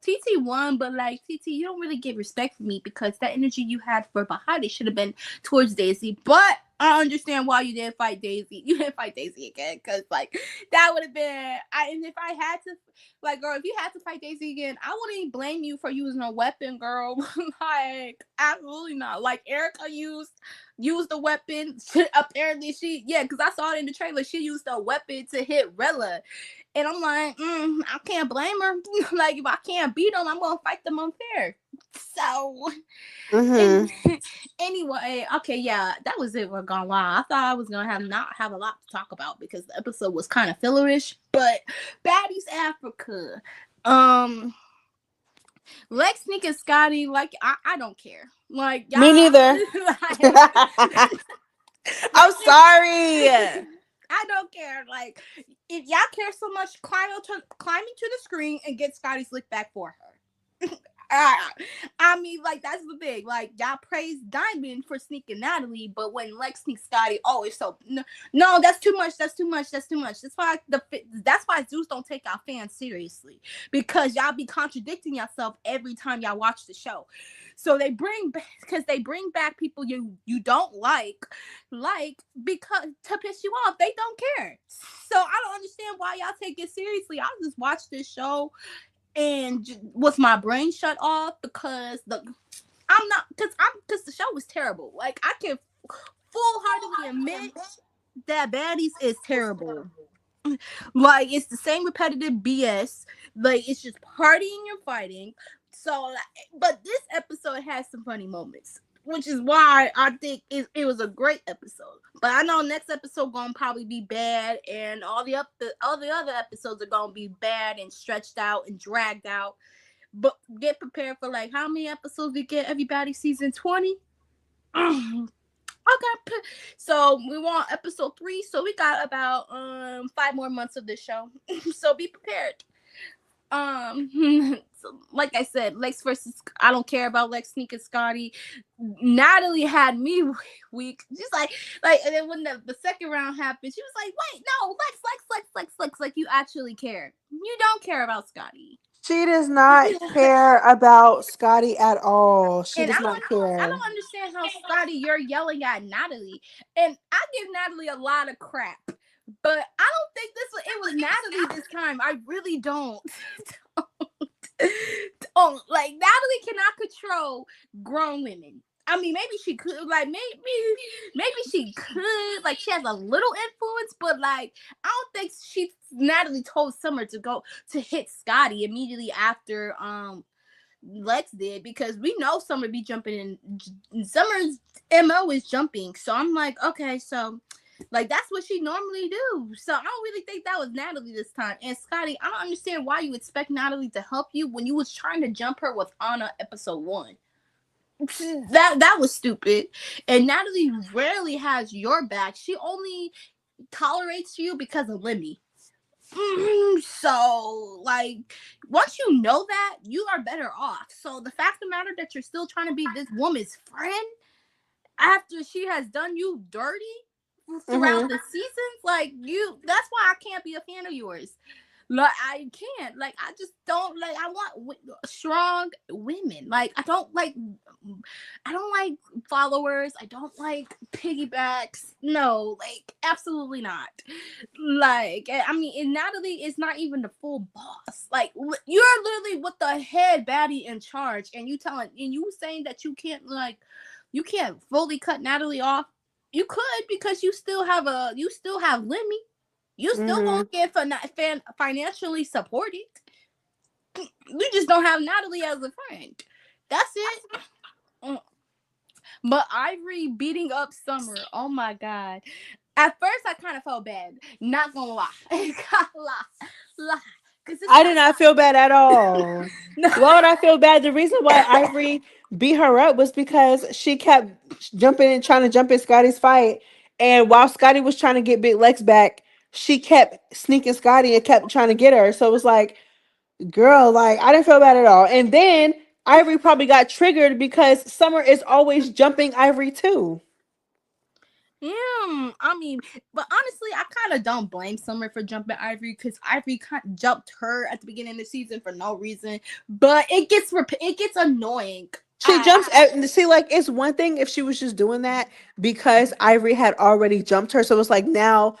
TT won, but like TT, you don't really get respect for me because that energy you had for Bahati should have been towards Daisy. But I understand why you didn't fight Daisy. You didn't fight Daisy again because like that would have been. And if I had to, like, girl, if you had to fight Daisy again, I wouldn't blame you for using a weapon, girl. Like, absolutely not. Like Erica used the weapon. Apparently, because I saw it in the trailer. She used a weapon to hit Rella. And I'm like, I can't blame her. Like, if I can't beat them, I'm gonna fight them unfair. So, Hmm. and anyway, okay, yeah, that was it. We're gone wild. I thought I was gonna not have a lot to talk about because the episode was kind of fillerish. But Baddies Africa, um, Lex, Nick, and Scotty, like I don't care. Like Me y'all, neither. like, I'm sorry. I don't care. Like, if y'all care so much, climbing to the screen and get Scotty's lick back for her. I mean, like that's the thing. Like y'all praise Diamond for sneaking Natalie, but when Lex sneaks Scotty, oh, it's so no, no, that's too much. That's too much. That's too much. That's why Zeus don't take our fans seriously because y'all be contradicting yourself every time y'all watch the show. So they bring back people you don't because to piss you off. They don't care. So I don't understand why y'all take it seriously. I'll just watch this show and with my brain shut off because the show was terrible. Like I can full heartedly admit that Baddies is terrible. Like it's the same repetitive BS. Like it's just partying and fighting. So, but this episode has some funny moments, which is why I think it was a great episode. But I know next episode gonna probably be bad, and all the other episodes are gonna be bad and stretched out and dragged out. But get prepared for like how many episodes we get? Everybody season 20. Okay, so we want episode 3, so we got about 5 more months of this show. So be prepared. So like I said, Lex versus I don't care about Lex sneaking Scotty. Natalie had me weak. She's like, and then when the second round happened, she was like, wait, no, Lex, like you actually care. You don't care about Scotty. She does not care about Scotty at all. She And does I not don't care. understand how Scotty you're yelling at Natalie. And I give Natalie a lot of crap. But I don't think it was Natalie this time. I really don't. Oh, like Natalie cannot control grown women. I mean, maybe she could, like maybe she could, like she has a little influence, but like I don't think Natalie told Summer to go to hit Scotty immediately after Lex did because we know Summer be jumping in. Summer's MO is jumping, so I'm like, okay, so like that's what she normally do. So I don't really think that was Natalie this time. And Scotty, I don't understand why you expect Natalie to help you when you was trying to jump her with Anna episode 1. That was stupid. And Natalie rarely has your back. She only tolerates you because of Lemmy. So like once you know that, you are better off. So the fact of the matter that you're still trying to be this woman's friend after she has done you dirty throughout the seasons, like that's why I can't be a fan of yours. Like I can't, like I just don't like. I want strong women. Like I don't like followers. I don't like piggybacks. No, like absolutely not. Like I mean, and Natalie is not even the full boss. Like you're literally with the head baddie in charge, and you saying that you can't fully cut Natalie off. You could because you still have Lemmy. You still won't get financially supported. You just don't have Natalie as a friend. That's it. But Ivori beating up Summer. Oh my god. At first, I kind of felt bad. Not gonna lie. lie. I did not feel bad at all. No. Why would I feel bad? The reason why Ivori beat her up was because she kept jumping and trying to jump in Scotty's fight. And while Scotty was trying to get Big Lex back, she kept sneaking Scotty and kept trying to get her. So it was like, girl, like I didn't feel bad at all. And then Ivori probably got triggered because Summer is always jumping Ivori too. Yeah, I mean, but honestly, I kind of don't blame Summer for jumping Ivori because Ivori kind of jumped her at the beginning of the season for no reason. But it gets annoying. She jumps at see, like it's one thing if she was just doing that because Ivori had already jumped her. So it's like now,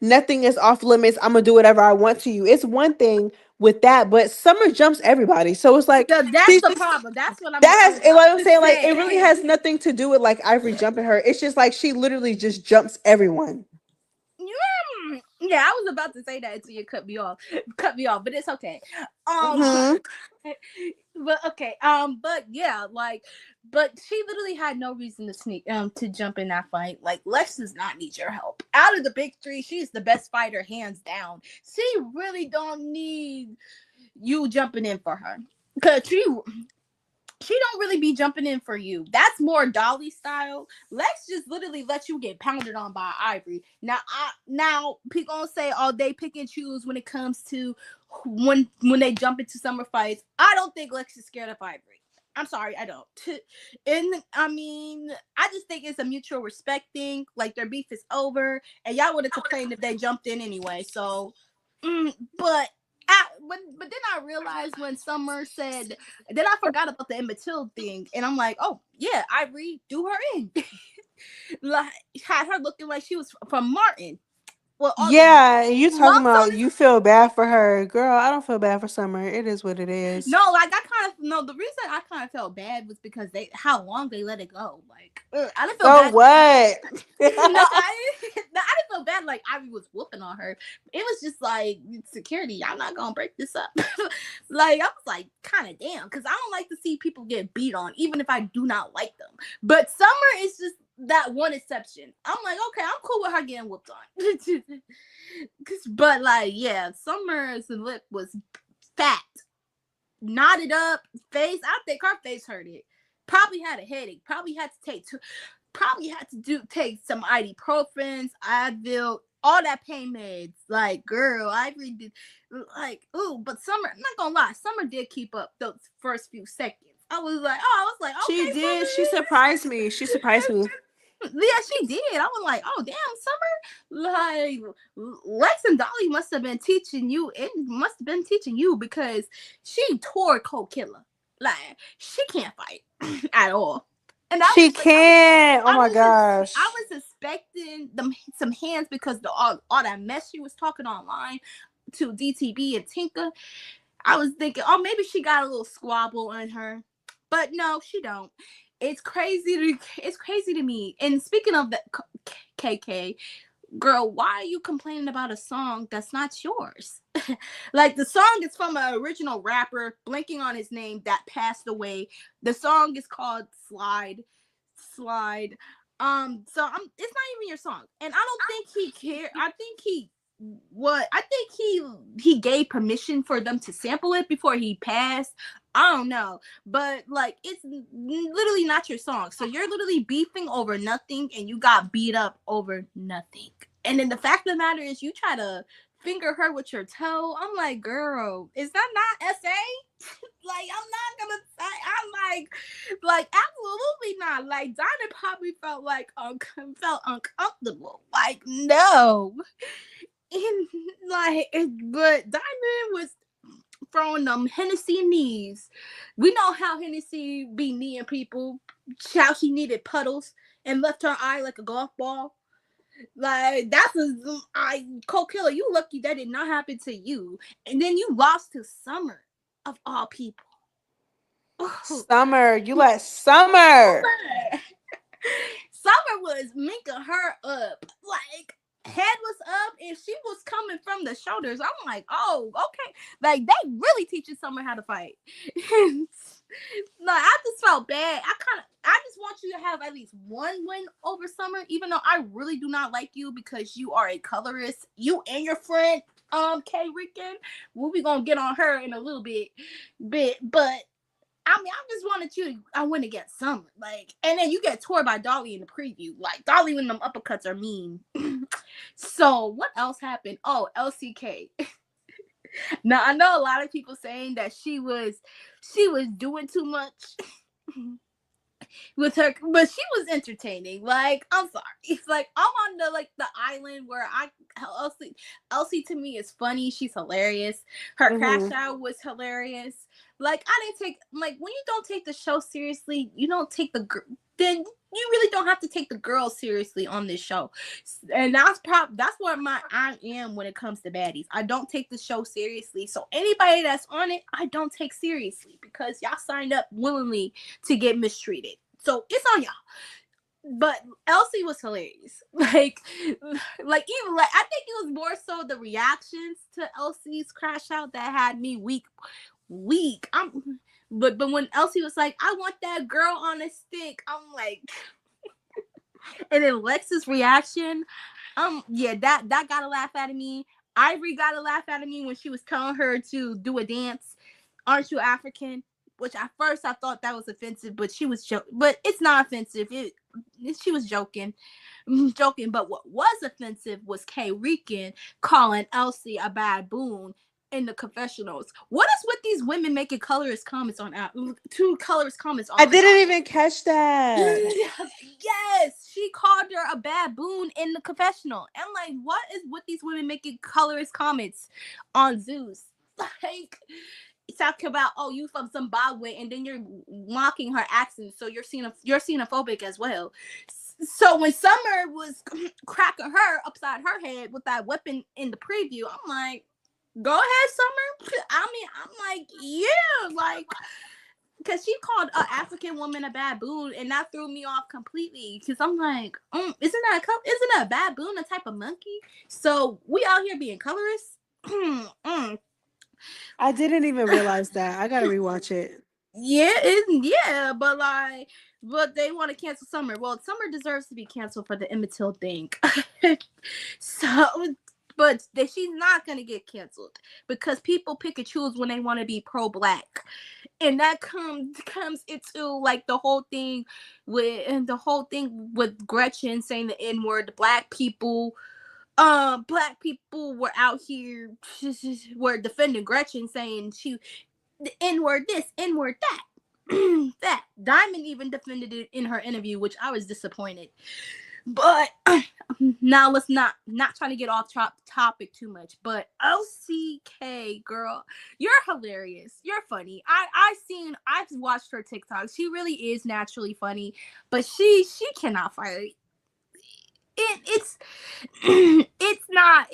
nothing is off limits. I'm gonna do whatever I want to you. It's one thing with that, but Summer jumps everybody. So it's like That's the problem. That's what like I'm saying, like say. it really has nothing to do with like Ivori jumping her. It's just like she literally just jumps everyone. Yeah, I was about to say that until you cut me off, but it's okay. But okay, but yeah, but she literally had no reason to jump in that fight. Like Lex does not need your help. Out of the big 3, she's the best fighter, hands down. She really don't need you jumping in for her, cause she don't really be jumping in for you. That's more Dolly style. Lex just literally lets you get pounded on by Ivory. Now people gonna say, oh, they pick and choose when it comes to when they jump into summer fights. I don't think Lex is scared of Ivory. I'm sorry, I don't. And I mean, I just think it's a mutual respect thing. Like their beef is over, and y'all would have complained if they jumped in anyway. So, but but then I realized when Summer said, then I forgot about the Matilda thing, and I'm like, oh yeah, Ivory, do her in. Like had her looking like she was from Martin. Well, all the Yeah, you talking lumps on about you feel bad for her. Girl, I don't feel bad for Summer. It is what it is. no, like I kind of no. The reason I kind of felt bad was because how long they let it go. Like I didn't feel So bad. what? No, I didn't feel bad. Like Ivy was whooping on her. It was just like security. Y'all not gonna break this up. Like I was like, kind of damn, because I don't like to see people get beat on, even if I do not like them. But Summer is just that one exception. I'm like, okay, I'm cool with her getting whooped on. But like, yeah, Summer's lip was fat, knotted up, face. I think her face hurted. Probably had a headache. Probably had to take some ibuprofens, Advil, all that pain meds. Like, girl, I really did. Like, ooh, but Summer, I'm not gonna lie, Summer did keep up those first few seconds. I was like, She okay, did. She Summer. surprised me. She surprised me. Yeah, she did. I was like, oh damn, Summer. Like Lex and Dolly must have been teaching you. It must have been teaching you because she tore Cold Killer. Like she can't fight at all. And I She was like, can't. Oh my I gosh. was expecting them some hands because all that mess she was talking online to DTB and Tinka. I was thinking, oh, maybe she got a little squabble in her, but no, she don't. It's crazy to me. And speaking of the KK girl, why are you complaining about a song that's not yours? Like the song is from an original rapper blanking on his name that passed away. The song is called Slide. It's not even your song, and I don't think he cared. I think he gave permission for them to sample it before he passed. I don't know, but like it's literally not your song, so you're literally beefing over nothing, and you got beat up over nothing. And then the fact of the matter is, you try to finger her with your toe. I'm like, girl, is that not SA? Like, I'm not gonna say. I'm like, absolutely not. Like, Diamond probably felt uncomfortable. Like, no. And like, but Diamond was throwing them Hennessy knees. We know how Hennessy be kneeing people. How she needed puddles and left her eye like a golf ball. Like Cold Killer, you lucky that did not happen to you. And then you lost to Summer of all people. Summer. You let Summer. Summer was minking her up. Like head was up and she was coming from the shoulders. I'm like, oh, okay. Like they really teaching Summer how to fight. No, I just felt bad. I just want you to have at least one win over Summer, even though I really do not like you because you are a colorist. You and your friend, K Rican. We'll be gonna get on her in a little bit, but I mean, I just wanted you to I went against Summer. Like, and then you get tore by Dolly in the preview. Like Dolly when them uppercuts are mean. So what else happened? Oh, LCK. Now I know a lot of people saying that she was doing too much with her, but she was entertaining. Like I'm sorry, it's like I'm on the island where Elsie to me is funny. She's hilarious. Her crash out was hilarious. Like I didn't take like when you don't take the show seriously, you don't take then you really don't have to take the girls seriously on this show. And that's where I am when it comes to baddies. I don't take the show seriously. So anybody that's on it, I don't take seriously because y'all signed up willingly to get mistreated. So it's on y'all. But Elsie was hilarious. Like even like I think it was more so the reactions to Elsie's crash out that had me weak. But when Elsie was like, I want that girl on a stick, I'm like, and then Lex's reaction, yeah, that got to laugh out of me. Ivory got to laugh out of me when she was telling her to do a dance. Aren't you African? which at first I thought that was offensive, but she was but it's not offensive. She was joking. But what was offensive was K Rican calling Elsie a baboon in the confessionals. What is with these women making colorist comments on two colorist comments I on didn't even catch that. Yes, she called her a baboon in the confessional. I'm like, what is with these women making colorist comments on Zeus? Like, talking about, oh, you from Zimbabwe, and then you're mocking her accent, so you're xenophobic as well. So when Summer was cracking her upside her head with that weapon in the preview, I'm like, go ahead, Summer. I mean, I'm like, yeah, like, because she called an African woman a baboon, and that threw me off completely. Because I'm like, isn't a baboon a type of monkey? So we out here being colorists. I didn't even realize that. I gotta rewatch it. Yeah, but like, but they want to cancel Summer. Well, Summer deserves to be canceled for the Emmett Till thing. So, but she's not gonna get canceled because people pick and choose when they want to be pro-black, and that comes into like the whole thing with Gretchen saying the N-word. Black people were out here were defending Gretchen, saying she the N-word this, N-word that. That Diamond even defended it in her interview, which I was disappointed. But now let's not trying to get off topic too much. But LCK girl, you're hilarious. You're funny. I've watched her TikTok. She really is naturally funny, but she cannot fight. It's it's not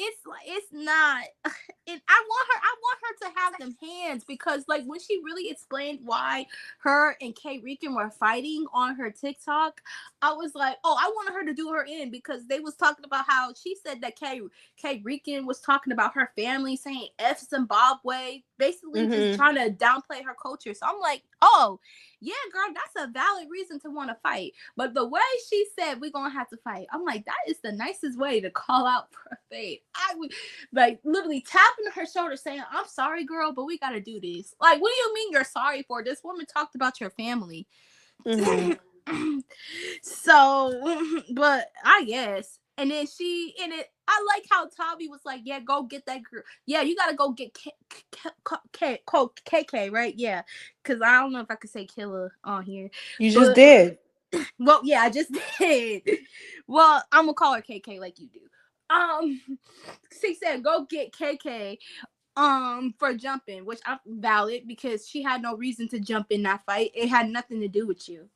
I want her to have them hands, because like when she really explained why her and Kay Rican were fighting on her TikTok, I was like, oh, I wanted her to do her in, because they was talking about how she said that Kay Rican was talking about her family, saying F Zimbabwe, basically just trying to downplay her culture. So I'm like, oh yeah, girl, that's a valid reason to want to fight. But the way she said we're gonna have to fight, I'm like, that is the nicest way to call out for a fate. I would like literally tapping her shoulder saying, I'm sorry, girl, but we gotta do this. Like, what do you mean you're sorry for? This woman talked about your family. So, but I guess. And then I like how Tommy was like, yeah, go get that girl. Yeah, you gotta go get KK, right? Yeah, because I don't know if I could say killer on here. You just did. Well, yeah, I just did. Well, I'm gonna call her KK like you do. She said go get KK for jumping, which I'm valid, because she had no reason to jump in that fight. It had nothing to do with you.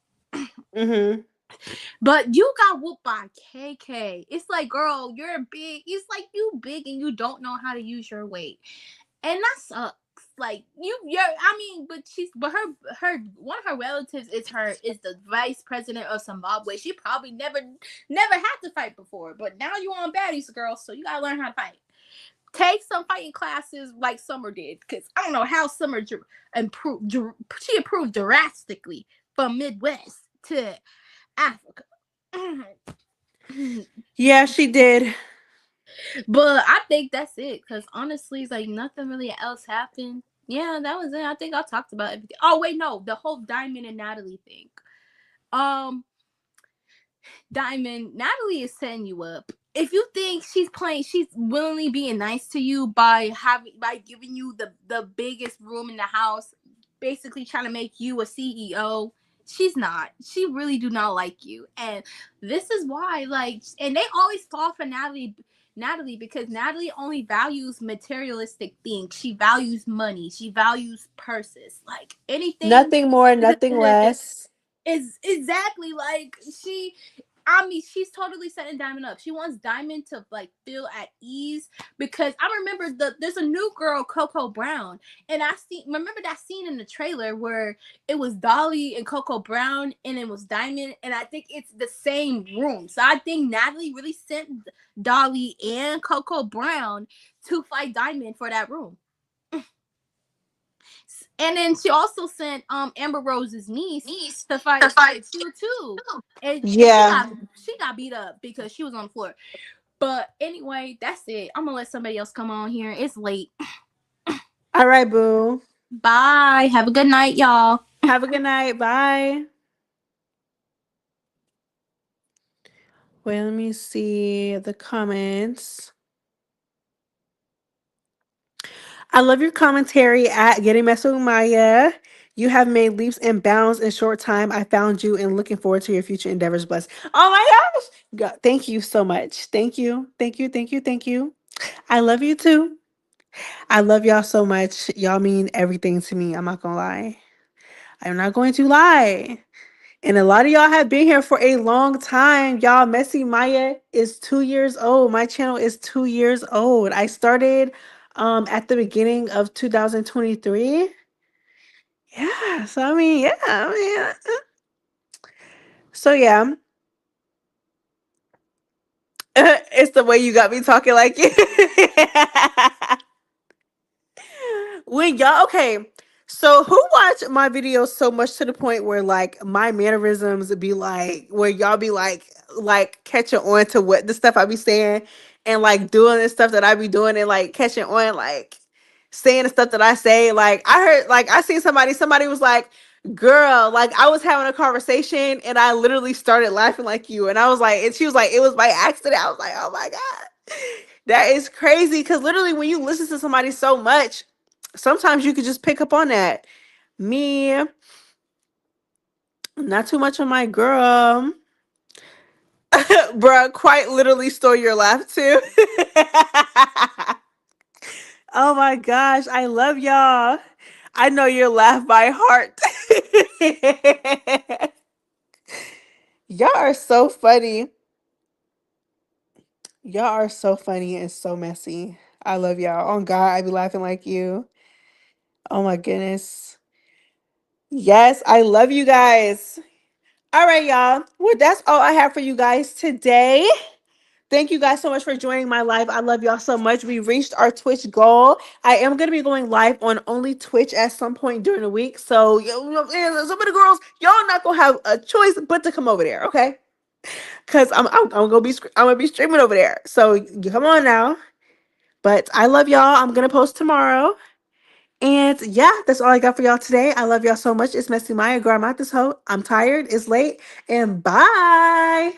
But you got whooped by KK. It's like, girl, you're big. It's like you big and you don't know how to use your weight, and that sucks. Like but her one of her relatives is the vice president of Zimbabwe. She probably never had to fight before, but now you on baddies, girl, so you gotta learn how to fight. Take some fighting classes like Summer did, because I don't know how Summer improved. She improved drastically from Midwest to Africa. Yeah, she did. But I think that's it, because honestly, it's like nothing really else happened. Yeah, that was it. I think I talked about everything. Oh wait, no, the whole Diamond and Natalie thing. Diamond, Natalie is setting you up. If you think she's willingly being nice to you by giving you the biggest room in the house, basically trying to make you a CEO, she's not. She really do not like you. And this is why, like, and they always fall for Natalie, because Natalie only values materialistic things. She values money. She values purses. Like anything. Nothing more, nothing less. Is exactly like she's totally setting Diamond up. She wants Diamond to like feel at ease, because I remember there's a new girl, Coco Brown, and remember that scene in the trailer where it was Dolly and Coco Brown and it was Diamond, and I think it's the same room. So I think Natalie really sent Dolly and Coco Brown to fight Diamond for that room. And then she also sent Amber Rose's niece to fight you too. And yeah, she got beat up because she was on the floor. But anyway, that's it. I'm gonna let somebody else come on here. It's late. All right, boo. Bye. Have a good night, y'all. Have a good night. Bye. Wait, let me see the comments. I love your commentary at Getting Messy with Maya. You have made leaps and bounds in short time. I found you and looking forward to your future endeavors. Bless. Oh my gosh. Thank you so much. Thank you. Thank you. Thank you. Thank you. I love you too. I love y'all so much. Y'all mean everything to me. I'm not going to lie. I'm not going to lie. And a lot of y'all have been here for a long time. Y'all, Messy Maya is 2 years old. My channel is 2 years old. I started at the beginning of 2023. Yeah. So I mean, yeah. So yeah. It's the way you got me talking like it. When y'all okay, so who watch my videos so much to the point where like my mannerisms be like where y'all be like catching on to what the stuff I be saying and like doing the stuff that I be doing and like catching on like saying the stuff that I say. Like I heard like I seen somebody was like, girl, like I was having a conversation and I literally started laughing like you. And I was like, and she was like, it was by accident. I was like, oh my God. That is crazy. Cause literally when you listen to somebody so much, sometimes you could just pick up on that. Me, not too much on my girl. Bruh, quite literally stole your laugh too. Oh my gosh, I love y'all. I know your laugh by heart. Y'all are so funny. Y'all are so funny and so messy. I love y'all. Oh God, I be laughing like you. Oh my goodness. Yes, I love you guys. All right, y'all. Well, that's all I have for you guys today. Thank you guys so much for joining my live. I love y'all so much. We reached our Twitch goal. I am going to be going live on only Twitch at some point during the week. So, some of the girls, y'all not going to have a choice but to come over there, okay? Because I'm going to be streaming over there. So, you come on now. But I love y'all. I'm going to post tomorrow. And yeah, that's all I got for y'all today. I love y'all so much. It's Messy Maya. Girl, I'm out this hoe. I'm tired. It's late. And bye.